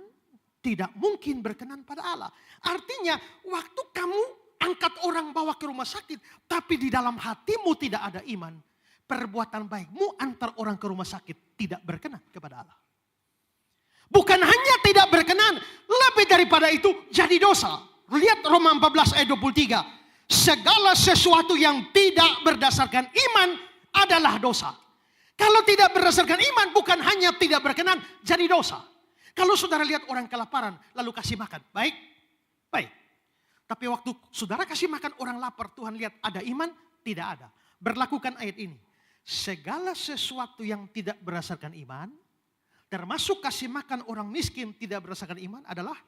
tidak mungkin berkenan pada Allah. Artinya waktu kamu angkat orang bawa ke rumah sakit, tapi di dalam hatimu tidak ada iman, perbuatan baikmu antar orang ke rumah sakit tidak berkenan kepada Allah. Bukan hanya tidak berkenan, lebih daripada itu jadi dosa. Lihat Roma 14 ayat 23. Segala sesuatu yang tidak berdasarkan iman adalah dosa. Kalau tidak berdasarkan iman bukan hanya tidak berkenan, jadi dosa. Kalau saudara lihat orang kelaparan, lalu kasih makan, baik? Baik. Tapi waktu saudara kasih makan orang lapar, Tuhan lihat ada iman? Tidak ada. Berlakukan ayat ini. Segala sesuatu yang tidak berdasarkan iman, termasuk kasih makan orang miskin tidak berdasarkan iman adalah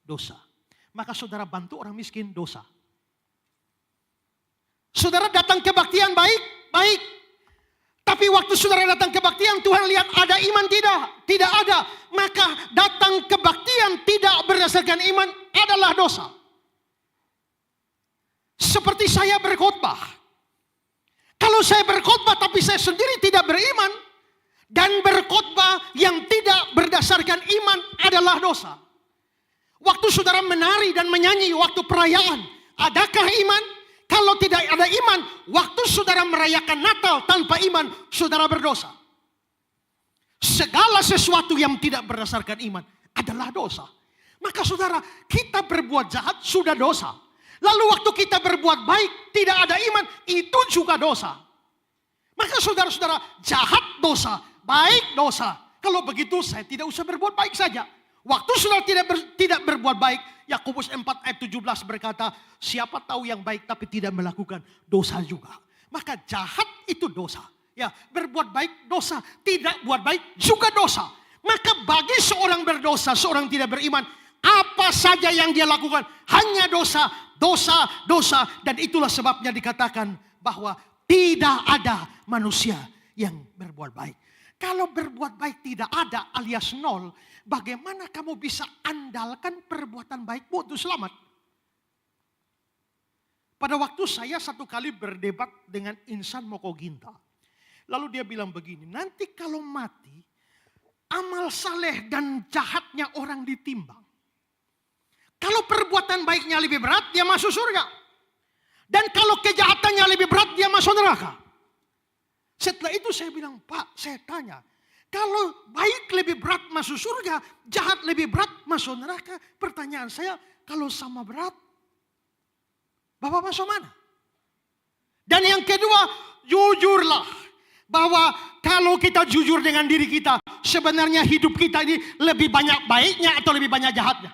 dosa. Maka saudara bantu orang miskin, dosa. Saudara datang kebaktian, baik? Baik. Tapi waktu saudara datang kebaktian, Tuhan lihat ada iman tidak? Tidak ada. Maka datang kebaktian tidak berdasarkan iman adalah dosa. Seperti saya berkhotbah. Kalau saya berkhotbah tapi saya sendiri tidak beriman, dan berkhotbah yang tidak berdasarkan iman adalah dosa. Waktu saudara menari dan menyanyi waktu perayaan, adakah iman? Kalau tidak ada iman, waktu saudara merayakan Natal tanpa iman, saudara berdosa. Segala sesuatu yang tidak berdasarkan iman adalah dosa. Maka saudara, kita berbuat jahat sudah dosa. Lalu waktu kita berbuat baik, tidak ada iman, itu juga dosa. Maka saudara-saudara, jahat dosa, baik dosa. Kalau begitu saya tidak usah berbuat baik saja. Waktu saudara tidak berbuat baik, Yakobus 4 ayat 17 berkata, siapa tahu yang baik tapi tidak melakukan, dosa juga. Maka jahat itu dosa. Ya, berbuat baik dosa, tidak buat baik juga dosa. Maka bagi seorang berdosa, seorang tidak beriman, apa saja yang dia lakukan hanya dosa, dosa, dosa. Dan itulah sebabnya dikatakan bahwa tidak ada manusia yang berbuat baik. Kalau berbuat baik tidak ada alias nol, bagaimana kamu bisa andalkan perbuatan baikmu untuk selamat? Pada waktu saya satu kali berdebat dengan Insan Moko Ginta. Lalu dia bilang begini, nanti kalau mati, amal saleh dan jahatnya orang ditimbang. Kalau perbuatan baiknya lebih berat, dia masuk surga. Dan kalau kejahatannya lebih berat, dia masuk neraka. Setelah itu saya bilang, Pak, saya tanya, kalau baik lebih berat masuk surga, jahat lebih berat masuk neraka. Pertanyaan saya, kalau sama berat, Bapak masuk mana? Dan yang kedua, jujurlah. Bahwa kalau kita jujur dengan diri kita, sebenarnya hidup kita ini lebih banyak baiknya atau lebih banyak jahatnya.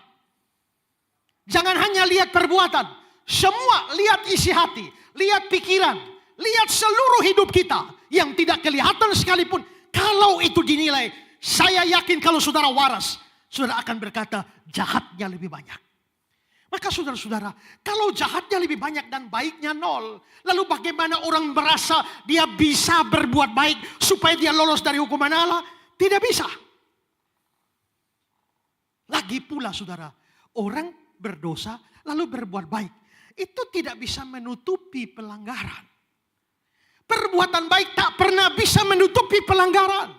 Jangan hanya lihat perbuatan. Semua lihat isi hati, lihat pikiran, lihat seluruh hidup kita. Yang tidak kelihatan sekalipun, kalau itu dinilai, saya yakin kalau saudara waras, saudara akan berkata jahatnya lebih banyak. Maka saudara-saudara, kalau jahatnya lebih banyak dan baiknya nol, lalu bagaimana orang merasa dia bisa berbuat baik supaya dia lolos dari hukuman Allah? Tidak bisa. Lagi pula saudara, orang berdosa lalu berbuat baik, itu tidak bisa menutupi pelanggaran. Perbuatan baik tak pernah bisa menutupi pelanggaran.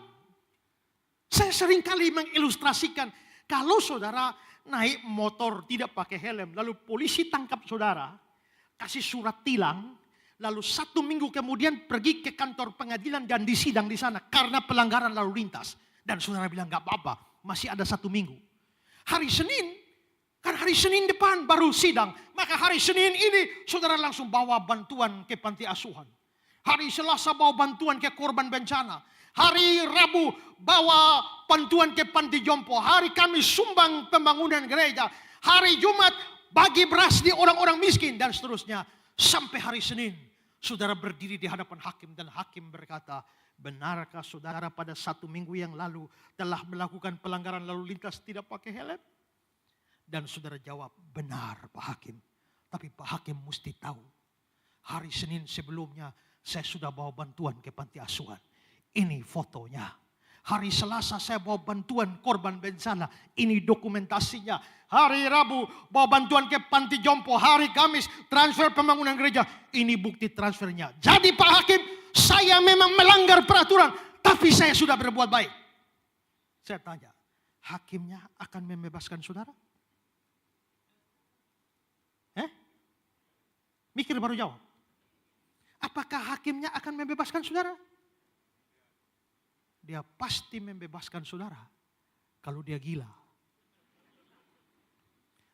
Saya seringkali mengilustrasikan, kalau saudara naik motor tidak pakai helm, lalu polisi tangkap saudara, kasih surat tilang, lalu 1 minggu kemudian pergi ke kantor pengadilan dan disidang di sana karena pelanggaran lalu lintas. Dan saudara bilang gak apa-apa, masih ada 1 minggu. Hari Senin, kan hari Senin depan baru sidang, maka hari Senin ini saudara langsung bawa bantuan ke panti asuhan. Hari Selasa bawa bantuan ke korban bencana. Hari Rabu bawa bantuan ke panti jompo. Hari Kamis sumbang pembangunan gereja. Hari Jumat bagi beras di orang-orang miskin dan seterusnya. Sampai hari Senin saudara berdiri di hadapan hakim dan hakim berkata, benarkah saudara pada 1 minggu yang lalu telah melakukan pelanggaran lalu lintas tidak pakai helm? Dan saudara jawab, benar Pak Hakim. Tapi Pak Hakim mesti tahu, hari Senin sebelumnya saya sudah bawa bantuan ke panti asuhan. Ini fotonya. Hari Selasa saya bawa bantuan korban bencana. Ini dokumentasinya. Hari Rabu bawa bantuan ke panti jompo. Hari Kamis transfer pembangunan gereja. Ini bukti transfernya. Jadi Pak Hakim, saya memang melanggar peraturan. Tapi saya sudah berbuat baik. Saya tanya, hakimnya akan membebaskan saudara? Mikir baru jawab. Apakah hakimnya akan membebaskan saudara? Dia pasti membebaskan saudara kalau dia gila.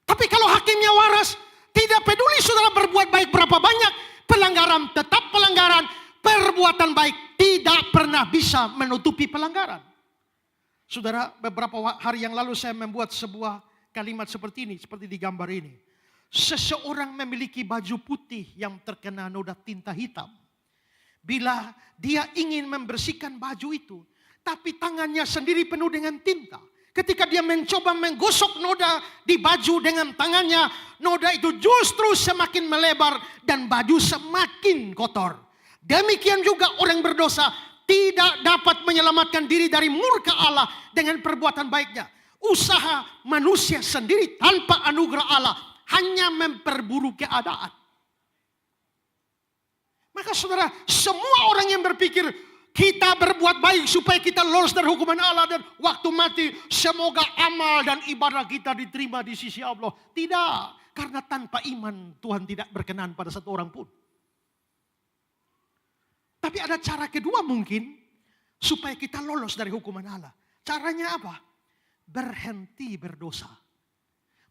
Tapi kalau hakimnya waras, tidak peduli saudara berbuat baik berapa banyak, pelanggaran tetap pelanggaran, perbuatan baik tidak pernah bisa menutupi pelanggaran. Saudara, beberapa hari yang lalu saya membuat sebuah kalimat seperti ini, seperti di gambar ini. Seseorang memiliki baju putih yang terkena noda tinta hitam. Bila dia ingin membersihkan baju itu, tapi tangannya sendiri penuh dengan tinta. Ketika dia mencoba menggosok noda di baju dengan tangannya, noda itu justru semakin melebar dan baju semakin kotor. Demikian juga orang berdosa tidak dapat menyelamatkan diri dari murka Allah dengan perbuatan baiknya. Usaha manusia sendiri tanpa anugerah Allah hanya memperburuk keadaan. Maka saudara, semua orang yang berpikir kita berbuat baik supaya kita lolos dari hukuman Allah dan waktu mati semoga amal dan ibadah kita diterima di sisi Allah. Tidak, karena tanpa iman Tuhan tidak berkenan pada satu orang pun. Tapi ada cara kedua mungkin supaya kita lolos dari hukuman Allah. Caranya apa? Berhenti berdosa.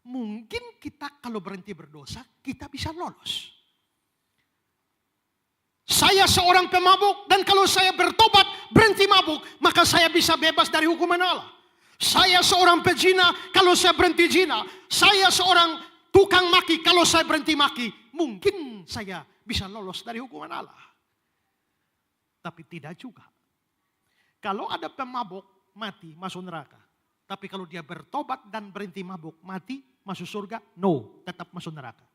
Mungkin kita kalau berhenti berdosa, kita bisa lolos. Saya seorang pemabuk dan kalau saya bertobat berhenti mabuk, maka saya bisa bebas dari hukuman Allah. Saya seorang pezina, kalau saya berhenti zina. Saya seorang tukang maki, kalau saya berhenti maki, mungkin saya bisa lolos dari hukuman Allah. Tapi tidak juga. Kalau ada pemabuk mati masuk neraka. Tapi kalau dia bertobat dan berhenti mabuk mati masuk surga, no, tetap masuk neraka.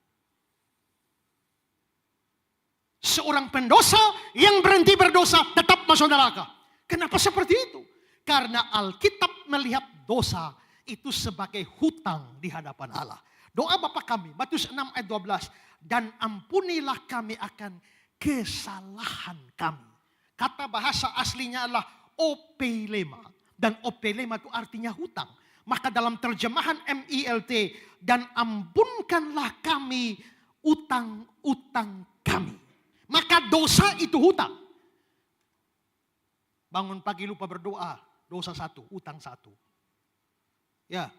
Seorang pendosa yang berhenti berdosa tetap masuk neraka. Kenapa seperti itu? Karena Alkitab melihat dosa itu sebagai hutang di hadapan Allah. Doa Bapa kami, Matius 6 ayat 12. Dan ampunilah kami akan kesalahan kami. Kata bahasa aslinya adalah opelema. Dan opelema itu artinya hutang. Maka dalam terjemahan MILT, dan ampunkanlah kami utang-utang kami. Maka dosa itu hutang. Bangun pagi lupa berdoa, dosa satu, utang satu. Ya,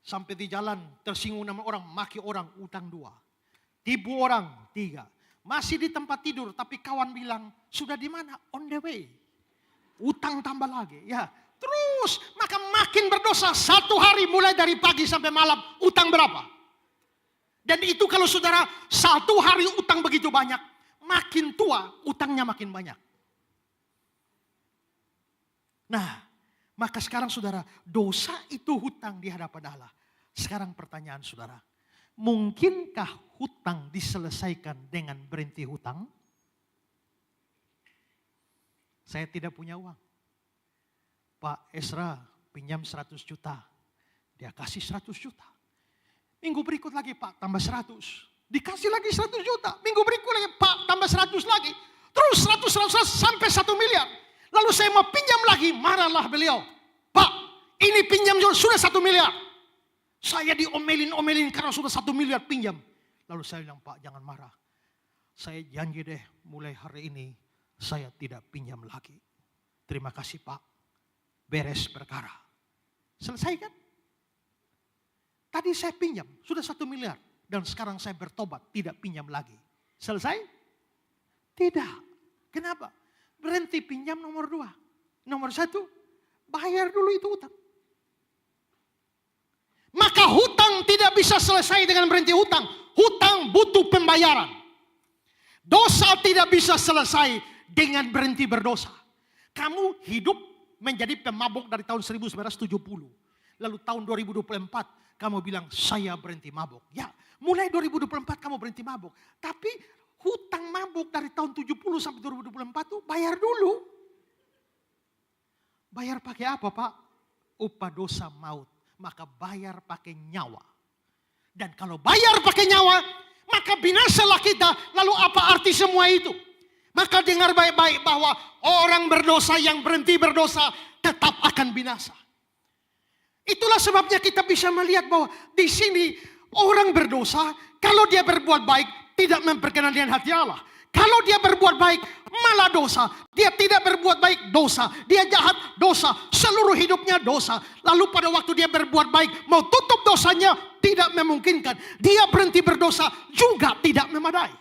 sampai di jalan tersinggung nama orang, maki orang, utang dua. Tipu orang, tiga. Masih di tempat tidur, tapi kawan bilang, sudah di mana? On the way. Utang tambah lagi. Ya, terus, maka makin berdosa. Satu hari mulai dari pagi sampai malam, utang berapa? Dan itu kalau saudara, satu hari utang begitu banyak, makin tua, utangnya makin banyak. Nah, maka sekarang saudara, dosa itu hutang di hadapan Allah. Sekarang pertanyaan saudara, mungkinkah hutang diselesaikan dengan berhenti hutang? Saya tidak punya uang. Pak Esra pinjam 100 juta. Dia kasih 100 juta. Minggu berikut lagi Pak tambah 100. Dikasih lagi 100 juta. Minggu berikut lagi Pak tambah 100 lagi. Terus 100 sampai 1 miliar. Lalu saya mau pinjam lagi, marahlah beliau. Pak, ini pinjam sudah 1 miliar. Saya diomelin karena sudah 1 miliar pinjam. Lalu saya bilang, Pak jangan marah. Saya janji deh mulai hari ini saya tidak pinjam lagi. Terima kasih Pak. Beres perkara. Selesai kan? Tadi saya pinjam, sudah 1 miliar. Dan sekarang saya bertobat, tidak pinjam lagi. Selesai? Tidak. Kenapa? Berhenti pinjam nomor 2. Nomor 1, bayar dulu itu hutang. Maka hutang tidak bisa selesai dengan berhenti hutang. Hutang butuh pembayaran. Dosa tidak bisa selesai dengan berhenti berdosa. Kamu hidup menjadi pemabuk dari tahun 1970. Lalu tahun 2024 kamu bilang saya berhenti mabuk. Ya, mulai 2024 kamu berhenti mabuk. Tapi hutang mabuk dari tahun 70 sampai 2024 itu bayar dulu. Bayar pakai apa Pak? Upah dosa maut. Maka bayar pakai nyawa. Dan kalau bayar pakai nyawa, maka binasalah kita. Lalu apa arti semua itu? Maka dengar baik-baik bahwa orang berdosa yang berhenti berdosa tetap akan binasa. Itulah sebabnya kita bisa melihat bahwa di sini orang berdosa, kalau dia berbuat baik tidak memperkenan dengan hati Allah. Kalau dia berbuat baik malah dosa. Dia tidak berbuat baik dosa. Dia jahat dosa. Seluruh hidupnya dosa. Lalu pada waktu dia berbuat baik mau tutup dosanya tidak memungkinkan. Dia berhenti berdosa juga tidak memadai.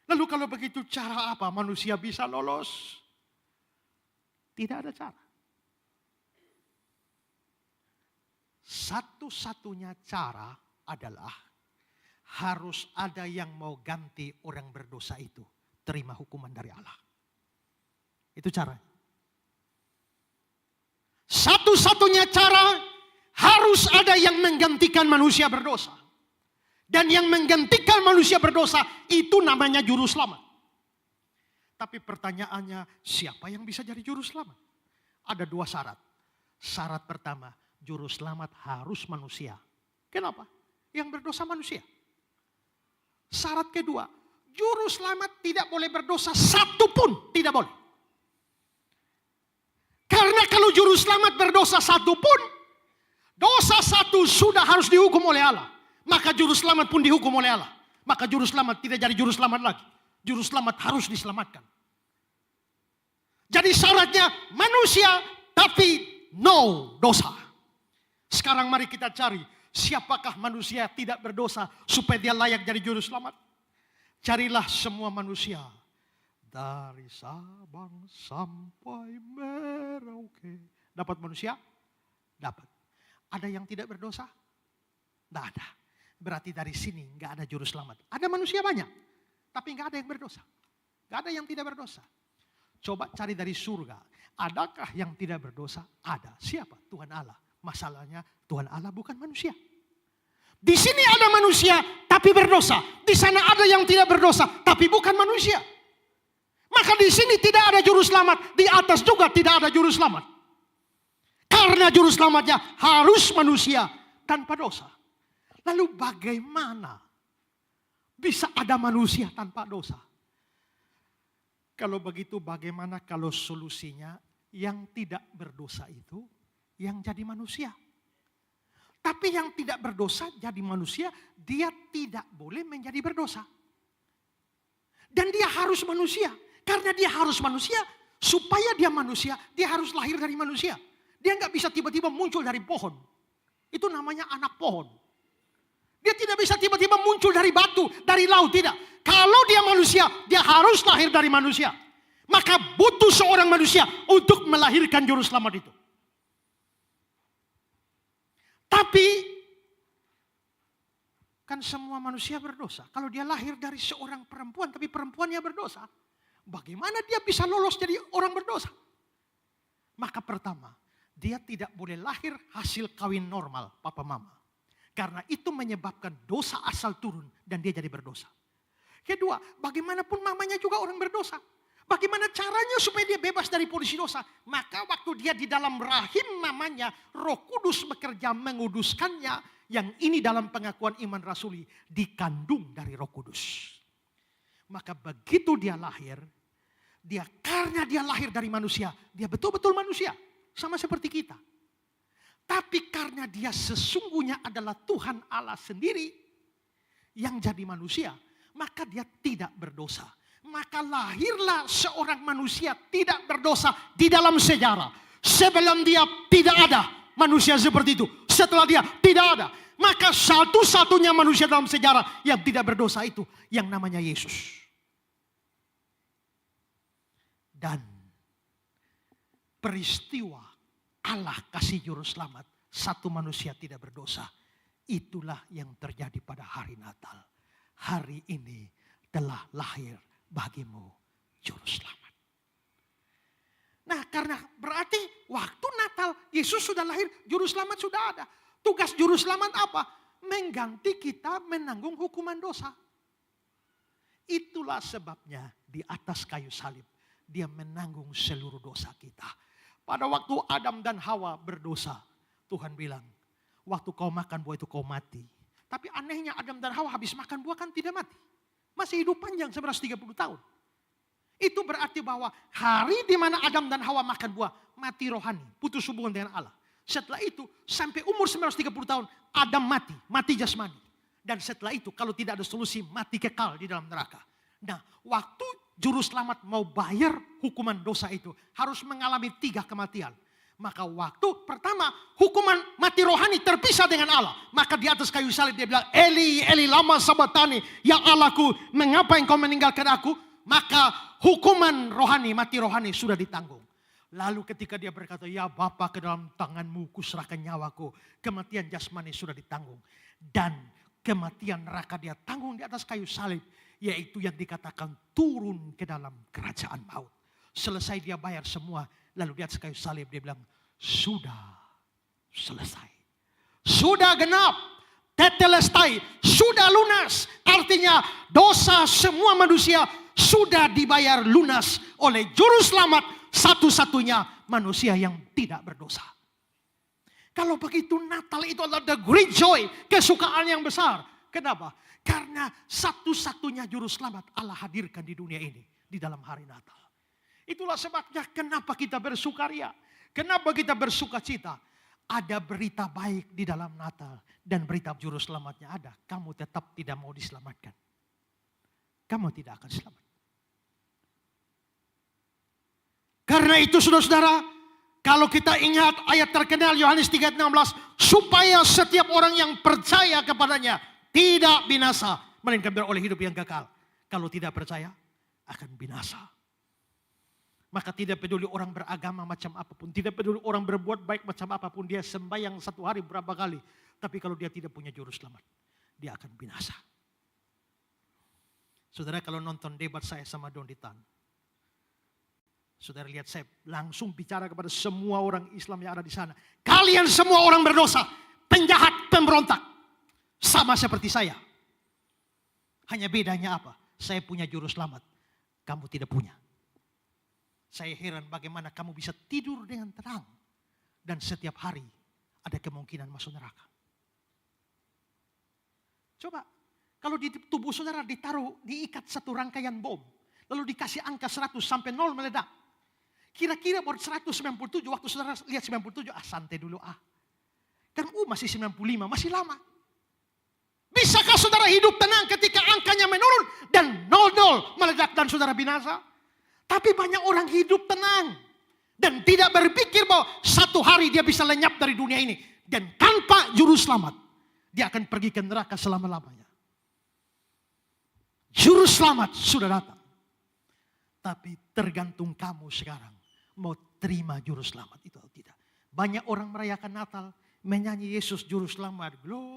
Lalu kalau begitu cara apa manusia bisa lolos? Tidak ada cara. Satu-satunya cara adalah harus ada yang mau ganti orang berdosa itu terima hukuman dari Allah. Itu cara. Satu-satunya cara harus ada yang menggantikan manusia berdosa. Dan yang menggantikan manusia berdosa itu namanya juru selamat. Tapi pertanyaannya, siapa yang bisa jadi juru selamat? Ada 2 syarat. Syarat pertama, juru selamat harus manusia. Kenapa? Yang berdosa manusia. Syarat kedua, juru selamat tidak boleh berdosa satu pun, tidak boleh. Karena kalau juru selamat berdosa satu pun, dosa satu sudah harus dihukum oleh Allah. Maka juru selamat pun dihukum oleh Allah. Maka juru selamat tidak jadi juru selamat lagi. Juru selamat harus diselamatkan. Jadi syaratnya manusia tapi no dosa. Sekarang mari kita cari siapakah manusia tidak berdosa supaya dia layak jadi juru selamat. Carilah semua manusia. Dari Sabang sampai Merauke. Dapat manusia? Dapat. Ada yang tidak berdosa? Tidak ada. Berarti dari sini nggak ada juru selamat. Ada manusia banyak. Tapi nggak ada yang berdosa. Nggak ada yang tidak berdosa. Coba cari dari surga. Adakah yang tidak berdosa? Ada. Siapa? Tuhan Allah. Masalahnya Tuhan Allah bukan manusia. Di sini ada manusia tapi berdosa. Di sana ada yang tidak berdosa tapi bukan manusia. Maka di sini tidak ada juru selamat. Di atas juga tidak ada juru selamat. Karena juru selamatnya harus manusia tanpa dosa. Lalu bagaimana bisa ada manusia tanpa dosa? Kalau begitu bagaimana kalau solusinya yang tidak berdosa itu yang jadi manusia? Tapi yang tidak berdosa jadi manusia, dia tidak boleh menjadi berdosa. Dan dia harus manusia. Karena dia harus manusia, supaya dia manusia, dia harus lahir dari manusia. Dia nggak bisa tiba-tiba muncul dari pohon. Itu namanya anak pohon. Dia tidak bisa tiba-tiba muncul dari batu, dari laut, tidak. Kalau dia manusia, dia harus lahir dari manusia. Maka butuh seorang manusia untuk melahirkan juru selamat itu. Tapi kan semua manusia berdosa. Kalau dia lahir dari seorang perempuan, tapi perempuannya berdosa, bagaimana dia bisa lolos jadi orang berdosa? Maka pertama, dia tidak boleh lahir hasil kawin normal, papa mama. Karena itu menyebabkan dosa asal turun dan dia jadi berdosa. Kedua, bagaimanapun mamanya juga orang berdosa. Bagaimana caranya supaya dia bebas dari polisi dosa? Maka waktu dia di dalam rahim mamanya, Roh Kudus bekerja menguduskannya. Yang ini dalam pengakuan iman rasuli, dikandung dari Roh Kudus. Maka begitu dia lahir, karena dia lahir dari manusia, dia betul-betul manusia. Sama seperti kita. Tapi karena dia sesungguhnya adalah Tuhan Allah sendiri yang jadi manusia, maka dia tidak berdosa. Maka lahirlah seorang manusia tidak berdosa di dalam sejarah. Sebelum dia tidak ada manusia seperti itu. Setelah dia tidak ada. Maka satu-satunya manusia dalam sejarah yang tidak berdosa itu yang namanya Yesus. Dan peristiwa Allah kasih juru selamat, satu manusia tidak berdosa. Itulah yang terjadi pada hari Natal. Hari ini telah lahir bagimu juru selamat. Nah, karena berarti waktu Natal Yesus sudah lahir, juru selamat sudah ada. Tugas juru selamat apa? Mengganti kita menanggung hukuman dosa. Itulah sebabnya di atas kayu salib dia menanggung seluruh dosa kita. Pada waktu Adam dan Hawa berdosa, Tuhan bilang, waktu kau makan buah itu kau mati. Tapi anehnya Adam dan Hawa habis makan buah kan tidak mati. Masih hidup panjang 130 tahun. Itu berarti bahwa hari di mana Adam dan Hawa makan buah, mati rohani, putus hubungan dengan Allah. Setelah itu sampai umur 930 tahun Adam mati jasmani. Dan setelah itu kalau tidak ada solusi mati kekal di dalam neraka. Nah, waktu juru selamat mau bayar hukuman dosa itu harus mengalami 3 kematian. Maka waktu pertama hukuman mati rohani terpisah dengan Allah. Maka di atas kayu salib dia bilang, Eli, Eli lama sabatani. Ya Allahku, mengapa engkau meninggalkan aku? Maka hukuman rohani, mati rohani sudah ditanggung. Lalu ketika dia berkata, ya Bapa, ke dalam tanganmu kuserahkan nyawaku. Kematian jasmani sudah ditanggung. Dan kematian neraka dia tanggung di atas kayu salib. Yaitu yang dikatakan turun ke dalam kerajaan maut. Selesai dia bayar semua. Lalu di atas kayu salib dia bilang, sudah selesai. Sudah genap. Tetelestai. Sudah lunas. Artinya dosa semua manusia sudah dibayar lunas oleh Juru Selamat. Satu-satunya manusia yang tidak berdosa. Kalau begitu Natal itu adalah the great joy. Kesukaan yang besar. Kenapa? Karena satu-satunya Juru Selamat Allah hadirkan di dunia ini. Di dalam hari Natal. Itulah sebabnya kenapa kita bersukaria. Kenapa kita bersuka cita. Ada berita baik di dalam Natal. Dan berita Juru Selamatnya ada. Kamu tetap tidak mau diselamatkan. Kamu tidak akan selamat. Karena itu saudara-saudara, kalau kita ingat ayat terkenal Yohanes 3:16, supaya setiap orang yang percaya kepadanya tidak binasa, melainkan beroleh hidup yang kekal. Kalau tidak percaya, akan binasa. Maka tidak peduli orang beragama macam apapun, tidak peduli orang berbuat baik macam apapun, dia sembahyang satu hari berapa kali. Tapi kalau dia tidak punya juru selamat, dia akan binasa. Saudara, kalau nonton debat saya sama Donditan, saudara lihat saya langsung bicara kepada semua orang Islam yang ada di sana. Kalian semua orang berdosa, penjahat, pemberontak. Sama seperti saya. Hanya bedanya apa? Saya punya juru selamat, kamu tidak punya. Saya heran bagaimana kamu bisa tidur dengan tenang. Dan setiap hari ada kemungkinan masuk neraka. Coba, kalau di tubuh saudara ditaruh, diikat satu rangkaian bom. Lalu dikasih angka 100 sampai 0 meledak. Kira-kira buat 197, waktu saudara lihat 97, santai dulu Kan masih 95, masih lama. Bisakah saudara hidup tenang ketika angkanya menurun dan 00 meledak dan saudara binasa? Tapi banyak orang hidup tenang dan tidak berpikir bahwa satu hari dia bisa lenyap dari dunia ini. Dan tanpa juru selamat, dia akan pergi ke neraka selama-lamanya. Juru selamat sudah datang. Tapi tergantung kamu sekarang. Mau terima juru selamat itu atau tidak. Banyak orang merayakan Natal, menyanyi Yesus juru selamat. Gloria.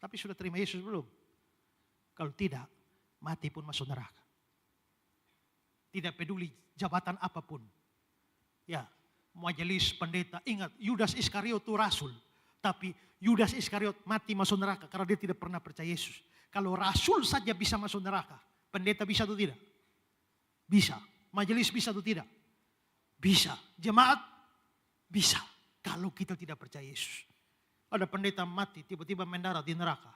Tapi sudah terima Yesus belum? Kalau tidak, mati pun masuk neraka. Tidak peduli jabatan apapun. Ya, majelis, pendeta. Ingat, Yudas Iskariot itu rasul. Tapi Yudas Iskariot mati masuk neraka karena dia tidak pernah percaya Yesus. Kalau rasul saja bisa masuk neraka, pendeta bisa atau tidak? Bisa. Majelis bisa atau tidak? Bisa. Jemaat bisa. Kalau kita tidak percaya Yesus. Ada pendeta mati tiba-tiba mendarat di neraka.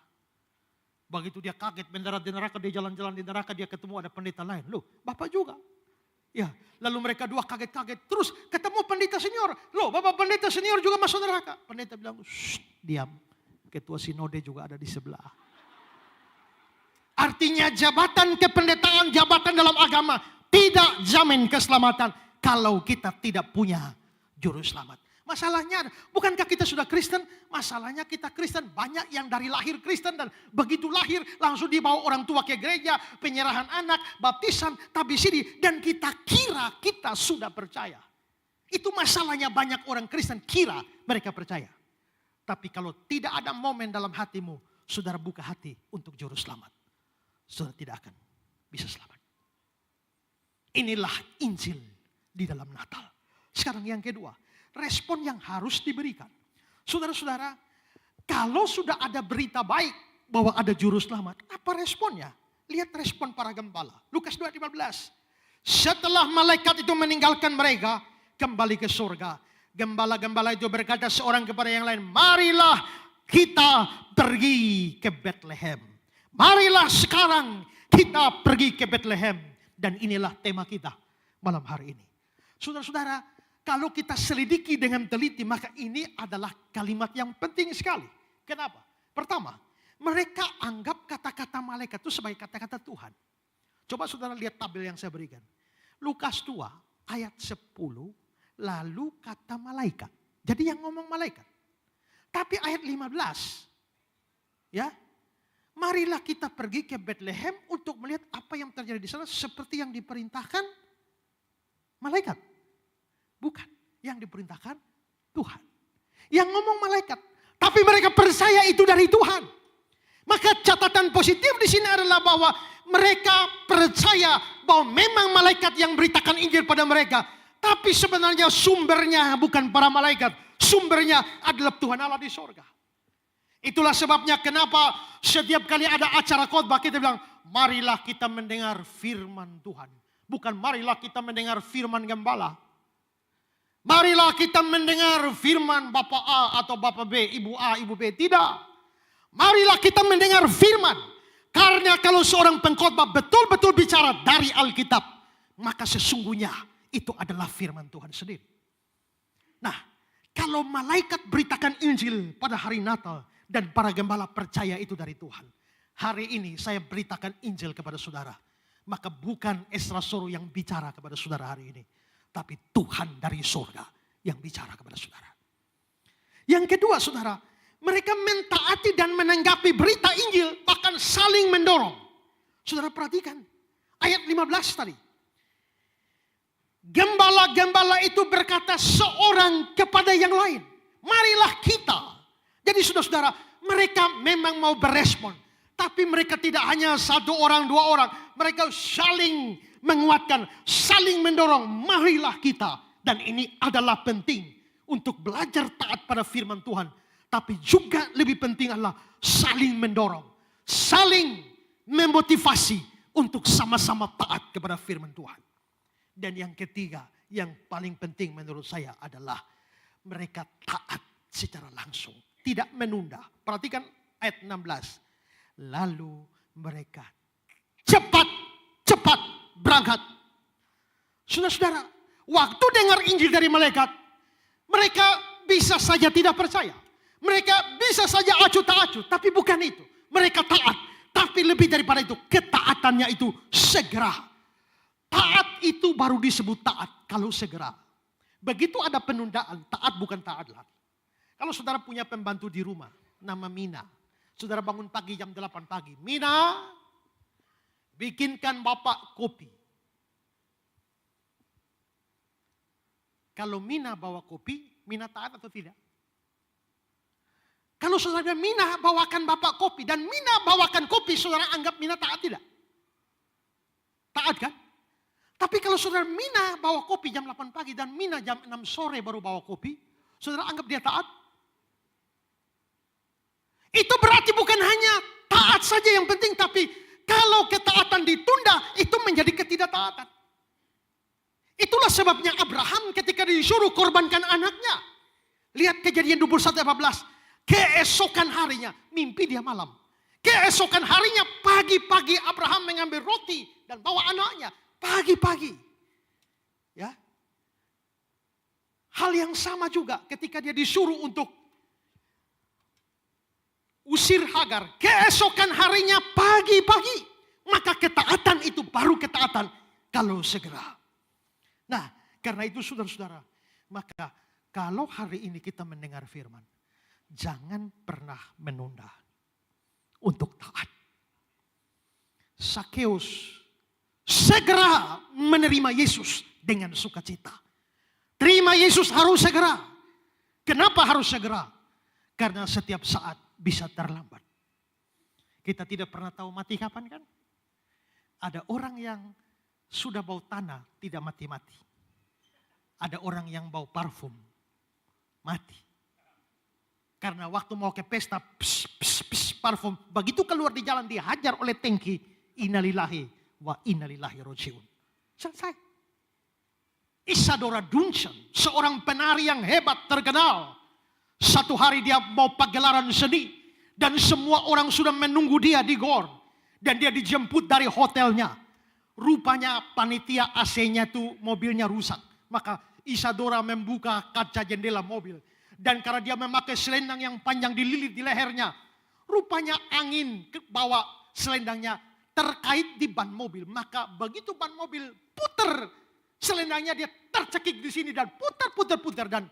Begitu dia kaget mendarat di neraka, dia jalan-jalan di neraka, dia ketemu ada pendeta lain. Loh, Bapak juga. Ya, lalu mereka dua kaget-kaget. Terus ketemu pendeta senior. Loh, Bapak pendeta senior juga masuk neraka. Pendeta bilang, diam. Ketua sinode juga ada di sebelah. Artinya jabatan kependetaan, jabatan dalam agama tidak jamin keselamatan kalau kita tidak punya juru selamat. Masalahnya, bukankah kita sudah Kristen? Masalahnya kita Kristen, banyak yang dari lahir Kristen dan begitu lahir langsung dibawa orang tua ke gereja, penyerahan anak, baptisan, tabisiri, dan kita kira kita sudah percaya. Itu masalahnya banyak orang Kristen kira mereka percaya. Tapi kalau tidak ada momen dalam hatimu, saudara buka hati untuk juru selamat, saudara tidak akan bisa selamat. Inilah Injil di dalam Natal. Sekarang yang kedua, respon yang harus diberikan. Saudara-saudara, kalau sudah ada berita baik bahwa ada juru selamat, apa responnya? Lihat respon para gembala. Lukas 2:15. Setelah malaikat itu meninggalkan mereka, kembali ke surga. Gembala-gembala itu berkata seorang kepada yang lain, marilah kita pergi ke Bethlehem. Marilah sekarang kita pergi ke Bethlehem. Dan inilah tema kita malam hari ini. Saudara-saudara, kalau kita selidiki dengan teliti, maka ini adalah kalimat yang penting sekali. Kenapa? Pertama, mereka anggap kata-kata malaikat itu sebagai kata-kata Tuhan. Coba saudara lihat tabel yang saya berikan. Lukas 2 ayat 10, lalu kata malaikat. Jadi yang ngomong malaikat. Tapi ayat 15, ya, marilah kita pergi ke Bethlehem untuk melihat apa yang terjadi di sana seperti yang diperintahkan malaikat. Bukan, yang diperintahkan Tuhan. Yang ngomong malaikat, tapi mereka percaya itu dari Tuhan. Maka catatan positif di sini adalah bahwa mereka percaya bahwa memang malaikat yang beritakan Injil pada mereka. Tapi sebenarnya sumbernya bukan para malaikat. Sumbernya adalah Tuhan Allah di sorga. Itulah sebabnya kenapa setiap kali ada acara khotbah kita bilang, marilah kita mendengar firman Tuhan. Bukan marilah kita mendengar firman gembala. Marilah kita mendengar firman Bapak A atau Bapak B, Ibu A, Ibu B. Tidak. Marilah kita mendengar firman. Karena kalau seorang pengkhotbah betul-betul bicara dari Alkitab, maka sesungguhnya itu adalah firman Tuhan sendiri. Nah, kalau malaikat beritakan Injil pada hari Natal dan para gembala percaya itu dari Tuhan. Hari ini saya beritakan Injil kepada saudara. Maka bukan Esra Soro yang bicara kepada saudara hari ini. Tapi Tuhan dari surga yang bicara kepada saudara. Yang kedua saudara, mereka mentaati dan menanggapi berita Injil, bahkan saling mendorong. Saudara perhatikan ayat 15 tadi. Gembala-gembala itu berkata seorang kepada yang lain, marilah kita. Jadi saudara-saudara, mereka memang mau berespon. Tapi mereka tidak hanya satu orang, dua orang. Mereka saling menguatkan, saling mendorong, marilah kita. Dan ini adalah penting untuk belajar taat pada firman Tuhan. Tapi juga lebih penting adalah saling mendorong, saling memotivasi untuk sama-sama taat kepada firman Tuhan. Dan yang ketiga, yang paling penting menurut saya adalah mereka taat secara langsung, tidak menunda. Perhatikan ayat 16. Lalu mereka cepat berangkat. Saudara-saudara, waktu dengar Injil dari malaikat, mereka bisa saja tidak percaya. Mereka bisa saja acuh tak acuh, tapi bukan itu. Mereka taat, tapi lebih daripada itu, ketaatannya itu segera. Taat itu baru disebut taat kalau segera. Begitu ada penundaan, taat bukan taat lagi. Kalau saudara punya pembantu di rumah, nama Mina. Saudara bangun pagi jam 8 pagi. Mina, bikinkan bapak kopi. Kalau Mina bawa kopi, Mina taat atau tidak? Kalau saudara Mina bawakan bapak kopi dan Mina bawakan kopi, saudara anggap Mina taat tidak? Taat kan? Tapi kalau saudara Mina bawa kopi jam 8 pagi dan Mina jam 6 sore baru bawa kopi, saudara anggap dia taat? Itu berarti bukan hanya taat saja yang penting, tapi kalau ketaatan ditunda, itu menjadi ketidaktaatan. Itulah sebabnya Abraham ketika disuruh korbankan anaknya. Lihat Kejadian 21:14. Keesokan harinya, mimpi dia malam. Keesokan harinya pagi-pagi Abraham mengambil roti dan bawa anaknya. Pagi-pagi. Ya. Hal yang sama juga ketika dia disuruh untuk usir Hagar. Keesokan harinya pagi-pagi. Maka ketaatan itu baru ketaatan kalau segera. Nah, karena itu saudara-saudara, maka kalau hari ini kita mendengar firman, jangan pernah menunda untuk taat. Sakeus segera menerima Yesus dengan sukacita. Terima Yesus harus segera. Kenapa harus segera? Karena setiap saat bisa terlambat. Kita tidak pernah tahu mati kapan kan? Ada orang yang sudah bau tanah tidak mati-mati. Ada orang yang bau parfum mati. Karena waktu mau ke pesta, parfum. Begitu keluar di jalan dihajar oleh tangki. Innalillahi wa innalillahi rojiun. Selesai. Isadora Duncan, seorang penari yang hebat terkenal. Satu hari dia mau pagelaran seni. Dan semua orang sudah menunggu dia di gor. Dan dia dijemput dari hotelnya. Rupanya panitia AC-nya tuh mobilnya rusak. Maka Isadora membuka kaca jendela mobil. Dan karena dia memakai selendang yang panjang dililit di lehernya. Rupanya angin bawa selendangnya terkait di ban mobil. Maka begitu ban mobil puter, selendangnya dia tercekik di sini dan putar dan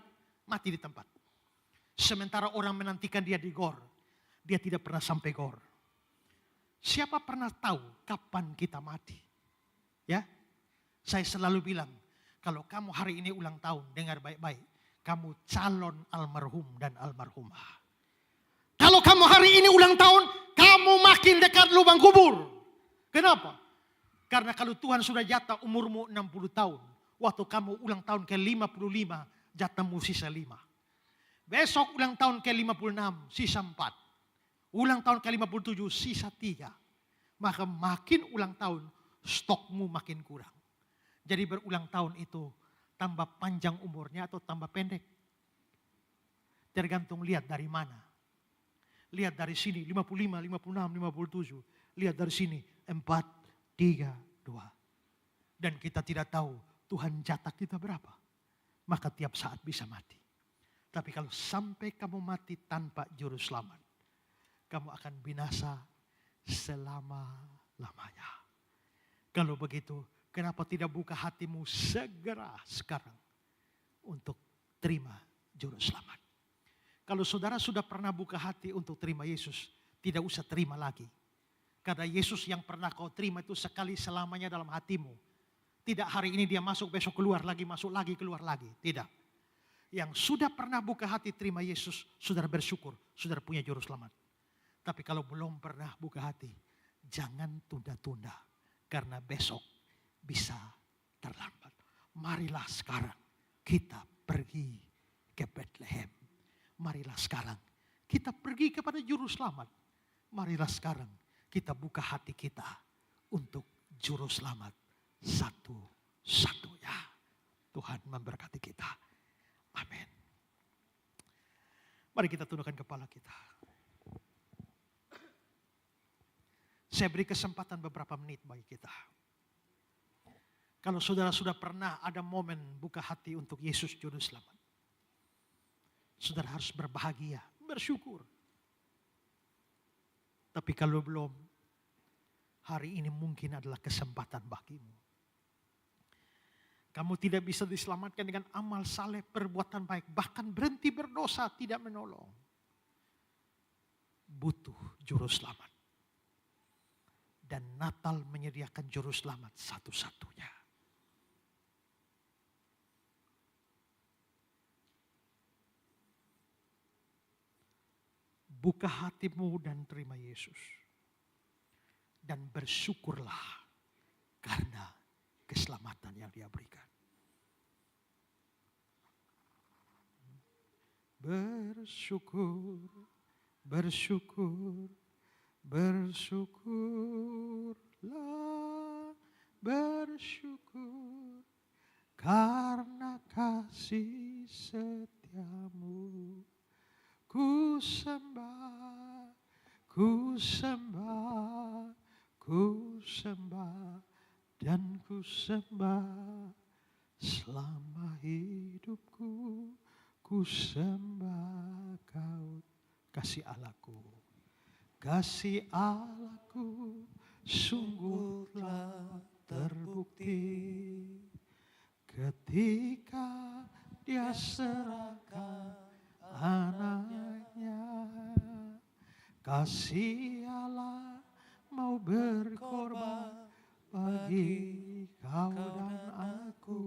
mati di tempat. Sementara orang menantikan dia di gor. Dia tidak pernah sampai gor. Siapa pernah tahu kapan kita mati? Ya, saya selalu bilang, kalau kamu hari ini ulang tahun, dengar baik-baik, kamu calon almarhum dan almarhumah. Kalau kamu hari ini ulang tahun, kamu makin dekat lubang kubur. Kenapa? Karena kalau Tuhan sudah jatah umurmu 60 tahun, waktu kamu ulang tahun ke-55, jatahmu sisa 5. Besok ulang tahun ke-56, sisa 4. Ulang tahun ke-57, sisa 3. Maka makin ulang tahun, stokmu makin kurang. Jadi berulang tahun itu tambah panjang umurnya atau tambah pendek. Tergantung lihat dari mana. Lihat dari sini 55, 56, 57. Lihat dari sini 4, 3, 2. Dan kita tidak tahu Tuhan jatah kita berapa. Maka tiap saat bisa mati. Tapi kalau sampai kamu mati tanpa juru selamat, kamu akan binasa selama-lamanya. Kalau begitu, kenapa tidak buka hatimu segera sekarang untuk terima juru selamat? Kalau saudara sudah pernah buka hati untuk terima Yesus, tidak usah terima lagi. Karena Yesus yang pernah kau terima itu sekali selamanya dalam hatimu. Tidak hari ini dia masuk, besok keluar lagi, masuk lagi, keluar lagi. Tidak. Yang sudah pernah buka hati terima Yesus, saudara bersyukur, saudara punya juru selamat. Tapi kalau belum pernah buka hati, jangan tunda-tunda. Karena besok bisa terlambat. Marilah sekarang kita pergi ke Bethlehem. Marilah sekarang kita pergi kepada juru selamat. Marilah sekarang kita buka hati kita untuk juru selamat satu-satunya. Tuhan memberkati kita. Amin. Mari kita tundukkan kepala kita. Saya beri kesempatan beberapa menit bagi kita. Kalau saudara sudah pernah ada momen buka hati untuk Yesus Juru Selamat, saudara harus berbahagia, bersyukur. Tapi kalau belum, hari ini mungkin adalah kesempatan bagimu. Kamu tidak bisa diselamatkan dengan amal saleh, perbuatan baik, bahkan berhenti berdosa tidak menolong. Butuh juru selamat. Dan Natal menyediakan juru selamat satu-satunya. Buka hatimu dan terima Yesus. Dan bersyukurlah karena keselamatan yang Dia berikan. Bersyukur, bersyukur, bersyukurlah, bersyukur karena kasih setiamu. Ku sembah, ku sembah, ku sembah dan ku sembah selama hidupku. Ku sembah Kau, kasih Allahku. Kasih Allahku sungguh telah terbukti ketika Dia serahkan anaknya. Kasih Allah mau berkorban bagi kau dan aku.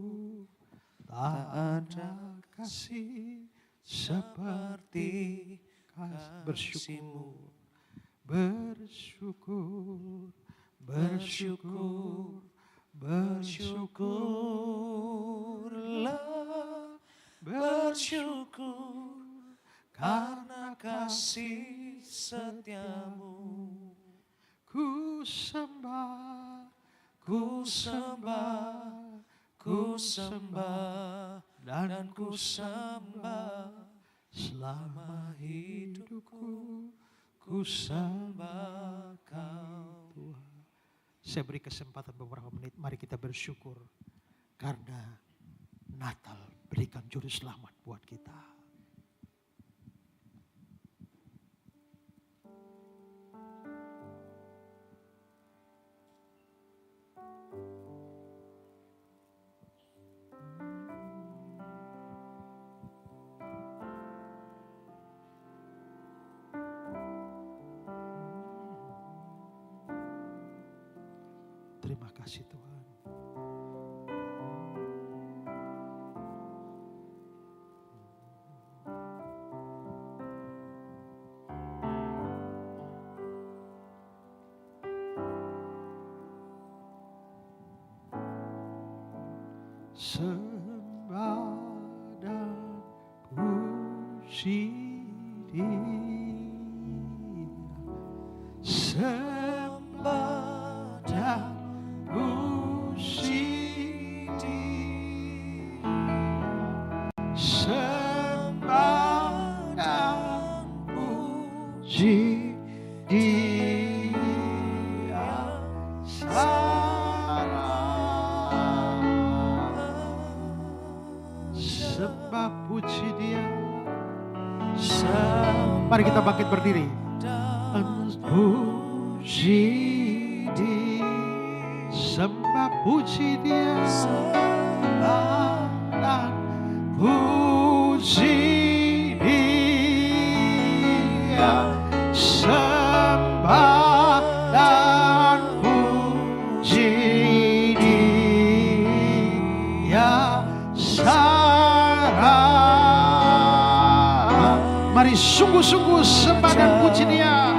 Tak ada kasih seperti kasih-Mu. Bersyukur, bersyukur, bersyukurlah, bersyukur karena kasih setiamu. Ku sembah, ku sembah, ku sembah dan ku sembah selama hidupku. Ku sembah Kau Tuhan. Saya beri kesempatan beberapa menit. Mari kita bersyukur karena Natal berikan juru selamat buat kita. Terima kasih Tuhan. Sembah dan puji Dia, sembah dan puji Dia, sembah dan puji Dia, sembah puji Dia. Mari kita bangkit berdiri. Puji Dia, sembah puji Dia, sembah dan puji Dia, sembah dan puji Dia. Mari sungguh-sungguh sembah dan puji Dia.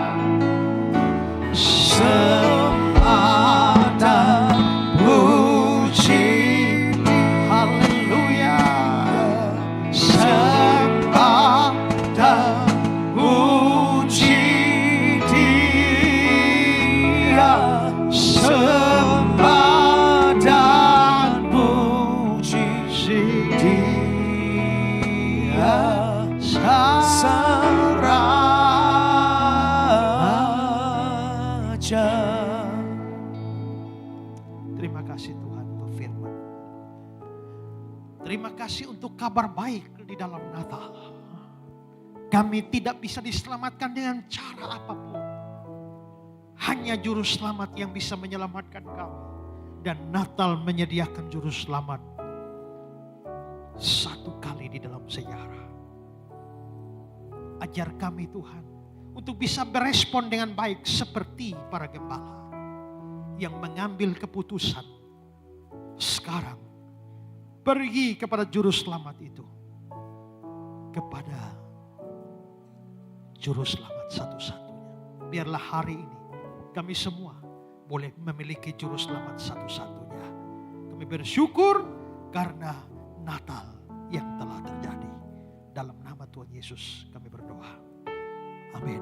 Sembah dan puji, haleluya. Sembah dan puji Dia, sembah dan puji Dia. Terima kasih Tuhan untuk firman. Terima kasih untuk kabar baik di dalam Natal. Kami tidak bisa diselamatkan dengan cara apapun. Hanya juru selamat yang bisa menyelamatkan kami. Dan Natal menyediakan juru selamat satu kali di dalam sejarah. Ajar kami Tuhan untuk bisa berespon dengan baik seperti para gembala yang mengambil keputusan sekarang pergi kepada juru selamat itu, kepada juru selamat satu-satunya. Biarlah hari ini kami semua boleh memiliki juru selamat satu-satunya. Kami bersyukur karena Natal yang telah terjadi. Dalam nama Tuhan Yesus kami berdoa. Amin.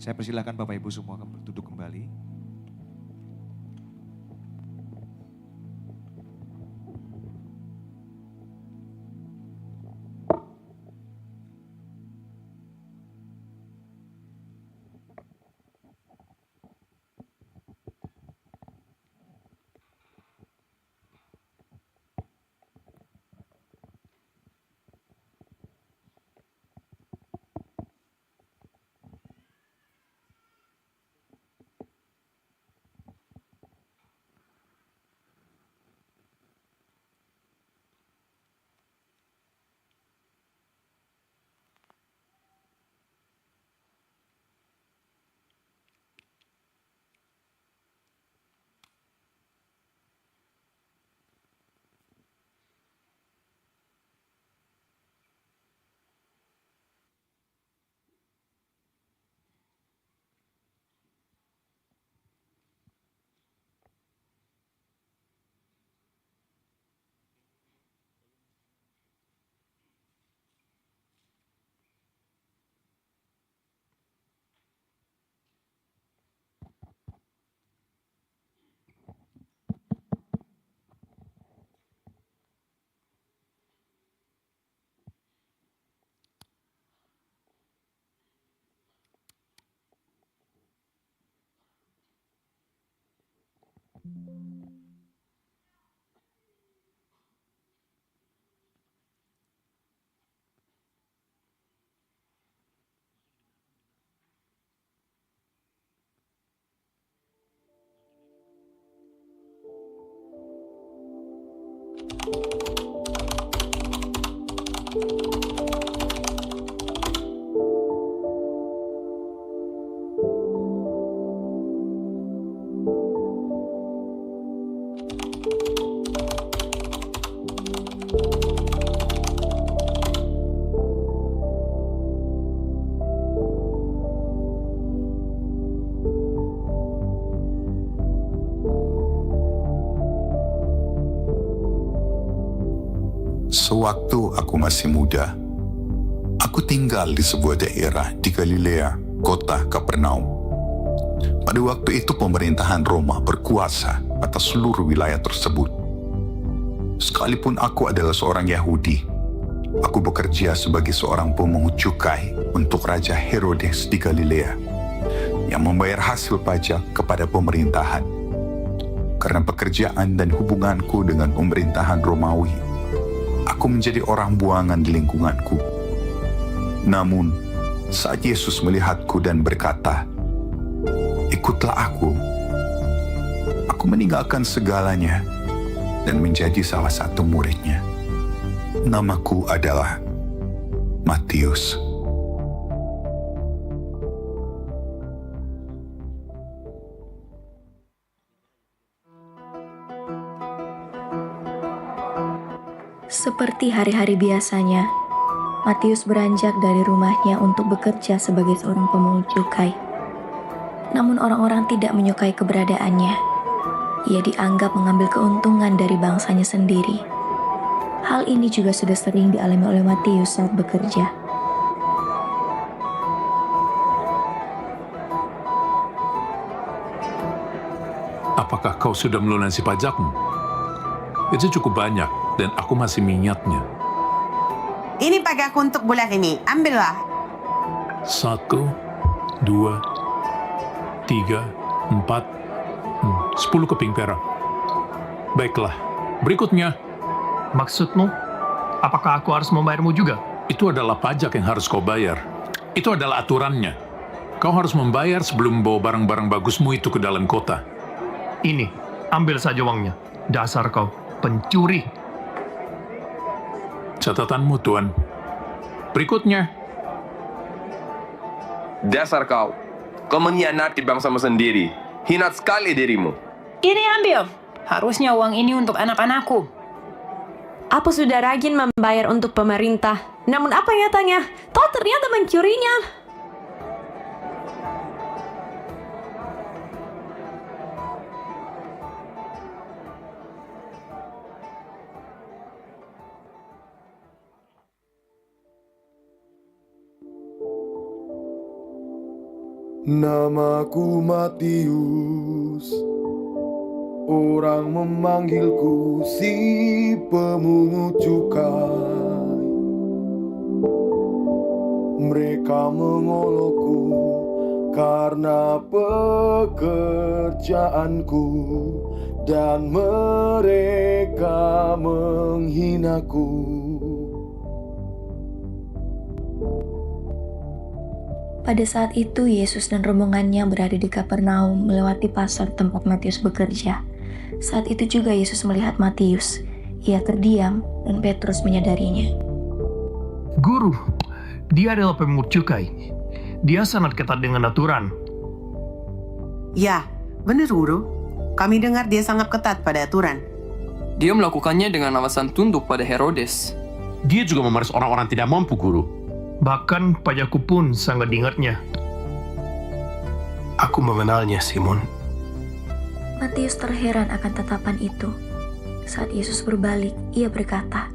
Saya persilahkan Bapak Ibu semua duduk kembali. Sewaktu aku masih muda, aku tinggal di sebuah daerah di Galilea, kota Kapernaum. Pada waktu itu pemerintahan Roma berkuasa atas seluruh wilayah tersebut. Sekalipun aku adalah seorang Yahudi, aku bekerja sebagai seorang pemungut cukai untuk Raja Herodes di Galilea, yang membayar hasil pajak kepada pemerintahan. Karena pekerjaan dan hubunganku dengan pemerintahan Romawi, aku menjadi orang buangan di lingkunganku. Namun, saat Yesus melihatku dan berkata, "Ikutlah aku," aku meninggalkan segalanya dan menjadi salah satu muridnya. Namaku adalah Matius. Seperti hari-hari biasanya, Matius beranjak dari rumahnya untuk bekerja sebagai seorang pemungut cukai. Namun orang-orang tidak menyukai keberadaannya. Ia dianggap mengambil keuntungan dari bangsanya sendiri. Hal ini juga sudah sering dialami oleh Matius saat bekerja. Apakah kau sudah melunasi pajakmu? Itu cukup banyak dan aku masih mengingatnya. Ini pajakku untuk bulan ini, ambillah. 1, 2, 3, 4, 10 keping perak. Baiklah, berikutnya. Maksudmu? Apakah aku harus membayarmu juga? Itu adalah pajak yang harus kau bayar. Itu adalah aturannya. Kau harus membayar sebelum membawa barang-barang bagusmu itu ke dalam kota. Ini, ambil saja uangnya. Dasar kau, pencuri. Catatanmu, Tuan. Berikutnya. Dasar kau mengkhianati bangsamu sendiri. Hina sekali dirimu. Ini ambil. Harusnya uang ini untuk anak-anakku. Aku sudah rajin membayar untuk pemerintah. Namun apa nyatanya? Kau ternyata mencurinya. Namaku Matius, orang memanggilku si pemungut cukai. Mereka mengolokku karena pekerjaanku dan mereka menghinaku. Pada saat itu, Yesus dan rombongannya berada di Kapernaum melewati pasar tempat Matius bekerja. Saat itu juga Yesus melihat Matius. Ia terdiam dan Petrus menyadarinya. Guru, dia adalah pemungut cukai. Dia sangat ketat dengan aturan. Ya, benar guru. Kami dengar dia sangat ketat pada aturan. Dia melakukannya dengan alasan tunduk pada Herodes. Dia juga memeras orang-orang tidak mampu, guru. Bahkan pajakku pun sangat diingatnya. Aku mengenalnya, Simon. Matius terheran akan tatapan itu. Saat Yesus berbalik, ia berkata,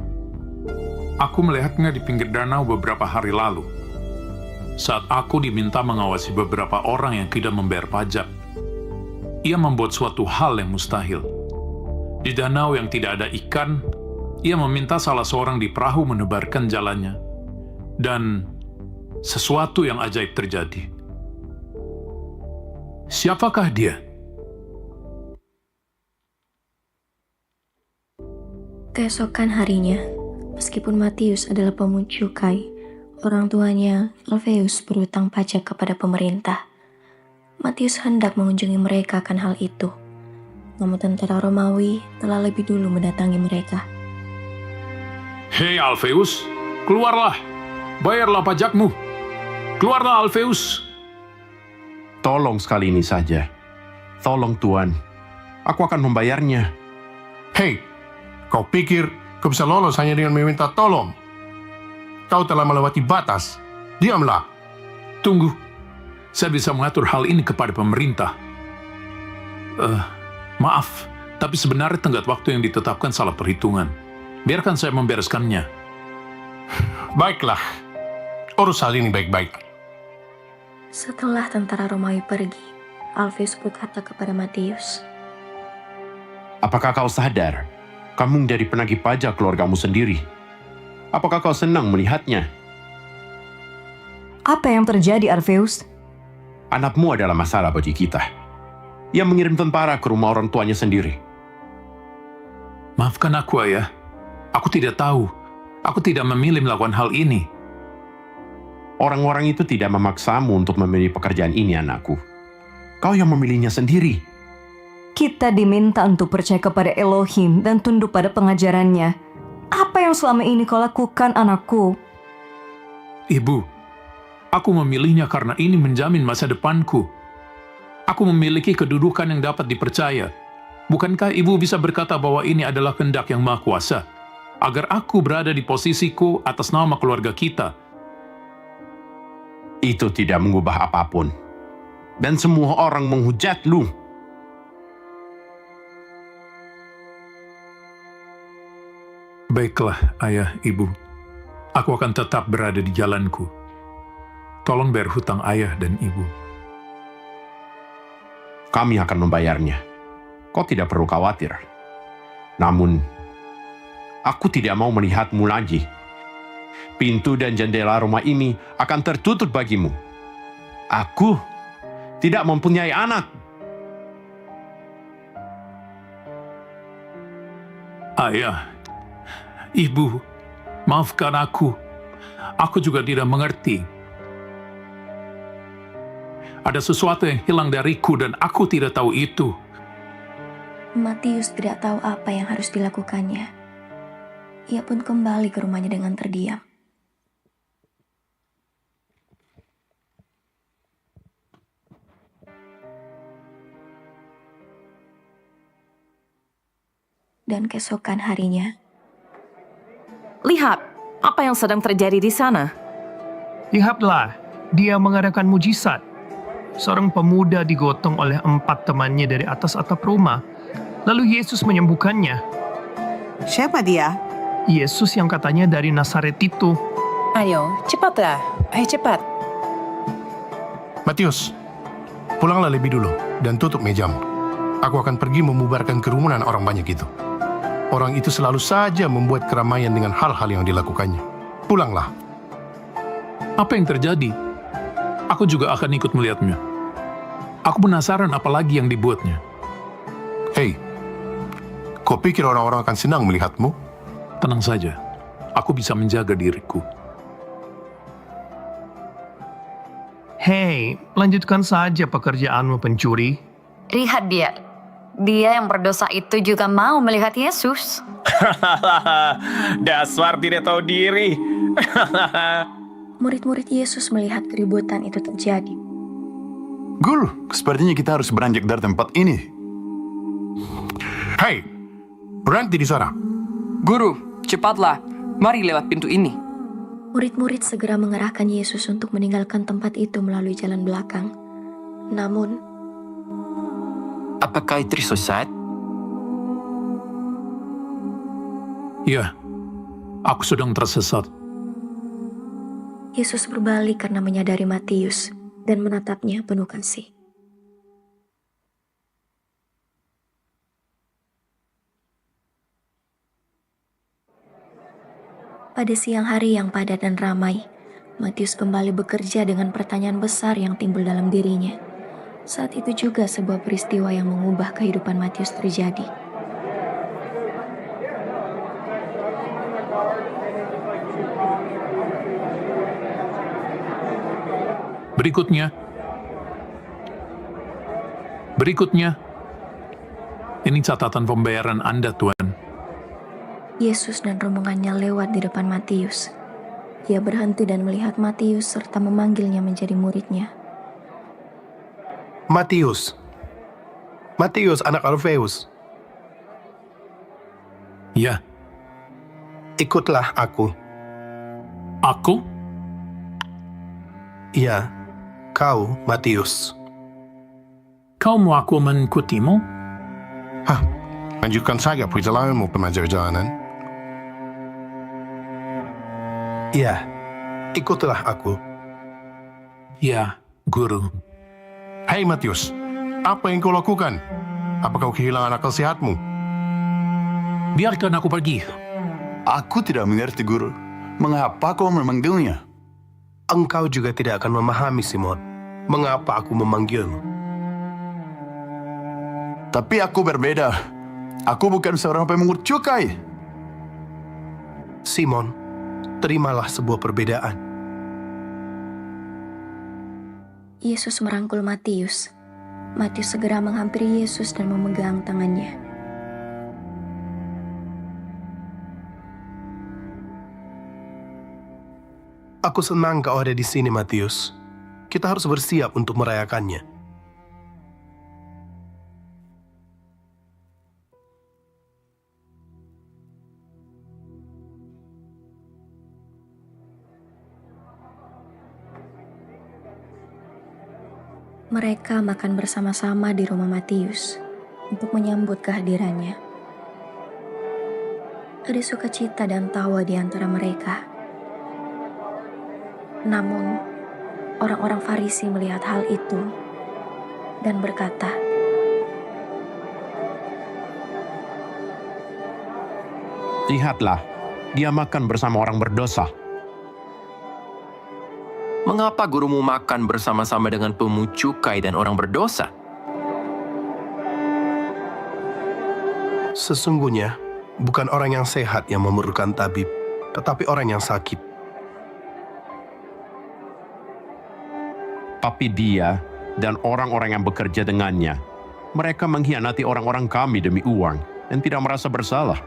Aku melihatnya di pinggir danau beberapa hari lalu. Saat aku diminta mengawasi beberapa orang yang tidak membayar pajak, ia membuat suatu hal yang mustahil. Di danau yang tidak ada ikan, ia meminta salah seorang di perahu menebarkan jalannya. Dan sesuatu yang ajaib terjadi. Siapakah dia? Keesokan harinya, meskipun Matius adalah pemungut cukai, orang tuanya, Alfeus, berutang pajak kepada pemerintah. Matius hendak mengunjungi mereka akan hal itu. Namun tentara Romawi telah lebih dulu mendatangi mereka. Hei Alfeus, keluarlah! Bayarlah pajakmu. Keluarlah Alfeus. Tolong sekali ini saja. Tolong Tuan. Aku akan membayarnya. Hei, kau pikir kau bisa lolos hanya dengan meminta tolong? Kau telah melewati batas. Diamlah. Tunggu. Saya bisa mengatur hal ini kepada pemerintah. Maaf, tapi sebenarnya tenggat waktu yang ditetapkan salah perhitungan. Biarkan saya membereskannya. Baiklah, urus hal ini baik-baik. Setelah tentara Romawi pergi, Alfeus berkata kepada Matius, Apakah kau sadar? Kamu dari penagih pajak keluargamu sendiri. Apakah kau senang melihatnya? Apa yang terjadi, Alfeus? Anakmu adalah masalah bagi kita. Ia mengirim tentara ke rumah orang tuanya sendiri. Maafkan aku, Ayah. Aku tidak tahu. Aku tidak memilih melakukan hal ini. Orang-orang itu tidak memaksamu untuk memilih pekerjaan ini, anakku. Kau yang memilihnya sendiri. Kita diminta untuk percaya kepada Elohim dan tunduk pada pengajarannya. Apa yang selama ini kau lakukan, anakku? Ibu, aku memilihnya karena ini menjamin masa depanku. Aku memiliki kedudukan yang dapat dipercaya. Bukankah ibu bisa berkata bahwa ini adalah kehendak yang Maha Kuasa, agar aku berada di posisiku atas nama keluarga kita? Itu tidak mengubah apapun. Dan semua orang menghujat lu. Baiklah, Ayah, Ibu. Aku akan tetap berada di jalanku. Tolong bayar hutang Ayah dan Ibu. Kami akan membayarnya. Kau tidak perlu khawatir. Namun, aku tidak mau melihatmu lagi. Pintu dan jendela rumah ini akan tertutup bagimu. Aku tidak mempunyai anak. Ayah, Ibu, maafkan aku. Aku juga tidak mengerti. Ada sesuatu yang hilang dariku dan aku tidak tahu itu. Matius tidak tahu apa yang harus dilakukannya. Ia pun kembali ke rumahnya dengan terdiam. Dan keesokan harinya, Lihat, apa yang sedang terjadi di sana. Lihatlah, dia mengadakan mujizat. Seorang pemuda digotong oleh 4 temannya dari atas atap rumah. Lalu Yesus menyembuhkannya. Siapa dia? Yesus yang katanya dari Nazaret itu. Ayo, cepatlah. Ayo cepat. Matius, pulanglah lebih dulu dan tutup mejamu. Aku akan pergi membubarkan kerumunan orang banyak itu. Orang itu selalu saja membuat keramaian dengan hal-hal yang dilakukannya. Pulanglah. Apa yang terjadi? Aku juga akan ikut melihatnya. Aku penasaran apa lagi yang dibuatnya. Hei, kau pikir orang-orang akan senang melihatmu? Tenang saja, aku bisa menjaga diriku. Hei, lanjutkan saja pekerjaanmu, pencuri. Lihat dia. Dia yang berdosa itu juga mau melihat Yesus. Dasar tidak tahu diri. murid-murid Yesus melihat keributan itu terjadi. Guru, sepertinya kita harus beranjak dari tempat ini. Hei, berhenti di sana. Guru, cepatlah. Mari lewat pintu ini. Murid-murid segera mengerahkan Yesus untuk meninggalkan tempat itu melalui jalan belakang. Namun, apakah itu sesat? Ya, aku sedang tersesat. Yesus berbalik karena menyadari Matius dan menatapnya penuh kasih. Pada siang hari yang padat dan ramai, Matius kembali bekerja dengan pertanyaan besar yang timbul dalam dirinya. Saat itu juga sebuah peristiwa yang mengubah kehidupan Matius terjadi. Berikutnya, ini catatan pembayaran Anda, Tuan. Yesus dan rombongannya lewat di depan Matius. Ia berhenti dan melihat Matius serta memanggilnya menjadi muridnya. Matius, anak Alfeus. Ya. Ikutlah aku. Aku? Ya, kau, Matius. Kau mau aku mengikutimu? Lanjutkan saja perjalananmu, pemajar jalanan. Ya, ikutlah aku. Ya, Guru. Hei Matius, apa yang kau lakukan? Apa kau kehilangan akal sehatmu? Biarkan aku pergi. Aku tidak mengerti, Guru. Mengapa kau memanggilnya? Engkau juga tidak akan memahami, Simon. Mengapa aku memanggilmu? Tapi aku berbeda. Aku bukan seorang pemungut cukai. Simon, terimalah sebuah perbedaan. Yesus merangkul Matius. Matius segera menghampiri Yesus dan memegang tangannya. Aku senang kau ada di sini, Matius. Kita harus bersiap untuk merayakannya. Mereka makan bersama-sama di rumah Matius untuk menyambut kehadirannya. Ada sukacita dan tawa di antara mereka. Namun, orang-orang Farisi melihat hal itu dan berkata, Lihatlah, dia makan bersama orang berdosa. Mengapa gurumu makan bersama-sama dengan pemungut cukai dan orang berdosa? Sesungguhnya, bukan orang yang sehat yang memerlukan tabib, tetapi orang yang sakit. Tapi dia dan orang-orang yang bekerja dengannya, mereka mengkhianati orang-orang kami demi uang dan tidak merasa bersalah.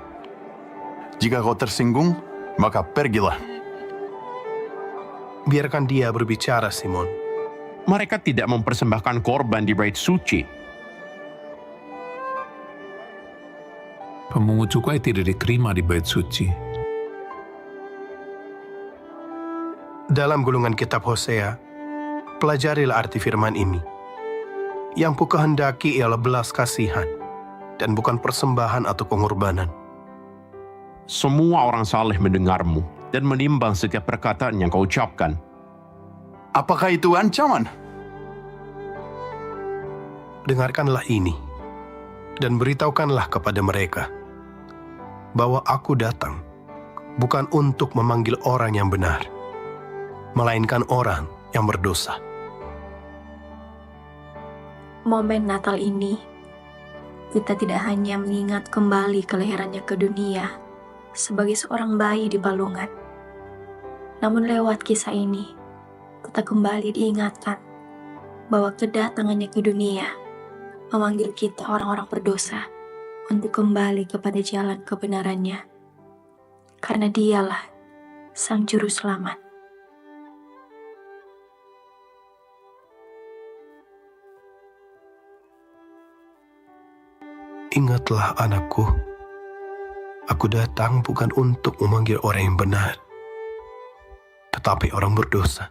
Jika kau tersinggung, maka pergilah. Biarkan dia berbicara, Simon. Mereka tidak mempersembahkan korban di bait suci. Pemungut cukai tidak diterima di bait suci. Dalam gulungan kitab Hosea, pelajarilah arti firman ini. Yang ku kehendaki ialah belas kasihan, dan bukan persembahan atau pengorbanan. Semua orang saleh mendengarmu dan menimbang setiap perkataan yang kau ucapkan. Apakah itu ancaman? Dengarkanlah ini, dan beritahukanlah kepada mereka, bahwa aku datang bukan untuk memanggil orang yang benar, melainkan orang yang berdosa. momen Natal ini, kita tidak hanya mengingat kembali kelahirannya ke dunia sebagai seorang bayi di balungan. Namun lewat kisah ini, kita kembali diingatkan bahwa kedatangannya ke dunia memanggil kita orang-orang berdosa untuk kembali kepada jalan kebenarannya. Karena dialah Sang Juru Selamat. Ingatlah anakku, aku datang bukan untuk memanggil orang yang benar, tetapi orang berdosa.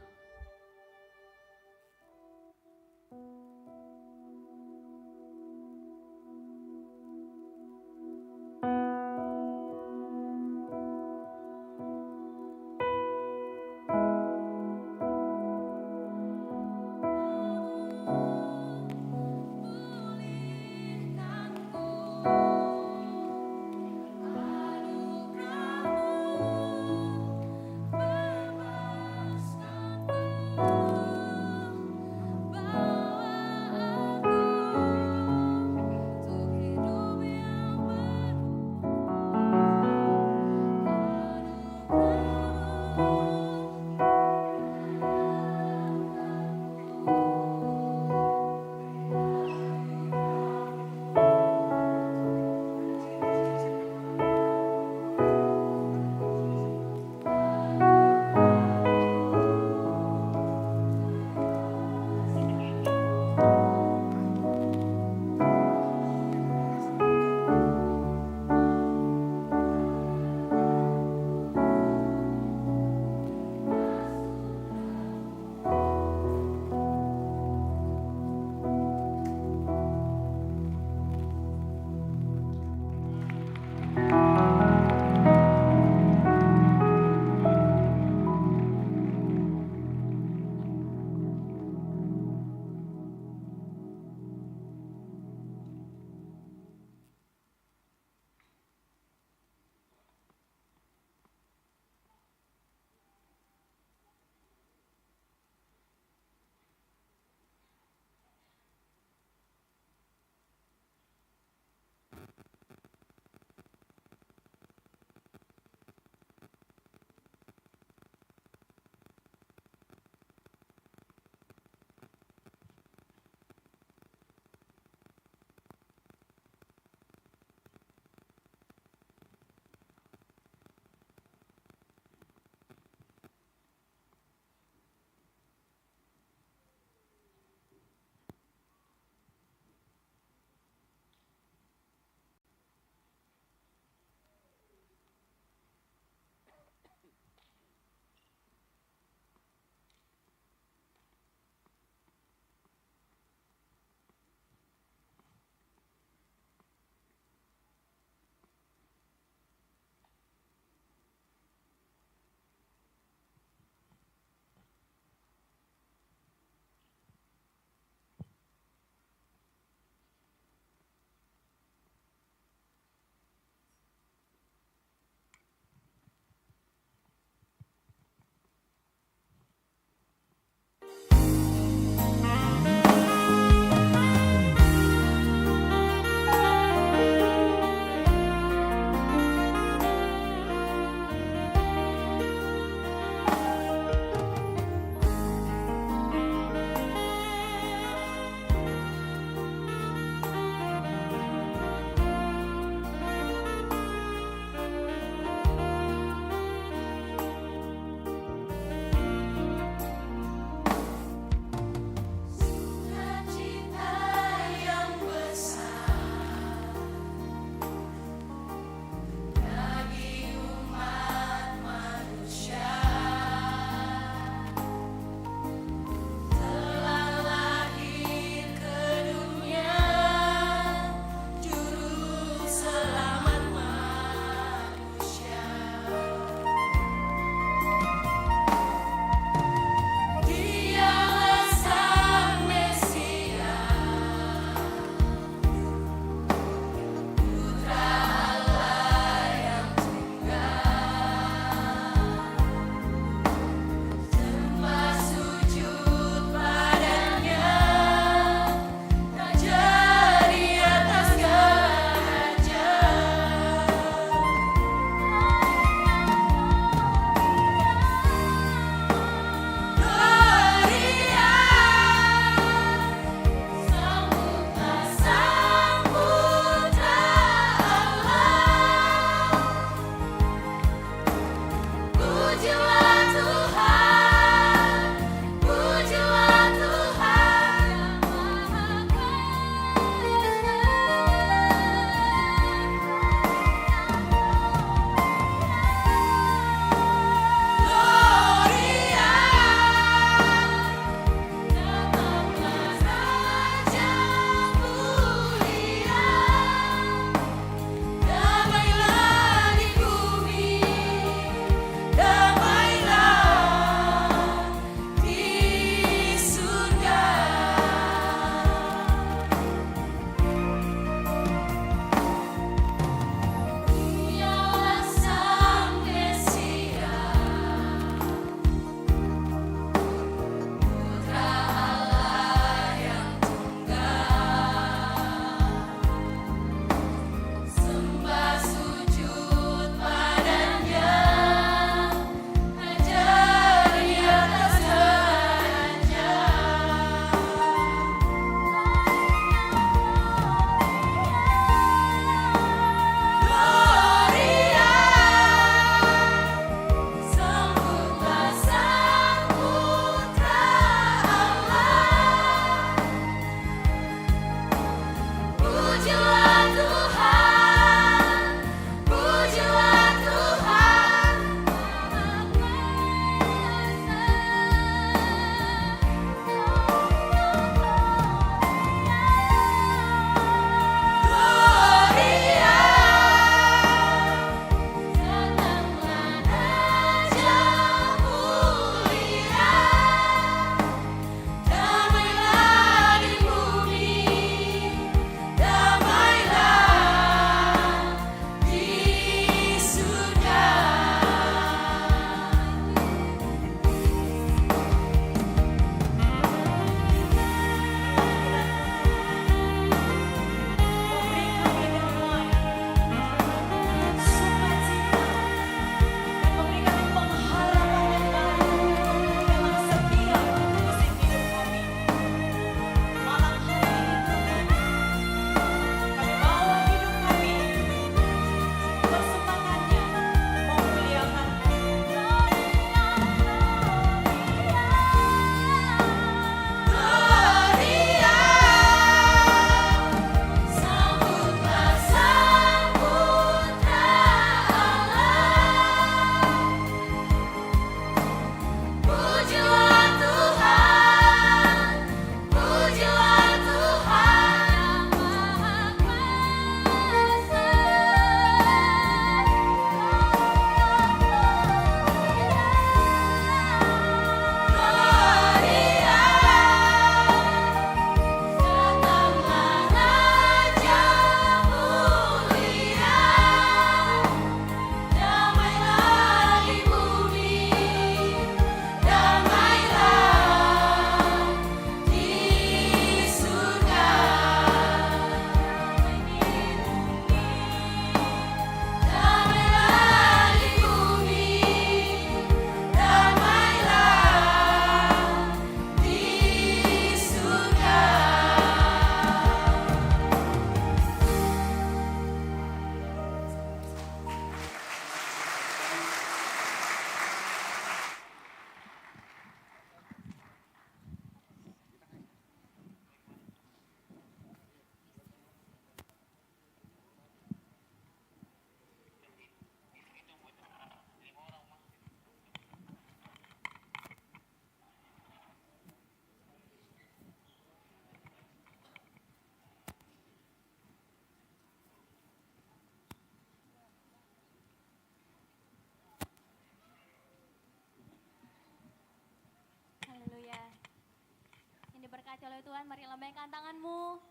diberkati oleh Tuhan, mari lambaikan tanganmu.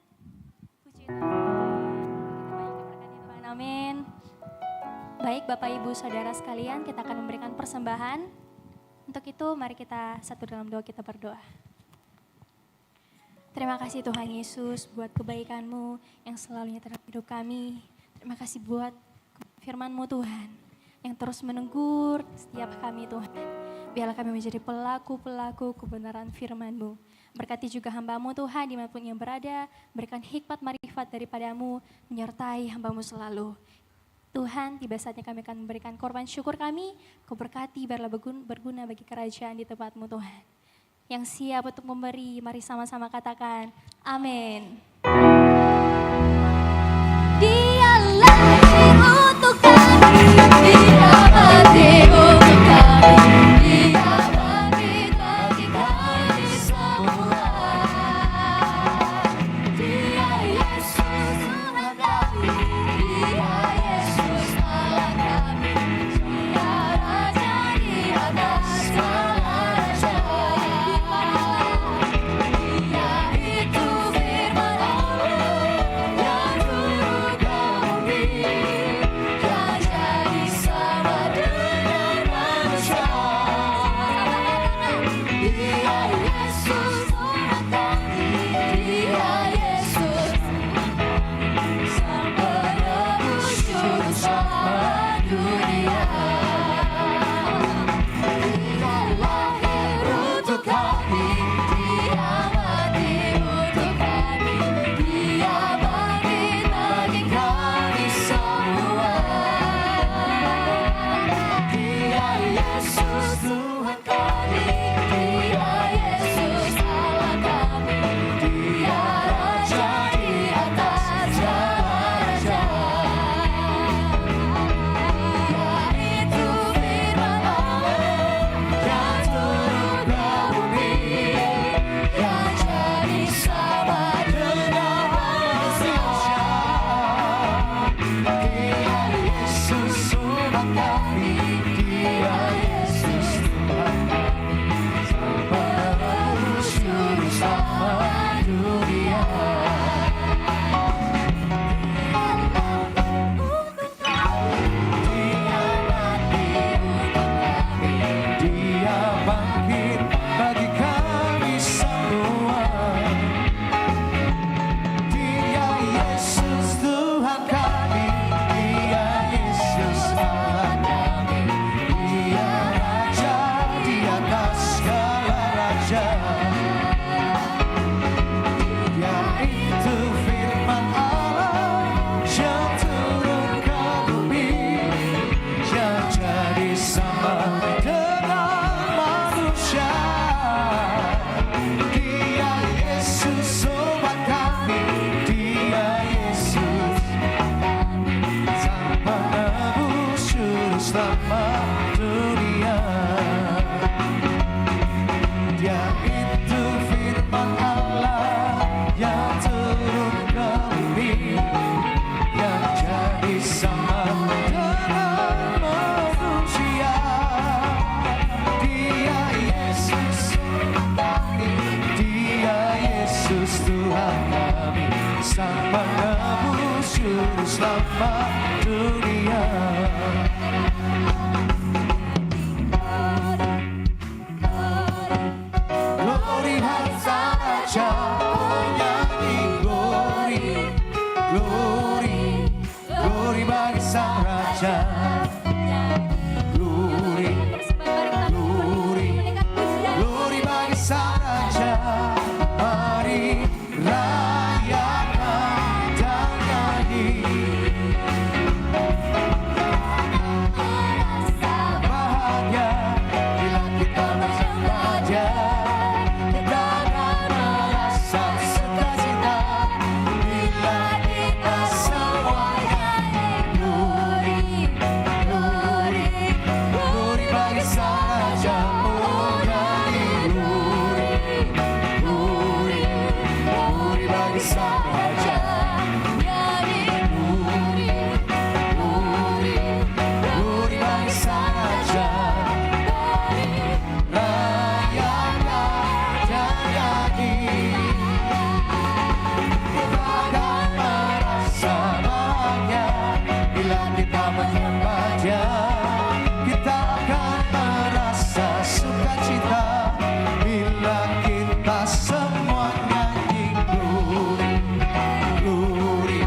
Puji Tuhan. Kita banyak diberkati Tuhan, amin. Baik Bapak Ibu Saudara sekalian, kita akan memberikan persembahan. Untuk itu mari kita satu dalam doa, kita berdoa. Terima kasih Tuhan Yesus buat kebaikan-Mu yang selalu nyata dalam hidup kami. Terima kasih buat firman-Mu Tuhan yang terus menegur setiap kami Tuhan. Biarlah kami menjadi pelaku-pelaku kebenaran firman-Mu. Berkati juga hamba-Mu Tuhan dimanapun yang berada, berikan hikmat marifat daripada-Mu, menyertai hamba-Mu selalu. Tuhan, tiba saatnya kami akan memberikan korban syukur kami, Kau berkati biarlah berguna bagi kerajaan di tempat-Mu Tuhan. Yang siap untuk memberi, mari sama-sama katakan, amin. Dialah untuk kami, Dia mati untuk kami, Dia bangkit bagi kami semua. Dia Yesus Tuhan kami, Dia Yesus Allah kami, Dia Raja di atas segala raja. Dia itu firman Allah. Sang penebus juru selamat dunia. Glory hai Sang Raja, nyanyi glory, glory, glory bagi Sang Raja. Glory, glory, glory bagi Sang Raja. Mari rayakan dan nyanyi. Bahagia bila kita bersama Dia. Kita akan merasa sukacita bila kita semua nyanyi. Glory, glory, glory bagi Sang Raja. Oh nyanyi glory, glory, glory bagi Sang Raja. Nyanyi glory, glory, glory bagi Sang Raja. Rayakan dan nyanyi. Kita akan merasa bahagia bila kita menyembah Dia. Kita akan merasa sukacita bila kita semua nyanyi glory, glory,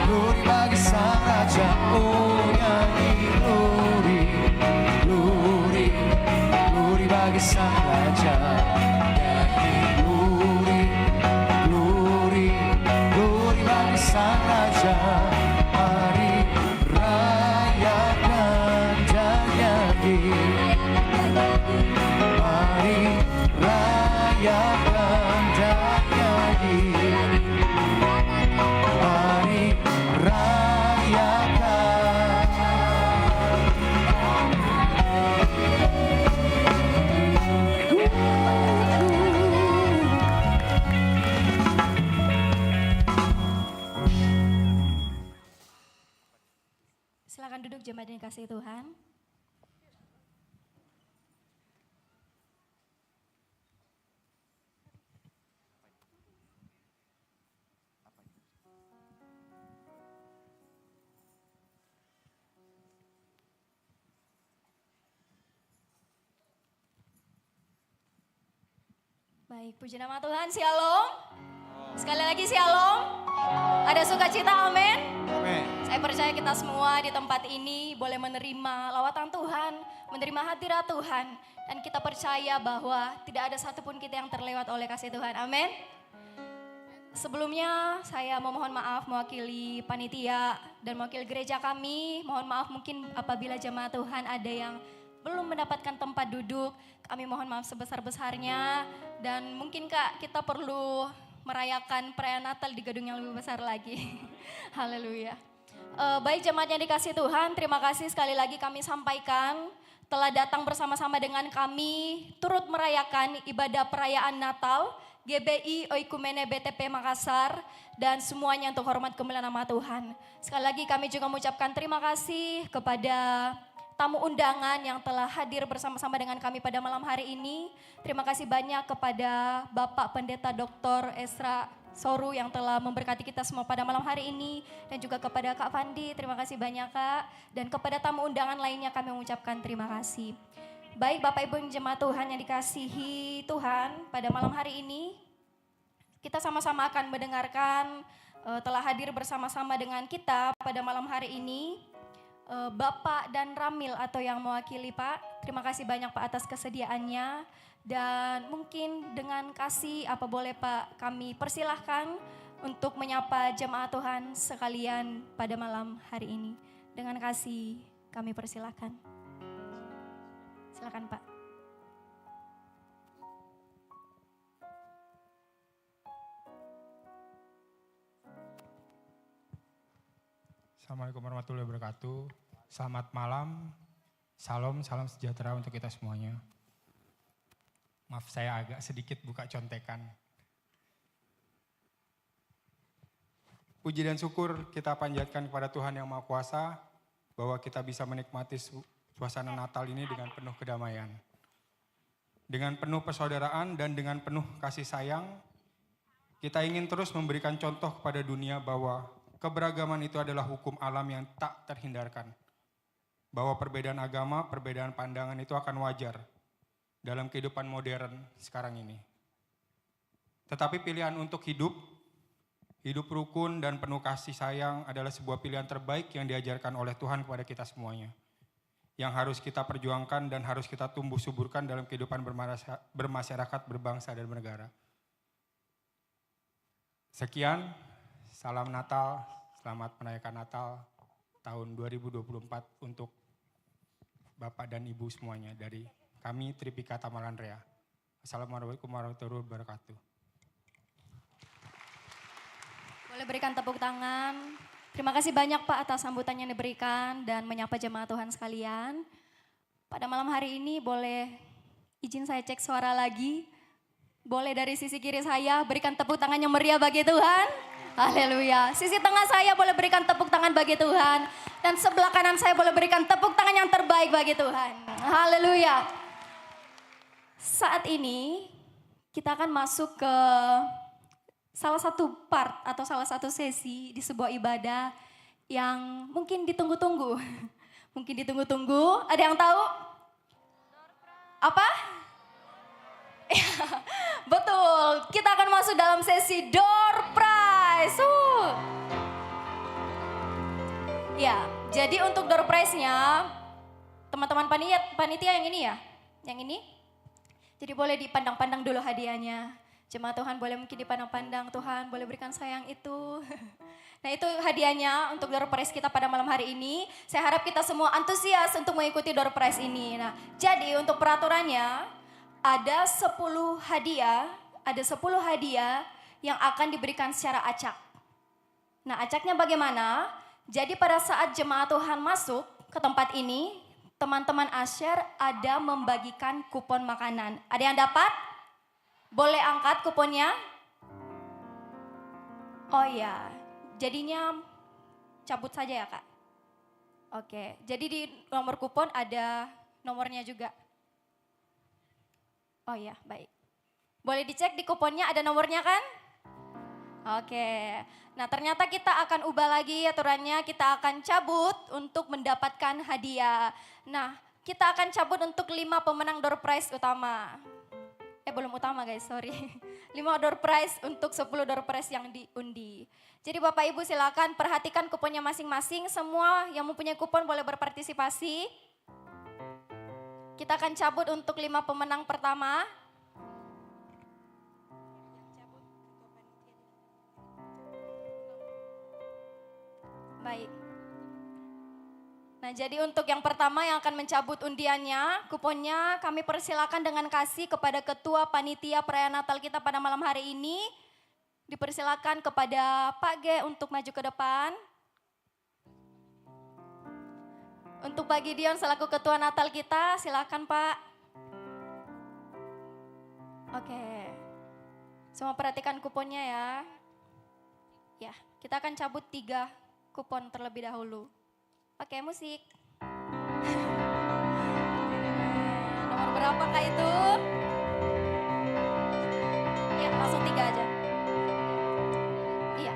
glory bagi Sang Raja. Oh nyanyi glory, glory, glory bagi Sang Raja. Nyanyi glory, glory, glory bagi Sang Raja. Mari rayakan dan nyanyi. Mari rayakan dan nyanyi. Mari rayakan. Silakan duduk jemaat yang dikasihi Tuhan. Baik, puji nama Tuhan, Shalom. Sekali lagi Shalom. Ada sukacita, amin. Saya percaya kita semua di tempat ini boleh menerima lawatan Tuhan, menerima hadirat Tuhan. Dan kita percaya bahwa tidak ada satupun kita yang terlewat oleh kasih Tuhan, amin. Sebelumnya saya memohon maaf mewakili panitia dan mewakili gereja kami. Mohon maaf mungkin apabila jemaat Tuhan ada yang belum mendapatkan tempat duduk. Kami mohon maaf sebesar-besarnya. Dan mungkin Kak kita perlu merayakan perayaan Natal di gedung yang lebih besar lagi. Haleluya. Baik jemaat yang dikasihi Tuhan, terima kasih sekali lagi kami sampaikan telah datang bersama-sama dengan kami turut merayakan ibadah perayaan Natal GBI Oikumene BTP Makassar dan semuanya untuk hormat kemuliaan nama Tuhan. Sekali lagi kami juga mengucapkan terima kasih kepada tamu undangan yang telah hadir bersama-sama dengan kami pada malam hari ini. Terima kasih banyak kepada Bapak Pendeta Dr. Esra Soru yang telah memberkati kita semua pada malam hari ini. Dan juga kepada Kak Fandi, terima kasih banyak Kak. Dan kepada tamu undangan lainnya kami mengucapkan terima kasih. Baik Bapak Ibu jemaat Tuhan yang dikasihi Tuhan, pada malam hari ini kita sama-sama akan mendengarkan, telah hadir bersama-sama dengan kita pada malam hari ini. Bapak dan Ramil atau yang mewakili Pak, terima kasih banyak Pak atas kesediaannya. Dan mungkin dengan kasih apa boleh Pak kami persilahkan untuk menyapa jemaat Tuhan sekalian pada malam hari ini. Dengan kasih kami persilahkan. Silakan Pak. Assalamualaikum warahmatullahi wabarakatuh. Selamat malam, salam sejahtera untuk kita semuanya. Maaf saya agak sedikit buka contekan. Puji dan syukur kita panjatkan kepada Tuhan Yang Maha Kuasa bahwa kita bisa menikmati suasana Natal ini dengan penuh kedamaian. Dengan penuh persaudaraan dan dengan penuh kasih sayang, Kita ingin terus memberikan contoh kepada dunia bahwa keberagaman itu adalah hukum alam yang tak terhindarkan. Bahwa perbedaan agama, perbedaan pandangan itu akan wajar dalam kehidupan modern sekarang ini. Tetapi pilihan untuk hidup rukun dan penuh kasih sayang adalah sebuah pilihan terbaik yang diajarkan oleh Tuhan kepada kita semuanya. Yang harus kita perjuangkan dan harus kita tumbuh suburkan dalam kehidupan bermasyarakat, berbangsa, dan bernegara. Sekian, salam Natal, selamat merayakan Natal tahun 2024 untuk Bapak dan Ibu semuanya dari kami Tripika Tamalan Rea. Assalamualaikum warahmatullahi wabarakatuh. Boleh berikan tepuk tangan. Terima kasih banyak Pak atas sambutan yang diberikan dan menyapa jemaat Tuhan sekalian. Pada malam hari ini boleh izin saya cek suara lagi. Boleh dari sisi kiri saya berikan tepuk tangan yang meriah bagi Tuhan. Haleluya. Sisi tengah saya boleh berikan tepuk tangan bagi Tuhan. Dan sebelah kanan saya boleh berikan tepuk tangan yang terbaik bagi Tuhan. Haleluya. Saat ini kita akan masuk ke salah satu part atau salah satu sesi di sebuah ibadah yang mungkin ditunggu-tunggu. Mungkin ditunggu-tunggu. Ada yang tahu? Apa? Betul, kita akan masuk dalam sesi door prize. Ya, jadi untuk door prize-nya, teman-teman panitia yang ini ya, yang ini. Jadi boleh dipandang-pandang dulu hadiahnya. Jemaat Tuhan boleh mungkin dipandang-pandang, Tuhan boleh berikan sayang itu. Nah itu hadiahnya untuk door prize kita pada malam hari ini. Saya harap kita semua antusias untuk mengikuti door prize ini. Nah jadi untuk peraturannya, ada 10 hadiah yang akan diberikan secara acak. Nah acaknya bagaimana? Jadi pada saat jemaat Tuhan masuk ke tempat ini, teman-teman Asher ada membagikan kupon makanan. Ada yang dapat? Boleh angkat kuponnya? Oh ya, jadinya cabut saja ya Kak. Oke, jadi di nomor kupon ada nomornya juga. Oh ya, baik. Boleh dicek di kuponnya ada nomornya kan? Oke, nah ternyata kita akan ubah lagi aturannya, kita akan cabut untuk mendapatkan hadiah. Nah, kita akan cabut untuk 5 pemenang door prize utama. Belum utama guys, sorry. 5 door prize untuk 10 door prize yang diundi. Jadi Bapak Ibu silakan perhatikan kuponnya masing-masing. Semua yang mempunyai kupon boleh berpartisipasi. Kita akan cabut untuk 5 pemenang pertama. Baik. Nah jadi untuk yang pertama yang akan mencabut undiannya, kuponnya kami persilakan dengan kasih kepada Ketua Panitia Perayaan Natal kita pada malam hari ini. Dipersilakan kepada Pak G untuk maju ke depan. Untuk Pak Gideon selaku Ketua Natal kita, silakan Pak. Oke, semua perhatikan kuponnya ya. Ya, kita akan cabut 3 kupon terlebih dahulu. Oke, musik. Nomor berapa Kak itu? Ya, langsung 3 aja. Iya.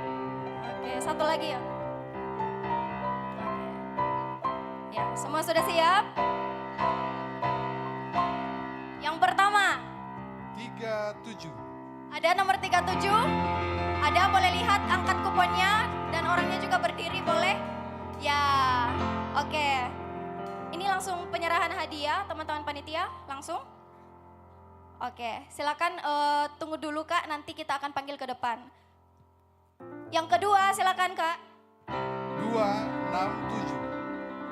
Oke, satu lagi ya. Oke. Ya, semua sudah siap? Yang pertama. 37. Ada nomor 37? Ada, boleh lihat angkat kuponnya dan orangnya juga berdiri boleh? Ya, oke. Ini langsung penyerahan hadiah teman-teman panitia, langsung. Oke, silakan tunggu dulu Kak, nanti kita akan panggil ke depan. Yang kedua silakan Kak. 267.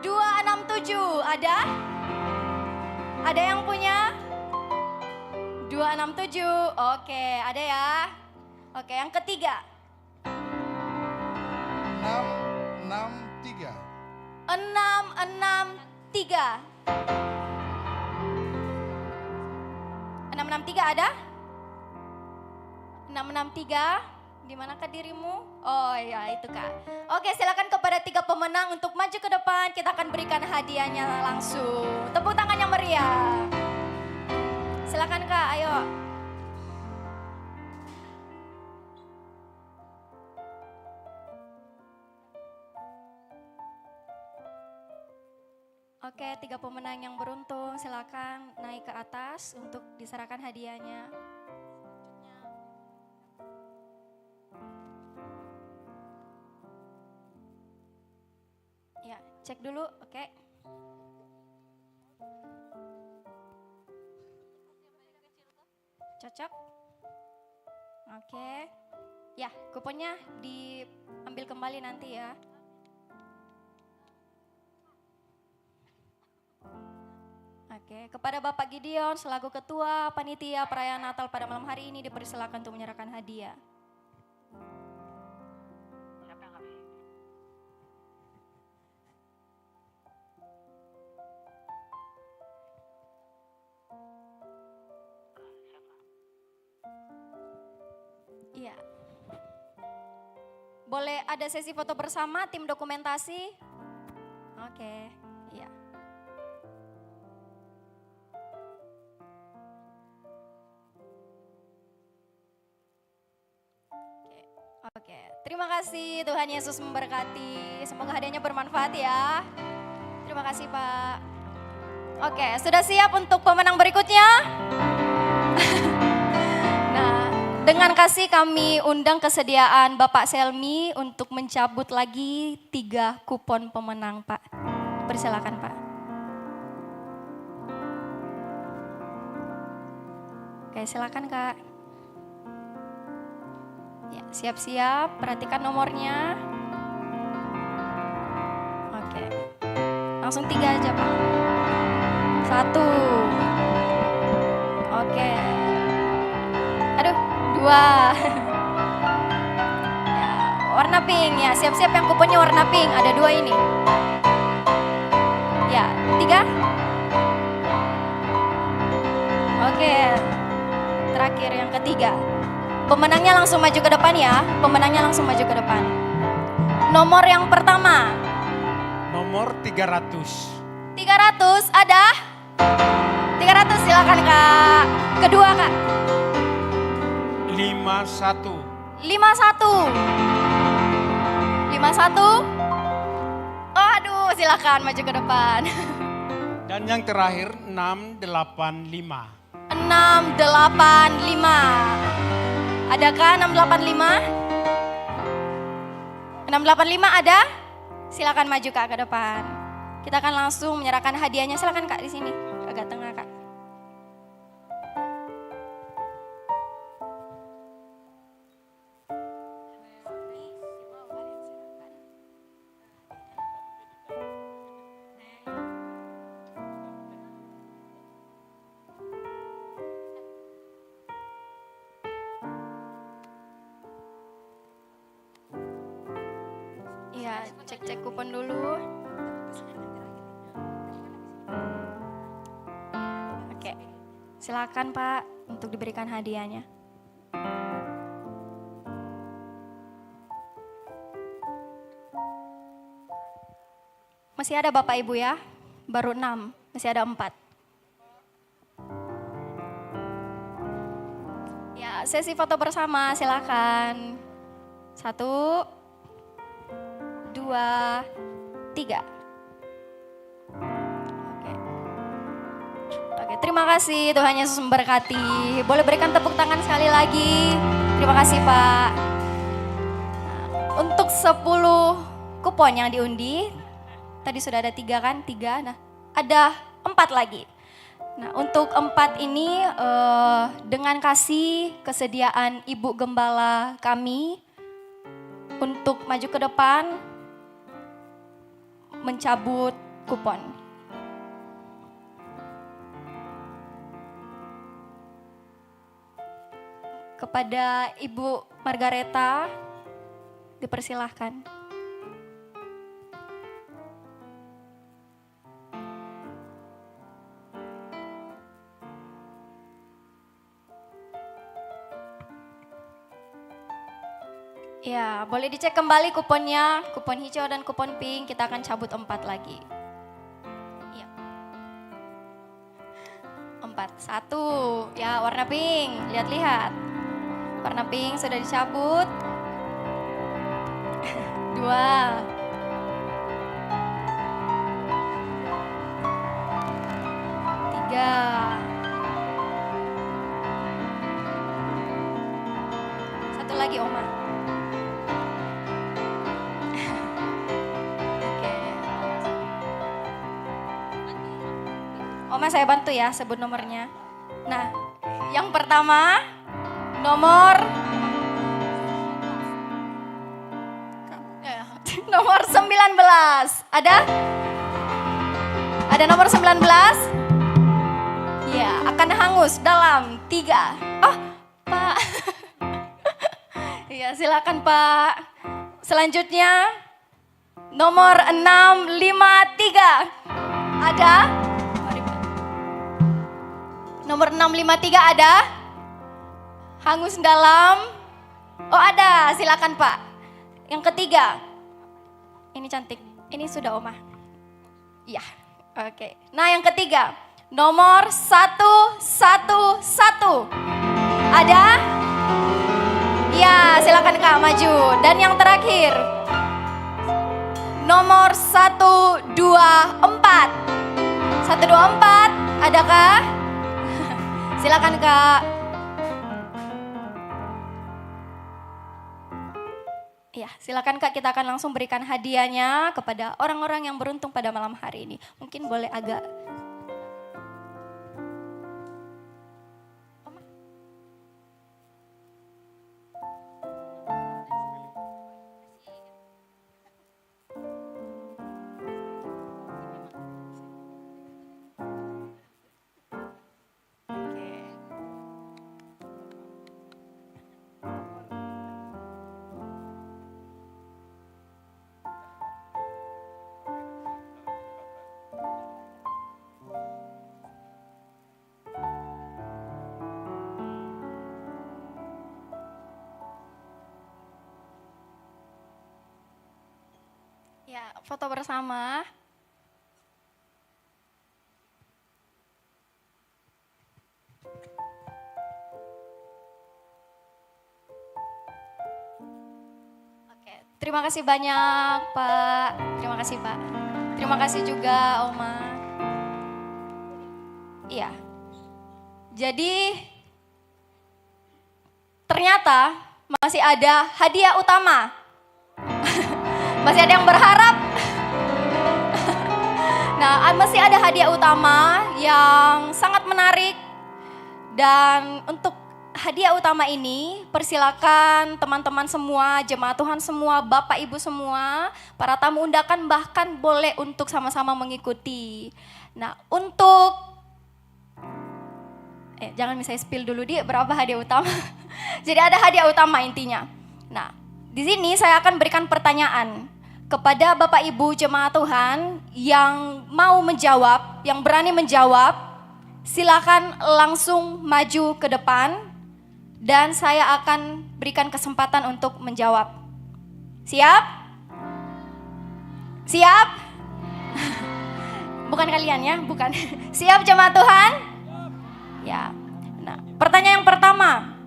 267, ada? Ada yang punya? 267, oke ada ya. Oke, yang ketiga. 663. 663. 663 ada? 663. Di manakah dirimu? Oh ya itu Kak. Oke, silakan kepada 3 pemenang untuk maju ke depan. Kita akan berikan hadiahnya langsung. Tepuk tangan yang meriah. Silakan Kak, ayo. Oke, 3 pemenang yang beruntung silakan naik ke atas untuk diserahkan hadiahnya. Ya, cek dulu, oke. Cocok? Oke. Ya, kuponnya diambil kembali nanti ya. Oke, kepada Bapak Gideon selaku Ketua Panitia Perayaan Natal pada malam hari ini dipersilakan untuk menyerahkan hadiah. Iya. Boleh ada sesi foto bersama tim dokumentasi? Oke, iya. Oke, terima kasih, Tuhan Yesus memberkati. Semoga hadiahnya bermanfaat ya. Terima kasih Pak. Oke, sudah siap untuk pemenang berikutnya? Nah, dengan kasih kami undang kesediaan Bapak Selmi untuk mencabut lagi 3 kupon pemenang Pak. Persilakan Pak. Oke, silakan Kak. Ya, siap-siap, perhatikan nomornya. Oke, langsung 3 aja Pak. 1. Oke. Aduh, 2. Ya, warna pink ya, siap-siap yang kuponnya warna pink, ada 2 ini. Ya, 3. Oke, terakhir yang ketiga. Pemenangnya langsung maju ke depan ya, pemenangnya langsung maju ke depan. Nomor yang pertama. Nomor 300. 300 ada? 300 silakan Kak. Kedua Kak. 51. 51. 51. Oh aduh, silakan maju ke depan. Dan yang terakhir 685. 685. Adakah 685? 685 ada? Silakan maju Kak ke depan. Kita akan langsung menyerahkan hadiahnya. Silakan Kak di sini, agak tengah Kak. Iya, cek-cek kupon dulu. Oke, silakan Pak untuk diberikan hadiahnya. Masih ada Bapak Ibu ya, baru 6, masih ada 4. Ya, sesi foto bersama silakan. 1, 2, 3. Oke, terima kasih, Tuhan Yesus memberkati. Boleh berikan tepuk tangan sekali lagi. Terima kasih Pak. Nah, untuk 10 kupon yang diundi, tadi sudah ada 3 kan? 3, nah ada 4 lagi. Nah untuk 4 ini dengan kasih kesediaan Ibu Gembala kami untuk maju ke depan, mencabut kupon. Kepada Ibu Margareta, dipersilahkan. Ya, boleh dicek kembali kuponnya, kupon hijau dan kupon pink, kita akan cabut 4 lagi. Ya. 4, 1, ya warna pink, lihat-lihat. Warna pink sudah dicabut. 2. Oma saya bantu ya sebut nomornya. Nah, yang pertama nomor 19. Ada? Ada nomor 19? Ya, akan hangus dalam 3. Oh, Pak. Ya, silakan Pak. Selanjutnya nomor 653. Ada? Nomor 653 ada? Hangus dalam? Oh ada, silakan Pak. Yang ketiga. Ini cantik, ini sudah Oma. Iya, oke. Nah yang ketiga, nomor 111. Ada? Ya, silakan Kak maju. Dan yang terakhir, nomor 124. 124, adakah? Silakan Kak. Ya, silakan Kak, kita akan langsung berikan hadiahnya kepada orang-orang yang beruntung pada malam hari ini. Mungkin boleh agak ya, foto bersama. Oke, terima kasih banyak Pak. Terima kasih Pak. Terima kasih juga Oma. Iya. Jadi ternyata masih ada hadiah utama. Masih ada yang berharap. Nah, masih ada hadiah utama yang sangat menarik. Dan untuk hadiah utama ini, persilakan teman-teman semua, jemaat Tuhan semua, Bapak Ibu semua, para tamu undakan bahkan boleh untuk sama-sama mengikuti. Nah, untuk jangan misalnya spill dulu di berapa hadiah utama. Jadi ada hadiah utama intinya. Nah, di sini saya akan berikan pertanyaan kepada Bapak Ibu jemaat Tuhan yang mau menjawab, yang berani menjawab, silakan langsung maju ke depan dan saya akan berikan kesempatan untuk menjawab. Siap? Siap? Bukan kalian ya, bukan. Siap jemaat Tuhan? Ya. Nah, pertanyaan yang pertama.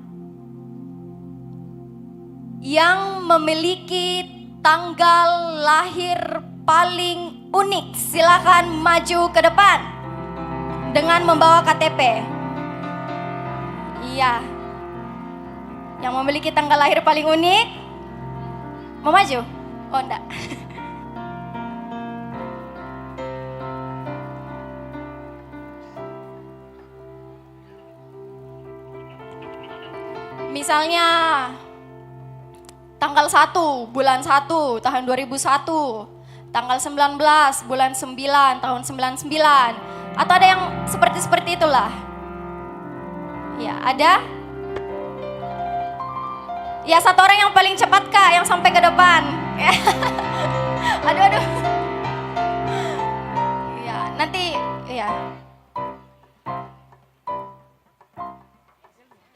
Yang memiliki tanggal lahir paling unik, silakan maju ke depan dengan membawa KTP. Iya. Yang memiliki tanggal lahir paling unik, mau maju? Oh enggak. Misalnya tanggal 1 bulan 1 tahun 2001, tanggal 19 bulan 9 tahun 99, atau ada yang seperti itulah. Ya, ada? Ya, satu orang yang paling cepat Kak, yang sampai ke depan. Aduh. Ya, nanti ya.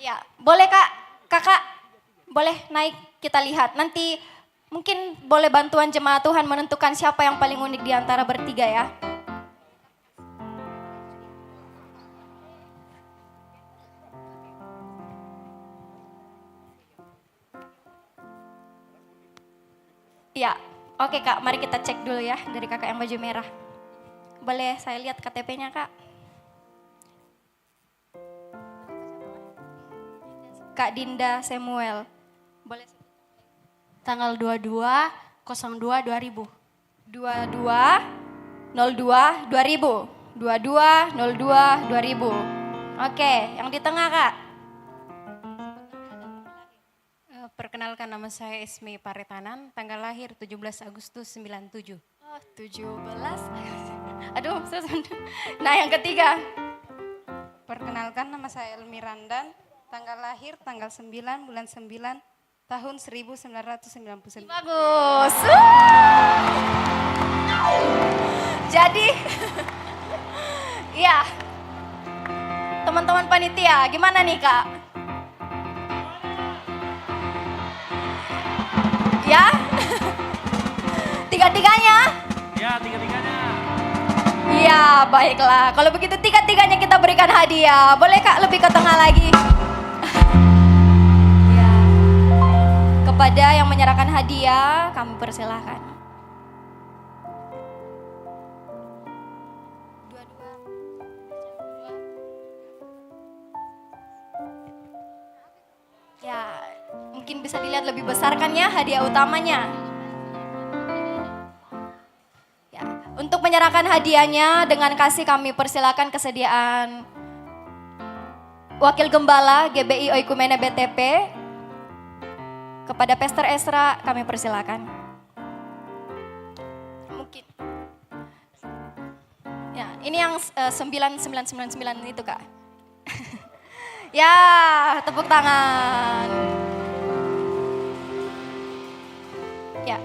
Ya, boleh Kak, Kakak boleh naik. Kita lihat, nanti mungkin boleh bantuan jemaat Tuhan menentukan siapa yang paling unik di antara bertiga ya. Ya, oke Kak, mari kita cek dulu ya dari kakak yang baju merah. Boleh saya lihat KTP-nya Kak? Kak Dinda Samuel, boleh? Tanggal 22/02/2000. 22/02/2000. 2202 2000. Oke, yang di tengah Kak. Perkenalkan, nama saya Esme Paretanan, tanggal lahir 17 Agustus 97. Oh, 17. Aduh, nah yang ketiga. Perkenalkan, nama saya Elmi Randan, tanggal lahir tanggal 9 bulan 9 tahun 1999. Bagus. Jadi, ya, teman-teman panitia, gimana nih Kak? Ya, tiga-tiganya? Ya, tiga-tiganya. Iya, baiklah. Kalau begitu tiga-tiganya kita berikan hadiah. Boleh Kak lebih ke tengah lagi? Ya. Kepada yang menyerahkan hadiah, kami persilahkan. Ya, mungkin bisa dilihat lebih besar kan ya hadiah utamanya. Ya, untuk menyerahkan hadiahnya dengan kasih kami persilakan kesediaan Wakil Gembala GBI Oikumene BTP. Kepada Pastor Esra kami persilakan. Mungkin. Ya, ini yang 9999 itu Kak. Ya, tepuk tangan. Ya,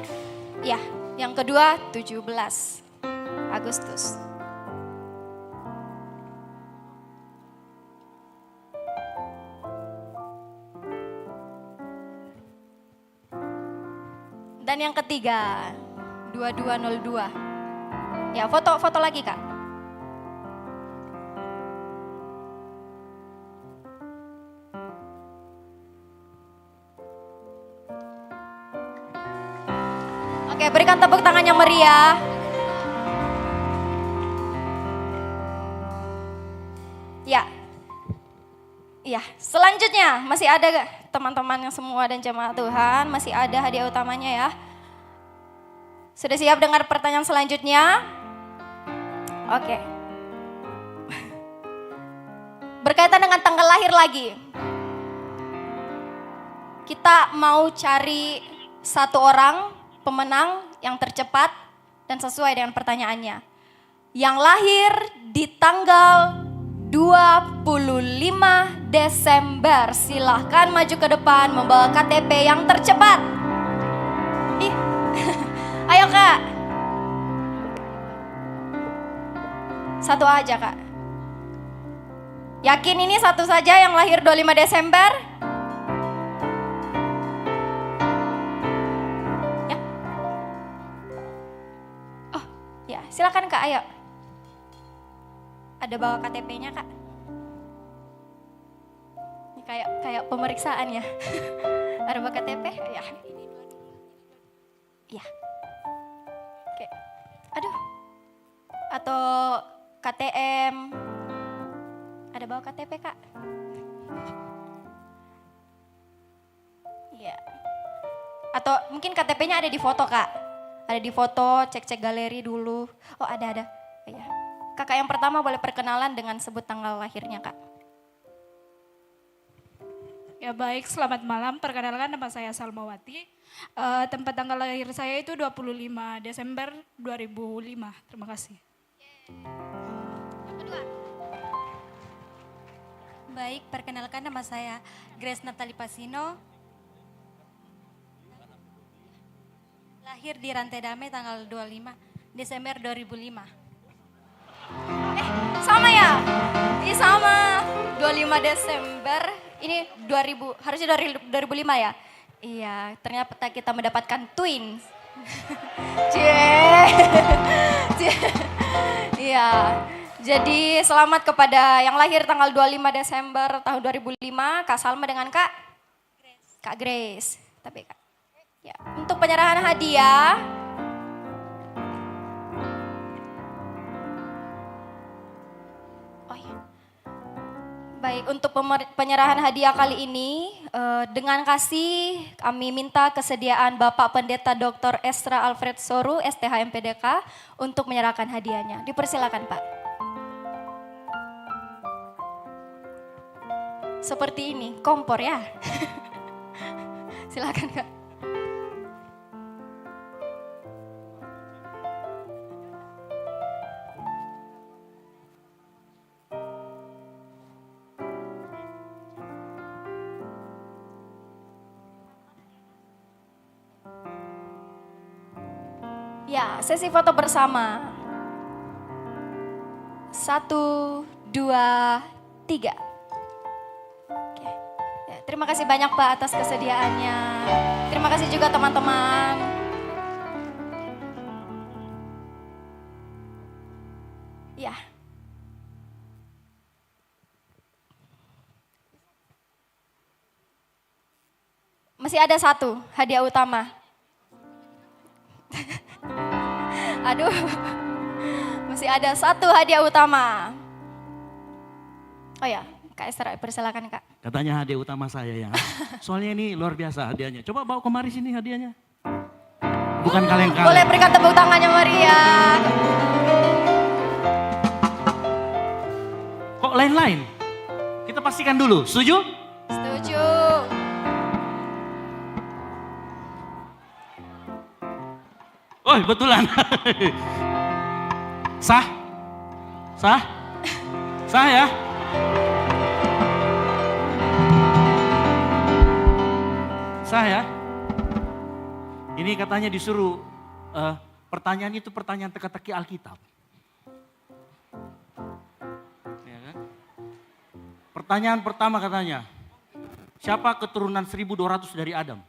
ya, yang kedua 17 Agustus. Dan yang ketiga 2202. Ya, foto lagi Kak. Oke, berikan tepuk tangan yang meriah. Ya. Ya, selanjutnya masih ada teman-teman yang semua dan jemaat Tuhan, masih ada hadiah utamanya ya. Sudah siap dengar pertanyaan selanjutnya? Oke. Berkaitan dengan tanggal lahir lagi. Kita mau cari satu orang pemenang yang tercepat dan sesuai dengan pertanyaannya. Yang lahir di tanggal 25 Desember, silahkan maju ke depan membawa KTP yang tercepat. Ih, ayo Kak. Satu aja Kak. Yakin ini satu saja yang lahir 25 Desember? Ya, silakan Kak, ayo. Ada bawa KTP-nya Kak? Ini kayak pemeriksaan ya. Ada bawa KTP? Ya. Ya. Oke. Aduh. Atau KTM. Ada bawa KTP Kak? Iya. Atau mungkin KTP-nya ada di foto Kak? Ada di foto, cek-cek galeri dulu. Oh ada. Ya. Kakak yang pertama boleh perkenalan dengan sebut tanggal lahirnya Kak. Ya baik, selamat malam. Perkenalkan nama saya Salmawati. Tempat tanggal lahir saya itu 25 Desember 2005. Terima kasih. Yang kedua. Baik, perkenalkan nama saya Grace Natali Pasino. Lahir di Rantai Damai tanggal 25 Desember 2005. Sama ya? Iya sama. 25 Desember, ini 2000, harusnya 2005 ya? Iya, ternyata kita mendapatkan twins. Iya, jadi selamat kepada yang lahir tanggal 25 Desember tahun 2005, Kak Salma dengan Kak Grace. Tapi Kak. Ya, untuk penyerahan hadiah, baik, untuk penyerahan hadiah kali ini dengan kasih kami minta kesediaan Bapak Pendeta Dr. Esra Alfred Soru, STH MPDK untuk menyerahkan hadiahnya. Dipersilakan Pak. seperti ini, kompor ya. Silakan Kak. Ya, sesi foto bersama. 1, 2, 3. Oke. Ya, terima kasih banyak Pak atas kesediaannya. Terima kasih juga teman-teman. Ya. Masih ada satu hadiah utama. Aduh, masih ada satu hadiah utama. Oh ya, Kak Esther, persilakan Kak. Katanya hadiah utama saya ya. Soalnya ini luar biasa hadiahnya. Coba bawa kemari sini hadiahnya. Bukan kaleng-kaleng. Boleh berikan tepuk tangannya Maria. Kok lain-lain? Kita pastikan dulu, setuju? Setuju. Oh, betulan. Sah? Sah? Sah ya? Sah ya? Ini katanya disuruh, pertanyaan itu pertanyaan teka-teki Alkitab. Ya kan? Pertanyaan pertama katanya, siapa keturunan 1200 dari Adam?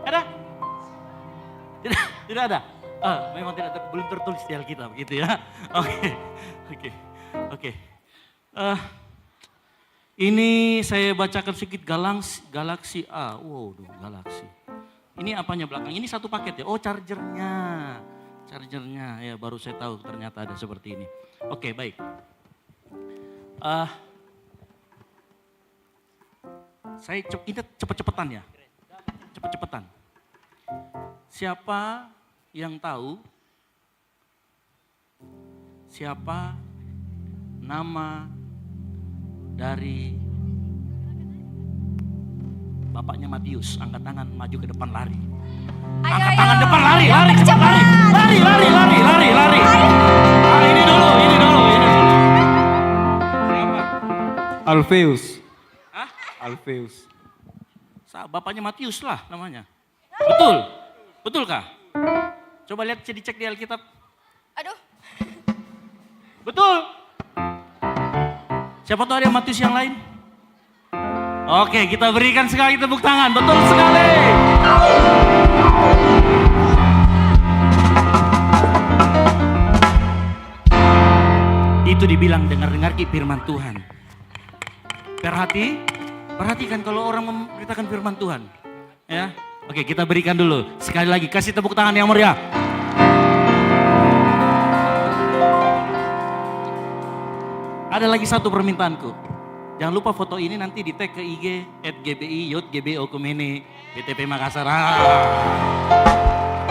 Ada? Tidak ada? Memang tidak, belum tertulis di Alkitab gitu ya. Oke. Ini saya bacakan sedikit Galaxy A. Wow, Galaxy. Ini apanya belakang? Ini satu paket ya? Oh, chargernya. Chargernya, ya baru saya tahu ternyata ada seperti ini. Oke, baik. Saya ini cepet-cepetan ya. Cepet-cepetan. Siapa yang tahu siapa nama dari bapaknya Matius? Angkat tangan, maju ke depan, lari. Angkat tangan depan, lari. Ini dulu. Siapa? Alfeus. Hah? Alfeus. Bapaknya Matius lah namanya. Betul kah? Coba lihat, dicek di Alkitab. Aduh. Betul. Siapa tahu ada Matius yang lain? Oke, kita berikan sekali tepuk tangan. Betul sekali. Itu dibilang dengar-dengar firman Tuhan. Perhatikan kalau orang memberitakan firman Tuhan. Ya. Oke, kita berikan dulu. Sekali lagi, kasih tepuk tangan yang meriah. Ada lagi satu permintaanku. Jangan lupa foto ini nanti di tag ke IG @gbi_okumene BTP Makassar.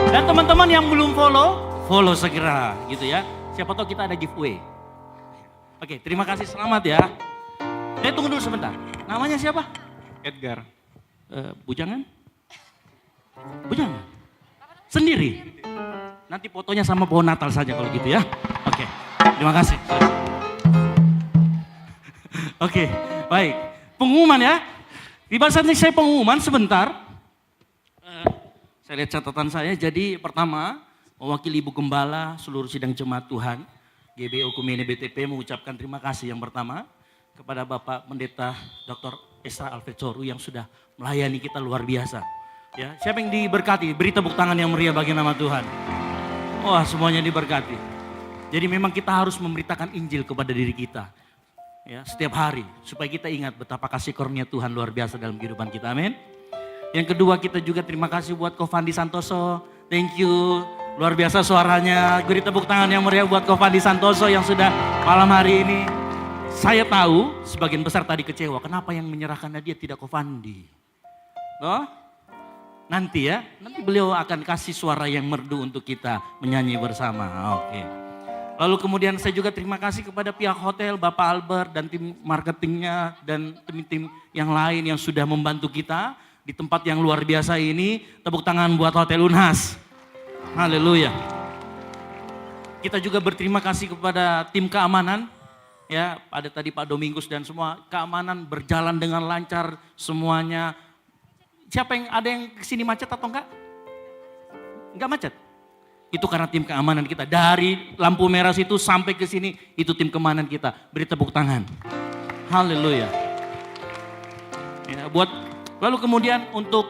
Dan teman-teman yang belum follow segera gitu ya. Siapa tahu kita ada giveaway. Oke, terima kasih, selamat ya. Tunggu dulu sebentar. Namanya siapa? Edgar. Bujangan? Sendiri? Nanti fotonya sama pohon Natal saja kalau gitu ya. Oke, terima kasih. Oke, baik. Pengumuman ya. Di saat ini saya pengumuman sebentar. Saya lihat catatan saya. Jadi pertama, mewakili Ibu Gembala, seluruh sidang jemaat Tuhan, GB Okumene BTP mengucapkan terima kasih yang pertama kepada Bapak Pendeta Dr. Esra Alfetsoru yang sudah melayani kita luar biasa. Ya, siapa yang diberkati? Beri tepuk tangan yang meriah bagi nama Tuhan. Wah, semuanya diberkati. Jadi memang kita harus memberitakan Injil kepada diri kita. Ya, setiap hari supaya kita ingat betapa kasih karunia Tuhan luar biasa dalam kehidupan kita. Amin. Yang kedua, kita juga terima kasih buat Kofandi Santoso. Thank you. Luar biasa suaranya. Beri tepuk tangan yang meriah buat Kofandi Santoso yang sudah malam hari ini. Saya tahu sebagian besar tadi kecewa. Kenapa yang menyerahkannya dia tidak Kofandi? Loh? Nanti ya, nanti beliau akan kasih suara yang merdu untuk kita menyanyi bersama. Oke. Lalu kemudian saya juga terima kasih kepada pihak hotel, Bapak Albert dan tim marketingnya dan tim-tim yang lain yang sudah membantu kita di tempat yang luar biasa ini. Tepuk tangan buat Hotel Unhas. Haleluya. Kita juga berterima kasih kepada tim keamanan. Ya, ada tadi Pak Domingus dan semua keamanan berjalan dengan lancar semuanya. Siapa yang ada yang kesini macet atau enggak? Enggak macet. Itu karena tim keamanan kita. Dari lampu merah situ sampai ke sini, itu tim keamanan kita. Beri tepuk tangan. Haleluya. Ya, lalu kemudian untuk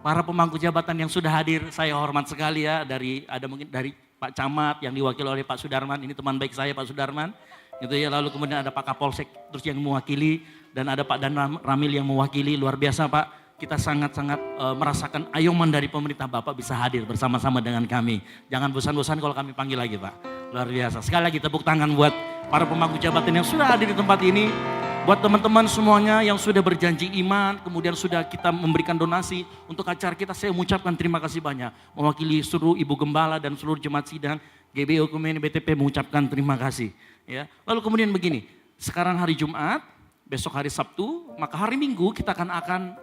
para pemangku jabatan yang sudah hadir, saya hormat sekali ya. Ada mungkin dari Pak Camat yang diwakili oleh Pak Sudarman. Ini teman baik saya Pak Sudarman. Gitu ya. Lalu kemudian ada Pak Kapolsek terus yang mewakili. Dan ada Pak Dan Ramil yang mewakili. Luar biasa Pak. Kita sangat-sangat merasakan ayoman dari pemerintah Bapak bisa hadir bersama-sama dengan kami. Jangan bosan-bosan kalau kami panggil lagi Pak. Luar biasa. Sekali lagi tepuk tangan buat para pemangku jabatan yang sudah hadir di tempat ini. Buat teman-teman semuanya yang sudah berjanji iman, kemudian sudah kita memberikan donasi untuk acara kita, saya mengucapkan terima kasih banyak. Mewakili seluruh Ibu Gembala dan seluruh jemaat sidang, GBI Okumene BTP mengucapkan terima kasih. Ya. Lalu kemudian begini, sekarang hari Jumat, besok hari Sabtu, maka hari Minggu kita akan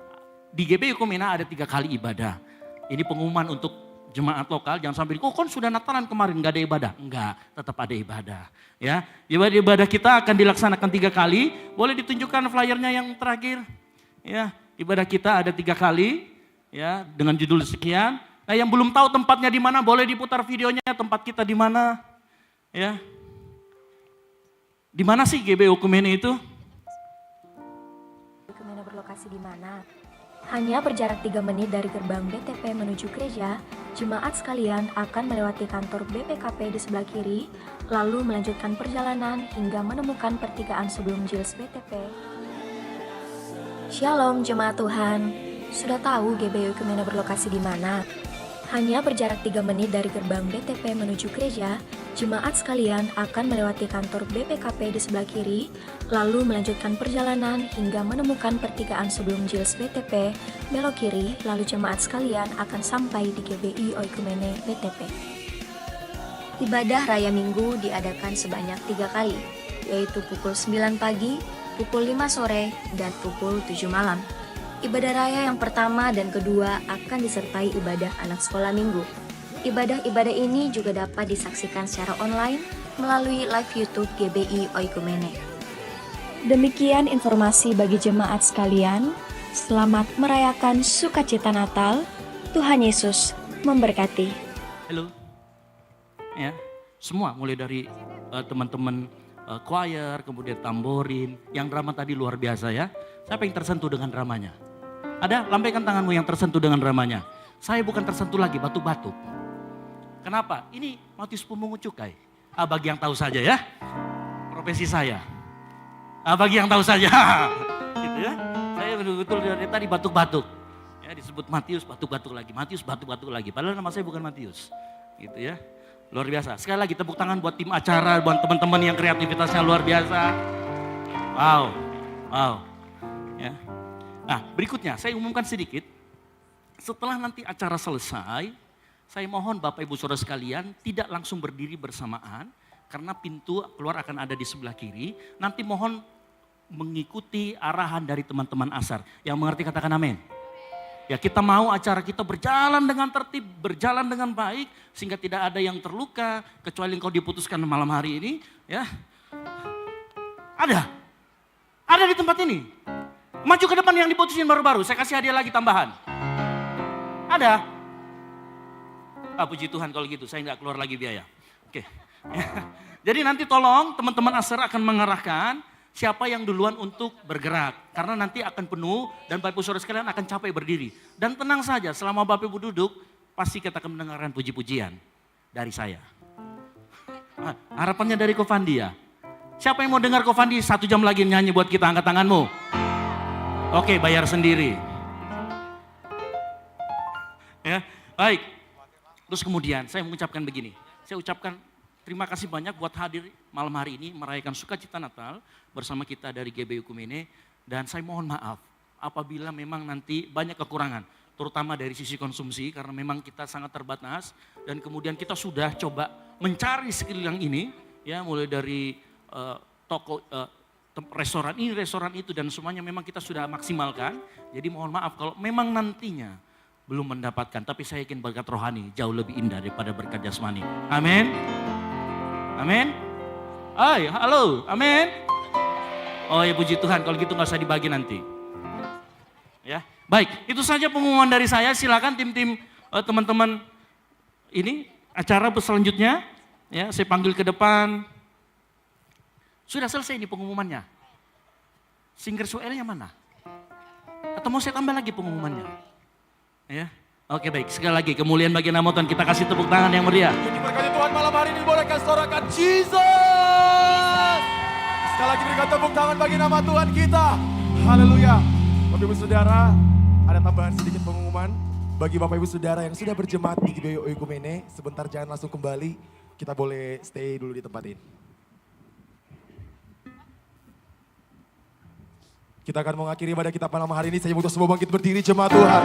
di GBI Okumene ada 3 kali ibadah. Ini pengumuman untuk jemaat lokal, jangan sampai, kan sudah Natalan kemarin gak ada ibadah. Enggak, tetap ada ibadah. Ya, ibadah kita akan dilaksanakan 3 kali. Boleh ditunjukkan flyernya yang terakhir. Ya, ibadah kita ada 3 kali. Ya, dengan judul sekian. Nah, yang belum tahu tempatnya di mana, boleh diputar videonya tempat kita di mana. Ya, di mana sih GBI Okumene itu? Okumene berlokasi di mana? Hanya berjarak 3 menit dari gerbang BTP menuju gereja, jemaat sekalian akan melewati kantor BPKP di sebelah kiri, lalu melanjutkan perjalanan hingga menemukan pertigaan sebelum Jils BTP. Shalom jemaat Tuhan, sudah tahu GBI Okumene berlokasi di mana? Hanya berjarak 3 menit dari gerbang BTP menuju gereja, jemaat sekalian akan melewati kantor BPKP di sebelah kiri, lalu melanjutkan perjalanan hingga menemukan pertigaan sebelum Jils BTP, belok kiri, lalu jemaat sekalian akan sampai di GBI Okumene BTP. Ibadah Raya Minggu diadakan sebanyak 3 kali, yaitu pukul 9 pagi, pukul 5 sore, dan pukul 7 malam. Ibadah raya yang pertama dan kedua akan disertai ibadah anak sekolah minggu. Ibadah-ibadah ini juga dapat disaksikan secara online melalui live YouTube GBI Okumene. Demikian informasi bagi jemaat sekalian. Selamat merayakan sukacita Natal. Tuhan Yesus memberkati. Halo. Ya, semua mulai dari teman-teman choir, kemudian tamborin, yang drama tadi luar biasa ya. Siapa yang tersentuh dengan dramanya? Ada? Lambaikan tanganmu yang tersentuh dengan dramanya. Saya bukan tersentuh lagi, batuk-batuk. Kenapa? Ini Matius pemungut cukai. Bagi yang tahu saja ya, profesi saya. Bagi yang tahu saja, gitu ya. Saya betul-betul dari tadi batuk-batuk. Ya, disebut Matius, batuk-batuk lagi. Matius, batuk-batuk lagi. Padahal nama saya bukan Matius, gitu ya. Luar biasa. Sekali lagi tepuk tangan buat tim acara, buat teman-teman yang kreativitasnya luar biasa. Wow, wow. Ya. Nah, berikutnya saya umumkan sedikit. Setelah nanti acara selesai, saya mohon Bapak Ibu Saudara sekalian tidak langsung berdiri bersamaan karena pintu keluar akan ada di sebelah kiri. Nanti mohon mengikuti arahan dari teman-teman Asar. Yang mengerti katakan amin. Ya, kita mau acara kita berjalan dengan tertib, berjalan dengan baik sehingga tidak ada yang terluka kecuali engkau diputuskan malam hari ini, ya. Ada di tempat ini. Maju ke depan yang diputusin baru-baru, saya kasih hadiah lagi tambahan. Ada. Puji Tuhan kalau gitu, saya nggak keluar lagi biaya. Oke. Jadi nanti tolong teman-teman Asar akan mengarahkan siapa yang duluan untuk bergerak. Karena nanti akan penuh dan Bapak Ibu Saudara sekalian akan capek berdiri. Dan tenang saja, selama Bapak Ibu duduk, pasti kita akan mendengarkan puji-pujian dari saya. Harapannya dari Kovandia. Siapa yang mau dengar Kovandia 1 jam lagi nyanyi buat kita, angkat tanganmu. Oke, bayar sendiri. Ya, baik. Terus kemudian saya mengucapkan begini. Saya ucapkan terima kasih banyak buat hadir malam hari ini merayakan sukacita Natal bersama kita dari GBI Okumene. Dan saya mohon maaf apabila memang nanti banyak kekurangan. Terutama dari sisi konsumsi karena memang kita sangat terbatas. Dan kemudian kita sudah coba mencari skill yang ini. ya mulai dari toko restoran ini, restoran itu, dan semuanya memang kita sudah maksimalkan. Jadi mohon maaf kalau memang nantinya belum mendapatkan, tapi saya yakin berkat rohani jauh lebih indah daripada berkat jasmani. Amin. Amin. Hai, halo, amin. Oh ya puji Tuhan, kalau gitu nggak usah dibagi nanti. Ya, baik, itu saja pengumuman dari saya. Silakan tim-tim teman-teman ini acara selanjutnya. Ya, saya panggil ke depan. Sudah selesai ini pengumumannya. Singer Suelnya mana? Atau mau saya tambah lagi pengumumannya? Ya, oke baik. Sekali lagi kemuliaan bagi nama Tuhan. Kita kasih tepuk tangan yang meriah. Diberkati Tuhan malam hari ini, bolehkah sorakan Jesus? Sekali lagi berikan tepuk tangan bagi nama Tuhan kita. Haleluya. Bapak Ibu Saudara, ada tambahan sedikit pengumuman. Bagi Bapak Ibu Saudara yang sudah berjemaat di GBO Oikumene, sebentar jangan langsung kembali. Kita boleh stay dulu di tempat ini. Kita akan mengakhiri ibadah kita malam hari ini. Saya butuh semua bangkit berdiri jemaat Tuhan.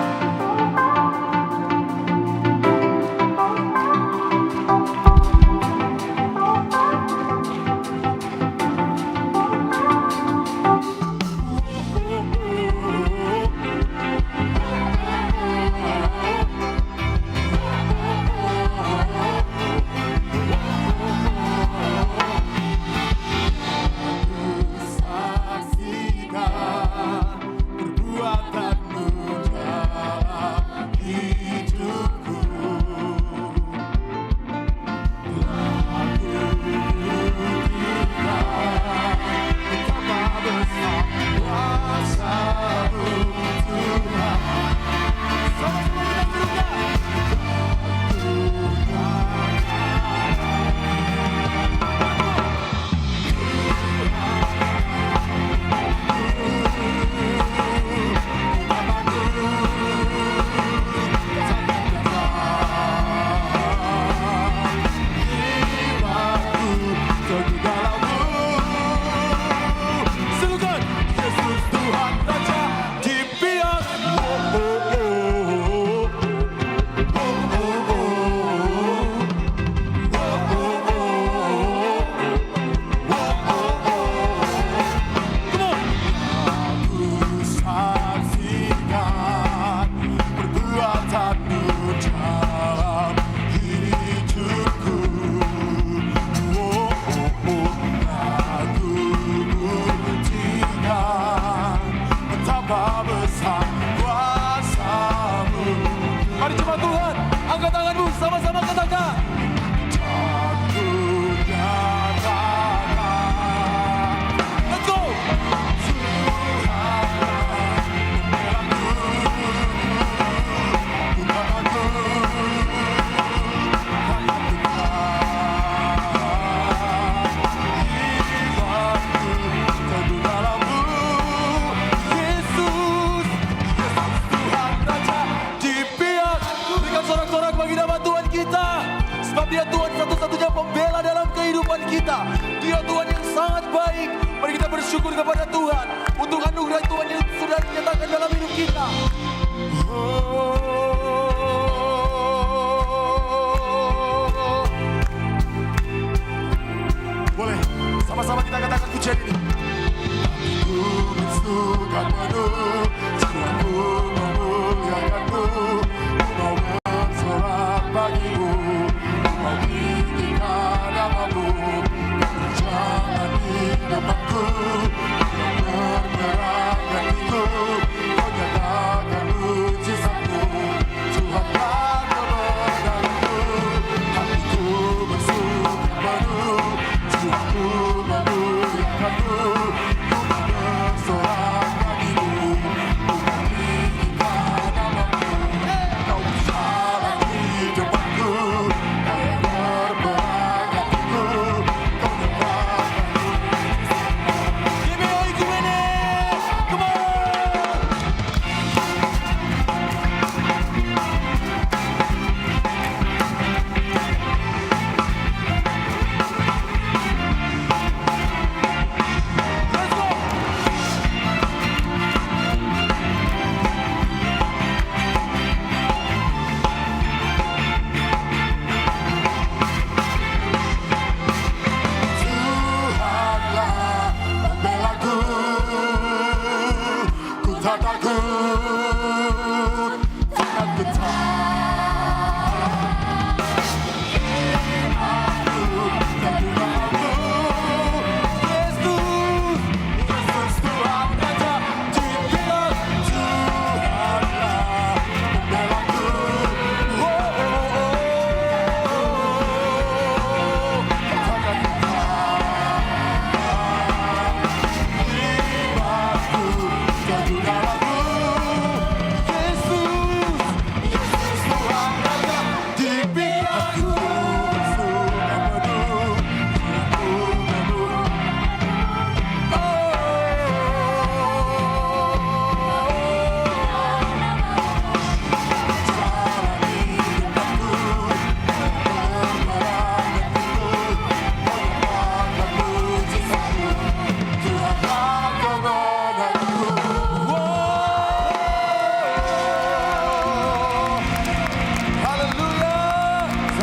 takut, takkan getar.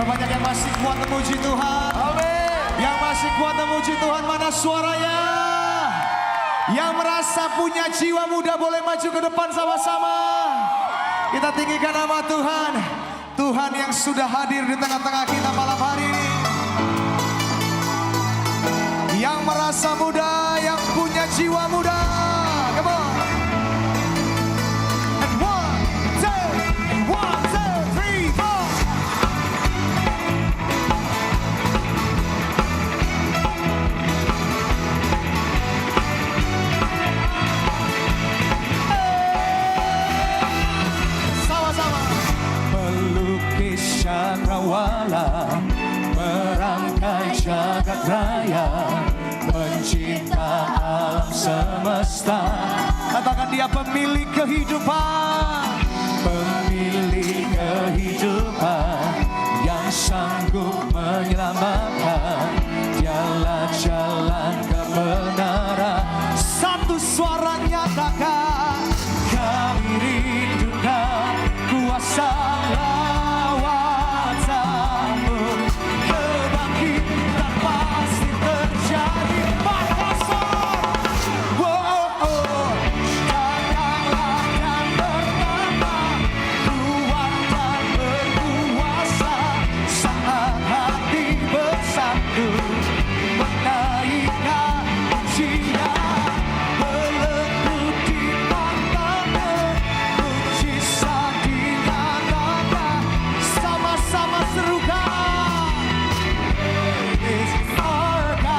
Banyak yang masih kuat memuji Tuhan. Amin. Yang masih kuat memuji Tuhan, mana suaranya? Yang merasa punya jiwa muda boleh maju ke depan sama-sama. Kita tinggikan nama Tuhan. Tuhan yang sudah hadir di tengah-tengah kita malam hari ini. Yang merasa muda, yang punya jiwa muda. Come on. And one, two, three, four. Melukis cakrawala, merangkai jagat raya, pencinta alam semesta. Katakan dia pemilik kehidupan, pemilik kehidupan, yang sanggup menyelamatkan. Dialah jalan kebenaran. Satu suara nyatakan, kami rindukan kuasa lawatanmu. Kebangkitan pasti terjadi. Makassar, datanglah dan bertambah kuat dan berkuasa saat hati bersatu menaikkan pujian. Meletup di matamu, mujizat dinyatakan. Sama-sama serukan, it's our God.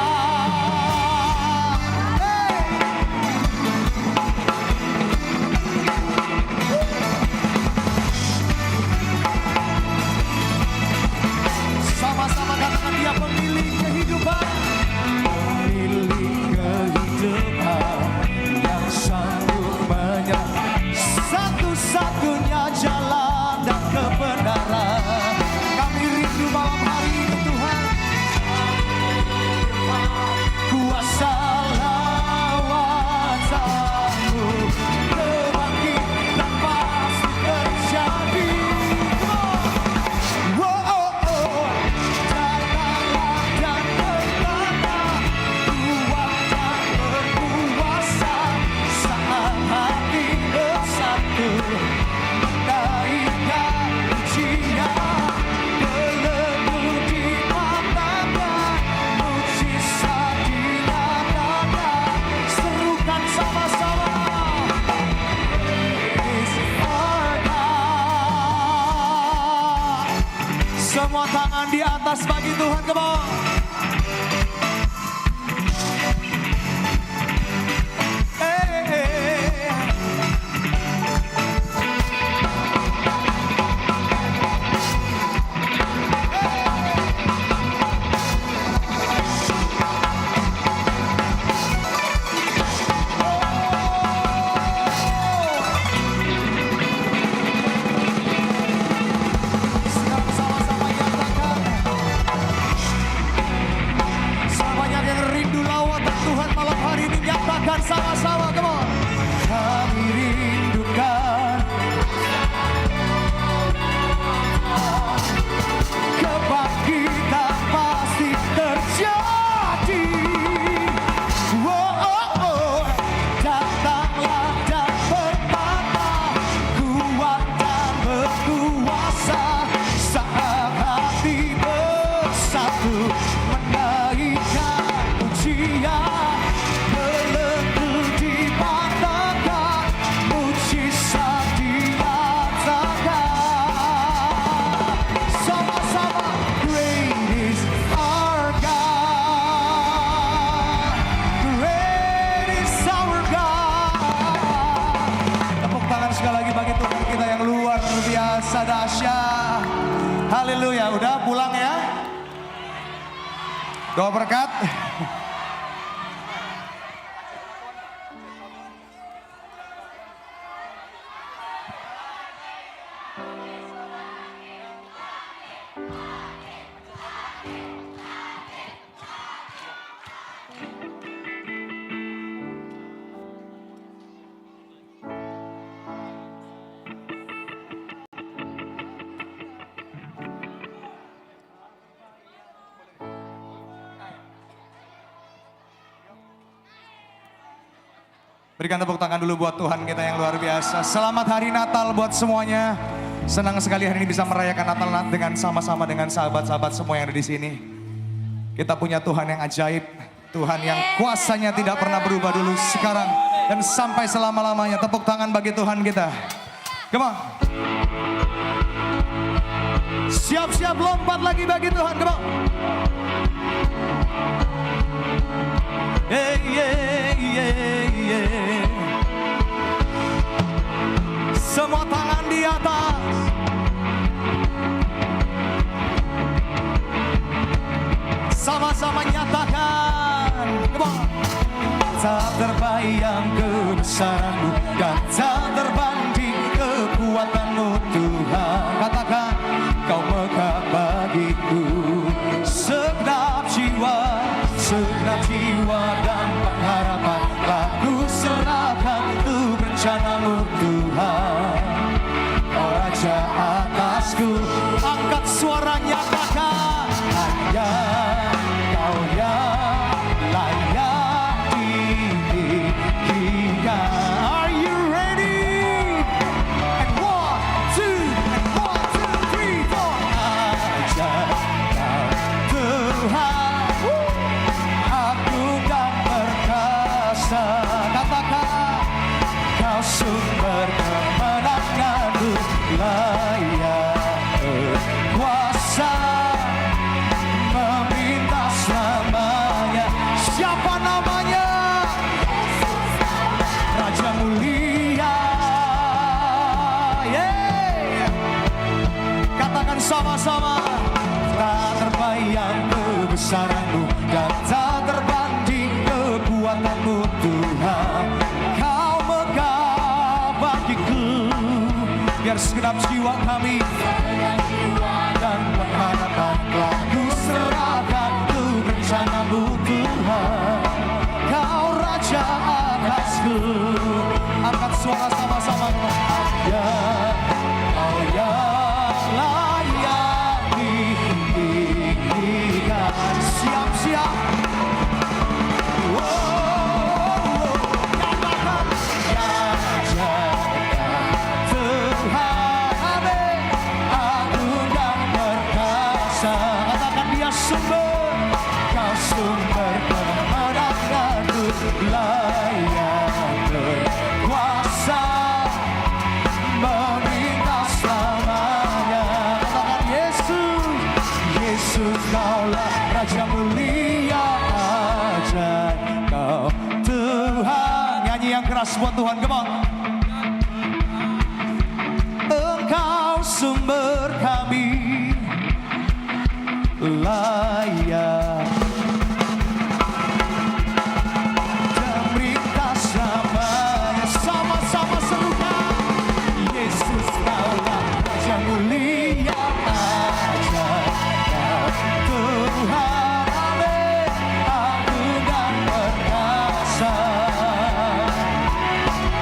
Sama-sama katakan dia pemilik kehidupan, pemilik kehidupan, yang sanggup menyerah. Satu-satunya jalan dan kebenaran. Kami rindu malam hari ini Tuhan. Kuasa lawatanmu, kebangkitan pasti terjadi. Datanglah dan bertambah kuat dan berkuasa saat hati bersatu menaikkan pujian. Meletup di matamu, mujizat dinyatakan. Serukan sama-sama, it's our God. Semua tangan di atas bagi Tuhan, come on. Sekarang sama-sama nyatakan, lagi bagi Tuhan kita yang luar biasa dahsyat. Haleluya. Udah pulang ya. Doa berkat. Berikan tepuk tangan dulu buat Tuhan kita yang luar biasa. Selamat hari Natal buat semuanya. Senang sekali hari ini bisa merayakan Natal dengan sama-sama dengan sahabat-sahabat semua yang ada di sini. Kita punya Tuhan yang ajaib. Tuhan yang kuasanya tidak pernah berubah dulu, sekarang, dan sampai selama-lamanya. Tepuk tangan bagi Tuhan kita. Come on. Siap-siap lompat lagi bagi Tuhan. Come on. Semua tangan di atas. Sama-sama nyatakan. Come on. Tak terbayang kebesaranmu dan tak terbanding kekuatanmu Tuhan. Katakan, kau megah bagiku segenap jiwa dan pengharapan. Aku serahkan untuk rencanamu Tuhan. Oh Raja atasku, angkat suara nyatakan, hanya kau yang layak ditinggikan. Are you ready? And 1, 2, 3, 4. Aja kau Tuhan, aku dan perkasa. Katakan, kau sumber kemenanganku, layak berkuasa, memintas namanya. Siapa namanya? Raja mulia. Yeah. Katakan sama-sama. Tak terbayang kebesaranmu dan tak terbanding kekuatanmu Tuhan. Kau megah bagiku, biar segenap jiwa kami dan pengharapan telah ku serahkan untuk rencanamu Tuhan. Kau Raja atasku, angkat suara sama-sama. Ya, kau yang layak ditinggikan. Siap-siap. Katakan, ya Raja Tuhan, amin. Agung dan perkasa. Katakan, dia sumber, kau sumber kemenanganku, layak berkuasa, memintas namanya. Katakan, Yesus, Yesus kaulah Raja mulia, ajaib kau Tuhan. Nyanyi yang keras buat Tuhan, come on. Engkau sumber kami, layak dan berintas namanya. Sama-sama serukan, Yesus kaulah Raja mulia, ajaib kau Tuhan, amin. Agung dan perkasa,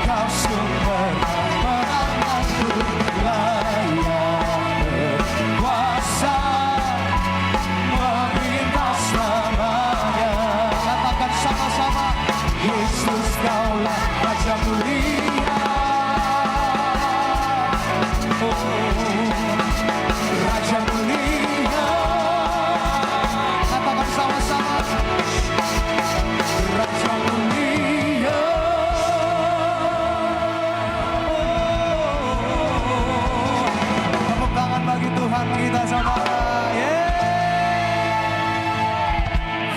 kau sumber kemenanganku, layak berkuasa, memintas namanya. Katakan sama-sama, Yesus kaulah Raja mulia. Oh, Raja mulia. Katakan sama-sama, Raja mulia. Tepuk tangan bagi Tuhan kita sama.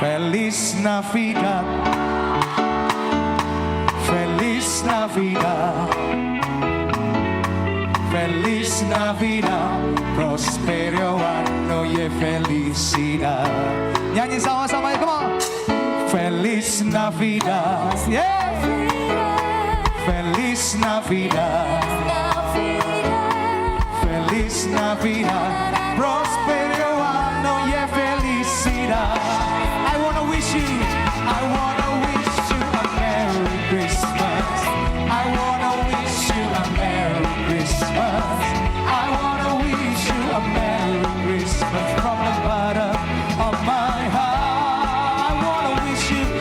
Feliz Navidad, Feliz Navidad. Feliz Navidad, prospero anno y felicidad. Nyanyi sama-sama ya, come on. Feliz Navidad, yeah. Feliz Navidad, Feliz Navidad, prospero anno y felicidad. I wanna wish you a Merry Christmas. I wanna wish you a Merry Christmas. I wanna wish you a Merry Christmas from the bottom of my heart. I wanna wish you a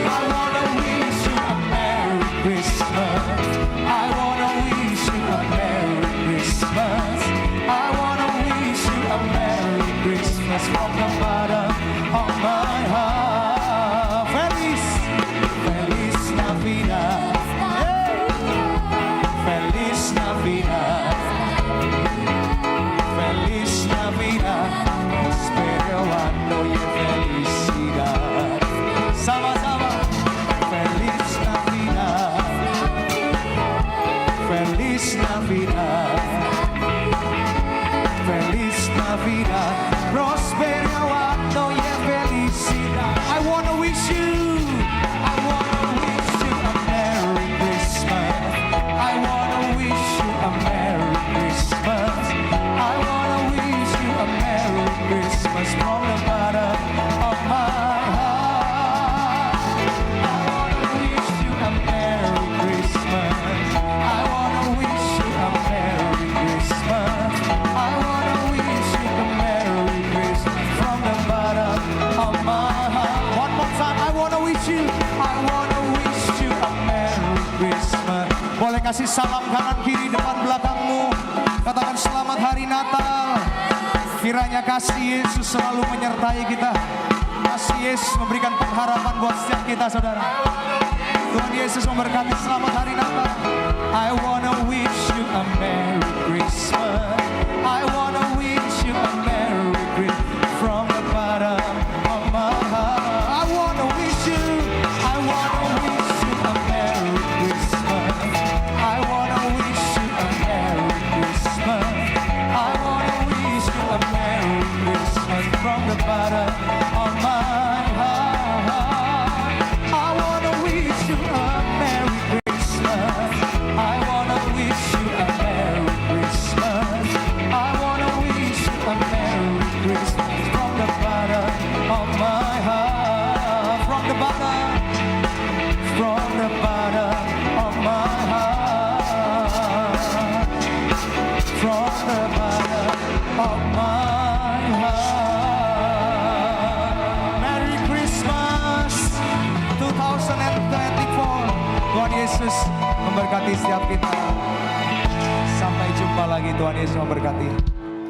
Merry Christmas. I wanna wish you a Merry Christmas. I wanna wish you a Merry Christmas from the bottom of my heart. Feliz, Feliz Navidad. Feliz Navidad, Feliz Navidad, prospero anno y felicidad. Sama-sama, Feliz Navidad, Feliz Navidad, Feliz Navidad, prospero anno y felicidad. I wanna wish you a Merry Christmas. I wanna wish you a Merry Christmas. I wanna wish you a Merry Christmas from the bottom of my heart. I wanna wish you a Merry Christmas. I wanna wish you a Merry Christmas. I wanna wish you a Merry Christmas from the bottom of my heart. One more time, I wanna wish you a Merry Christmas. Boleh kasih salam kanan kiri depan belakangmu. Katakan selamat hari Natal. Kiranya kasih Yesus selalu menyertai kita. Kasih Yesus memberikan pengharapan buat setiap kita, saudara. Tuhan Yesus memberkati. Selamat hari Natal. I wanna wish you a Merry Christmas. I wanna wish you a Merry Christmas from the bottom of my heart. I wanna wish you a Merry Christmas. I wanna wish you a Merry Christmas. I wanna wish you a Merry Christmas from the bottom of my heart. I wanna wish you a Merry Christmas. I wanna wish you a Merry Christmas. I wanna wish you a Merry Christmas from the bottom of my heart. From the bottom of my heart. From the bottom of my heart. Merry Christmas 2024. Tuhan Yesus memberkati setiap kita. Sampai jumpa lagi, Tuhan Yesus memberkati.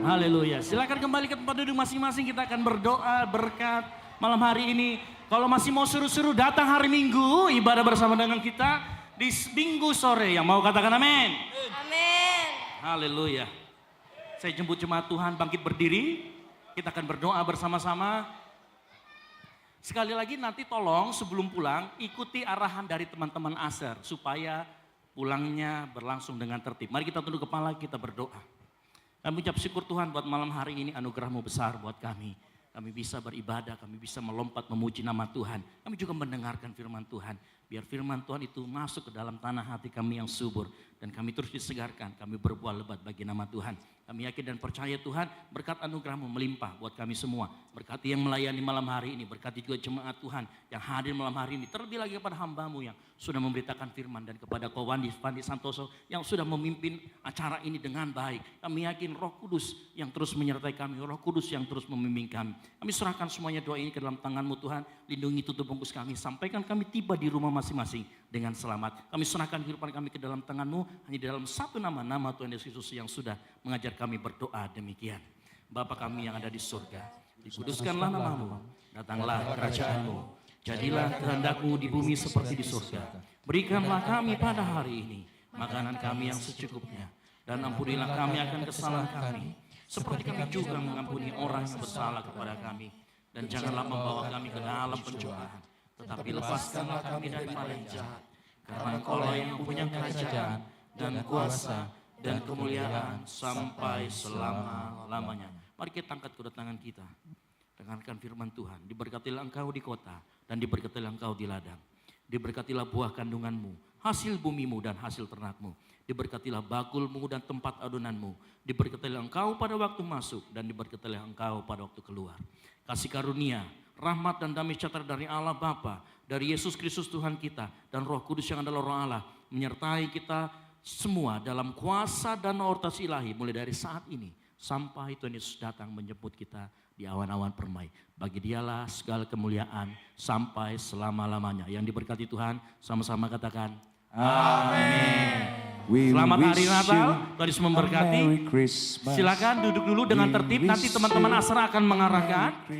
Haleluya. Silakan kembali ke tempat duduk masing-masing. Kita akan berdoa berkat malam hari ini. Kalau masih mau seru-seru, datang hari Minggu ibadah bersama dengan kita di Minggu sore. Yang mau katakan amin. Amin. Haleluya. Saya jemput jemaat Tuhan bangkit berdiri. Kita akan berdoa bersama-sama. Sekali lagi nanti tolong sebelum pulang ikuti arahan dari teman-teman Aser supaya pulangnya berlangsung dengan tertib. Mari kita tunduk kepala, kita berdoa. Kami ucap syukur Tuhan buat malam hari ini, anugerah-Mu besar buat kami. Kami bisa beribadah, kami bisa melompat memuji nama Tuhan. Kami juga mendengarkan firman Tuhan. Biar firman Tuhan itu masuk ke dalam tanah hati kami yang subur. Dan kami terus disegarkan, kami berbuah lebat bagi nama Tuhan. Kami yakin dan percaya Tuhan, berkat anugerah-Mu melimpah buat kami semua. Berkati yang melayani malam hari ini, berkati juga jemaat Tuhan yang hadir malam hari ini. Terlebih lagi kepada hamba-Mu yang sudah memberitakan firman, dan kepada Ko Wandi Santoso yang sudah memimpin acara ini dengan baik. Kami yakin Roh Kudus yang terus menyertai kami, Roh Kudus yang terus membimbing kami. Kami serahkan semuanya doa ini ke dalam tangan-Mu Tuhan. Lindungi, tutup bungkus kami, sampaikan kami tiba di rumah masing-masing dengan selamat. Kami serahkan kehidupan kami ke dalam tangan-Mu, hanya di dalam satu nama, nama Tuhan Yesus Kristus yang sudah mengajar kami berdoa demikian. Bapa kami yang ada di surga, dikuduskanlah nama-Mu, datanglah kerajaan-Mu, jadilah kehendak-Mu di bumi seperti di surga. Berikanlah kami pada hari ini makanan kami yang secukupnya, dan ampunilah kami akan kesalahan kami, seperti kami juga mengampuni orang yang bersalah kepada kami. Dan janganlah membawa kami ke dalam pencobaan, tetapi lepaskanlah kami daripada yang jahat. Karena Engkau yang mempunyai kerajaan dan kuasa dan kemuliaan sampai selama-lamanya. Mari kita angkat kedua tangan kita. Dengarkan firman Tuhan. Diberkatilah engkau di kota dan diberkatilah engkau di ladang. Diberkatilah buah kandunganmu, hasil bumimu dan hasil ternakmu. Diberkatilah bakulmu dan tempat adonanmu. Diberkatilah engkau pada waktu masuk dan diberkatilah engkau pada waktu keluar. Kasih karunia, rahmat dan damai sejahtera dari Allah Bapa, dari Yesus Kristus Tuhan kita, dan Roh Kudus yang adalah Roh Allah, menyertai kita semua dalam kuasa dan otoritas ilahi mulai dari saat ini sampai Tuhan Yesus datang menjemput kita di awan-awan permai. Bagi Dialah segala kemuliaan sampai selama-lamanya. Yang diberkati Tuhan, sama-sama katakan amin. Selamat hari Natal, Tuhan Yesus memberkati. Silakan duduk dulu dengan tertib, nanti teman-teman Asra akan mengarahkan.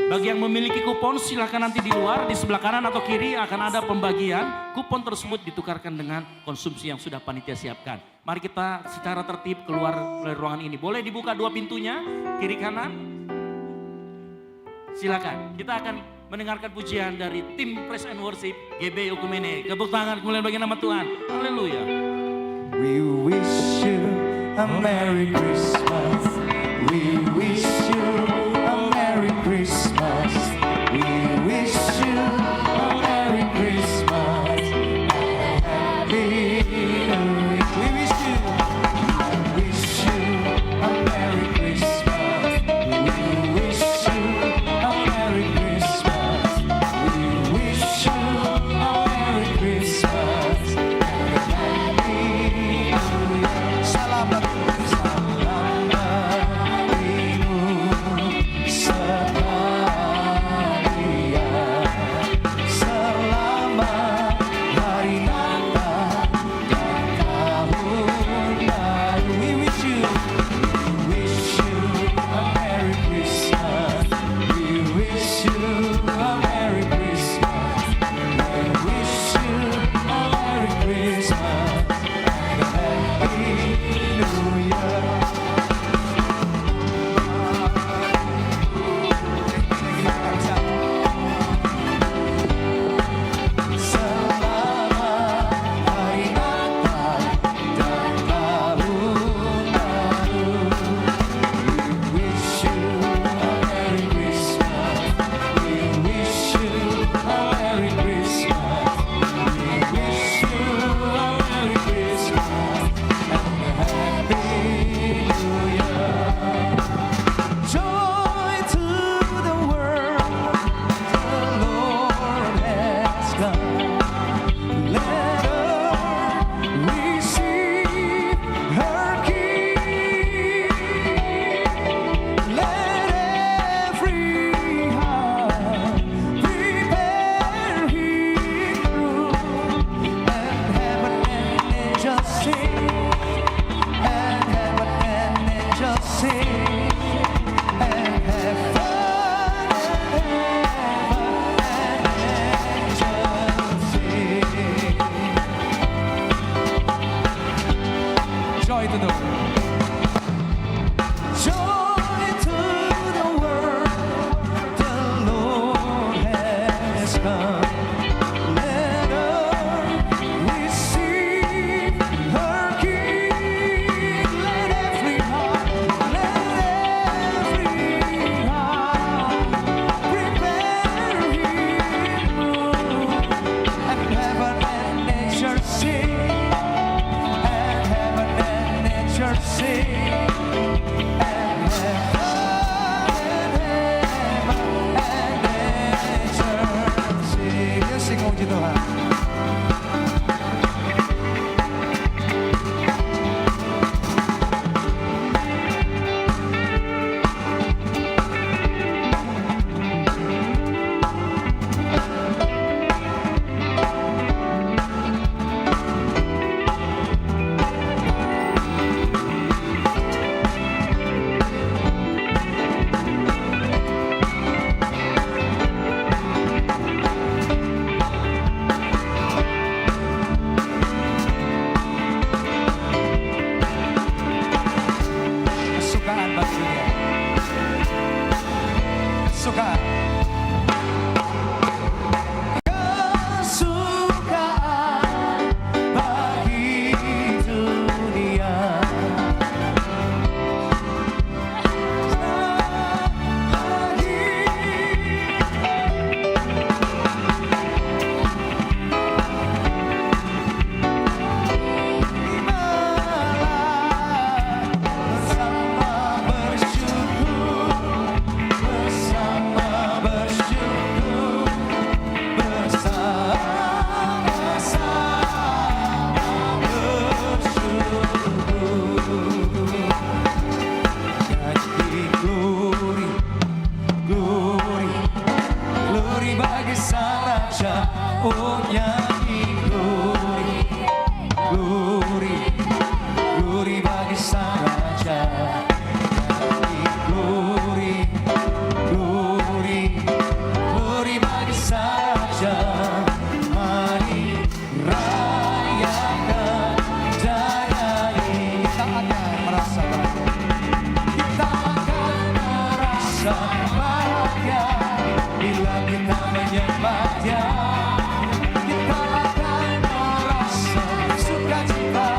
Bagi yang memiliki kupon silakan nanti di luar, di sebelah kanan atau kiri akan ada pembagian. Kupon tersebut ditukarkan dengan konsumsi yang sudah panitia siapkan. Mari kita secara tertib keluar dari ruangan ini. Boleh dibuka dua pintunya, kiri kanan. Silakan, kita akan mendengarkan pujian dari tim Praise and Worship GBI Okumene. Tepuk tangan kemuliaan bagi nama Tuhan. Haleluya. We wish you a Merry Christmas. We wish you a Merry Christmas. We wish you a Merry Christmas and a Happy New Year. We wish you a Merry Christmas. We wish you a Merry Christmas. We wish you a Merry Christmas and a Happy New Year. Selamat Raja. Glory, glory, glory bagi Sang Raja. Mari rayakan jaya ini. Kita akan merasakan, kita akan merasa bahagia bila kita menyembah Dia. Kita akan merasa sukacita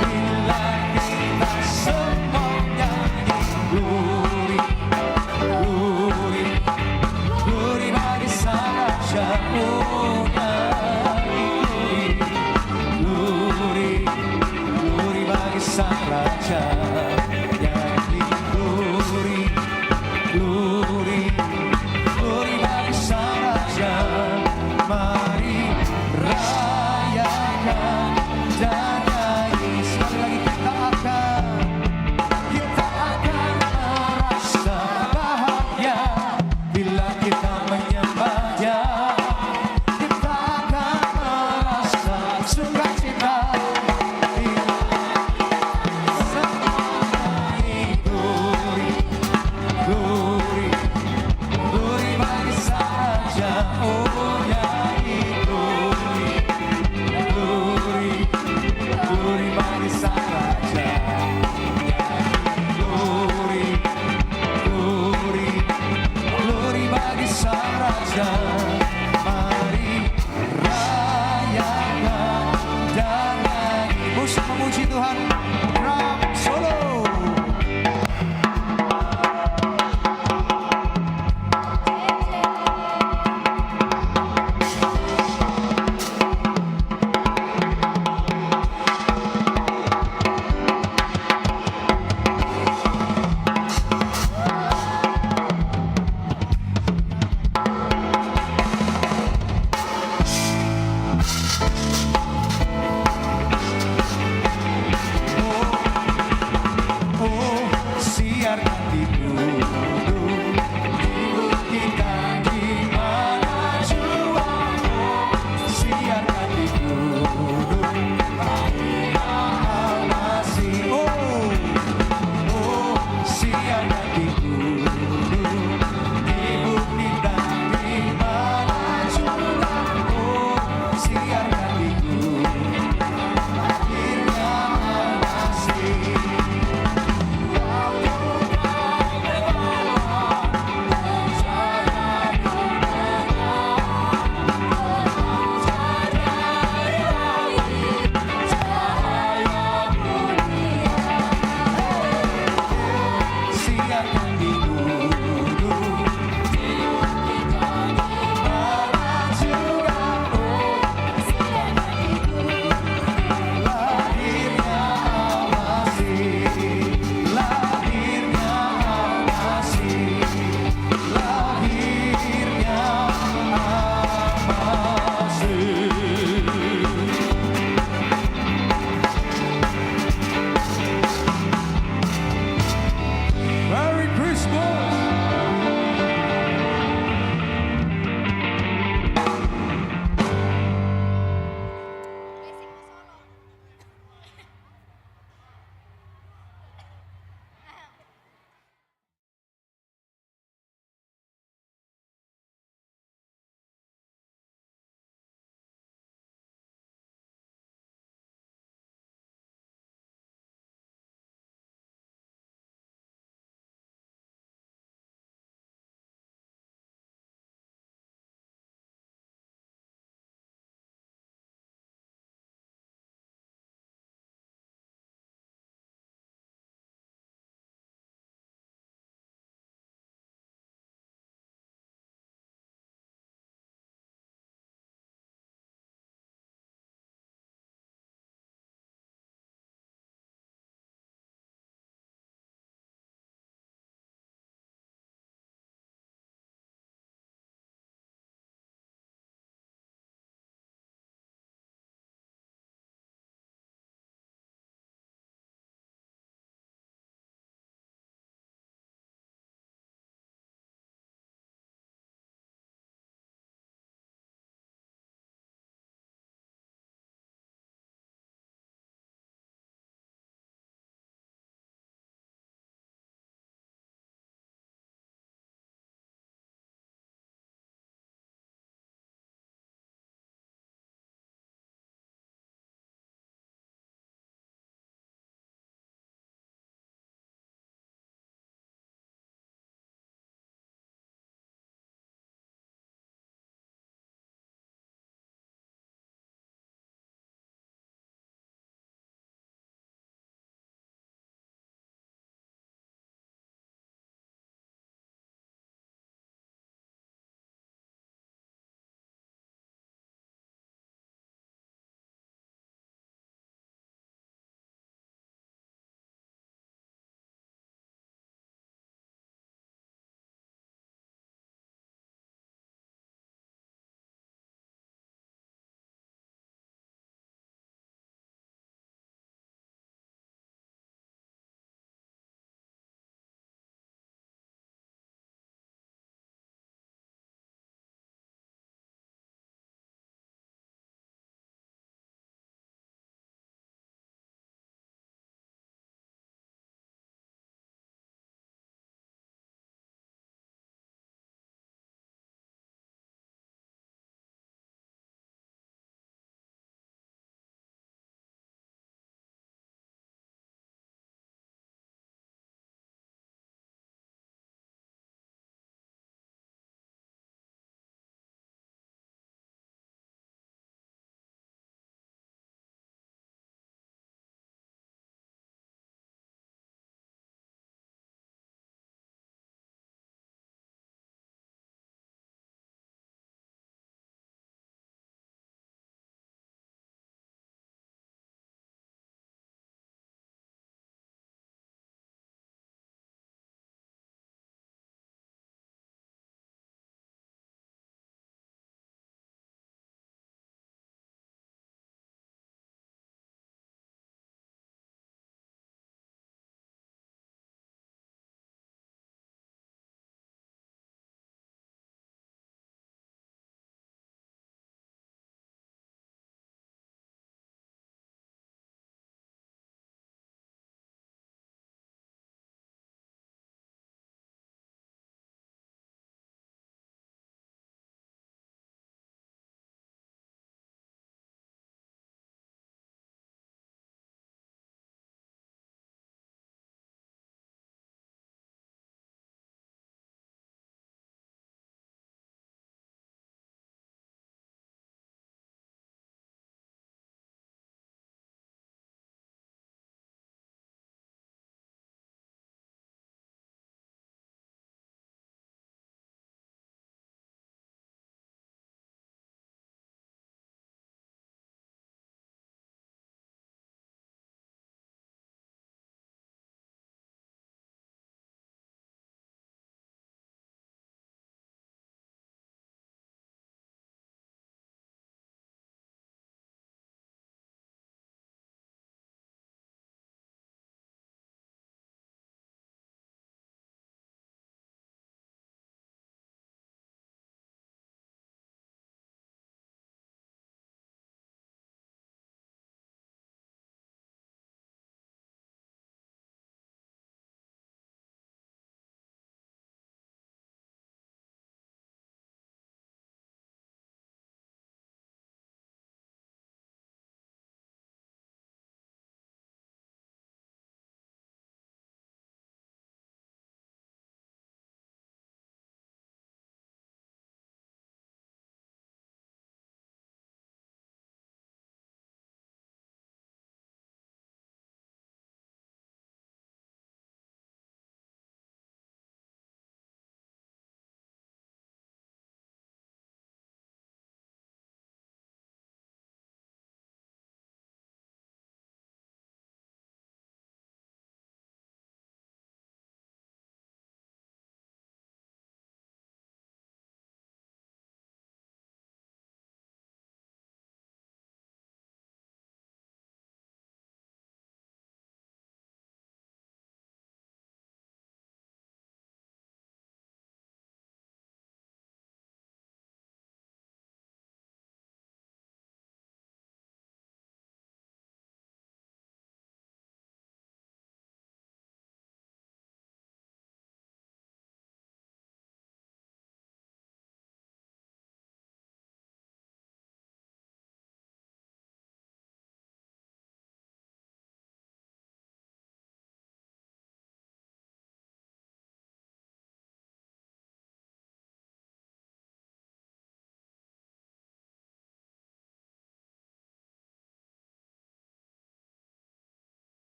bila kita semua nyanyi. Glory, glory, glory bagi Sang Raja. Oh, nyanyi glory, glory, glory bagi Sang Raja.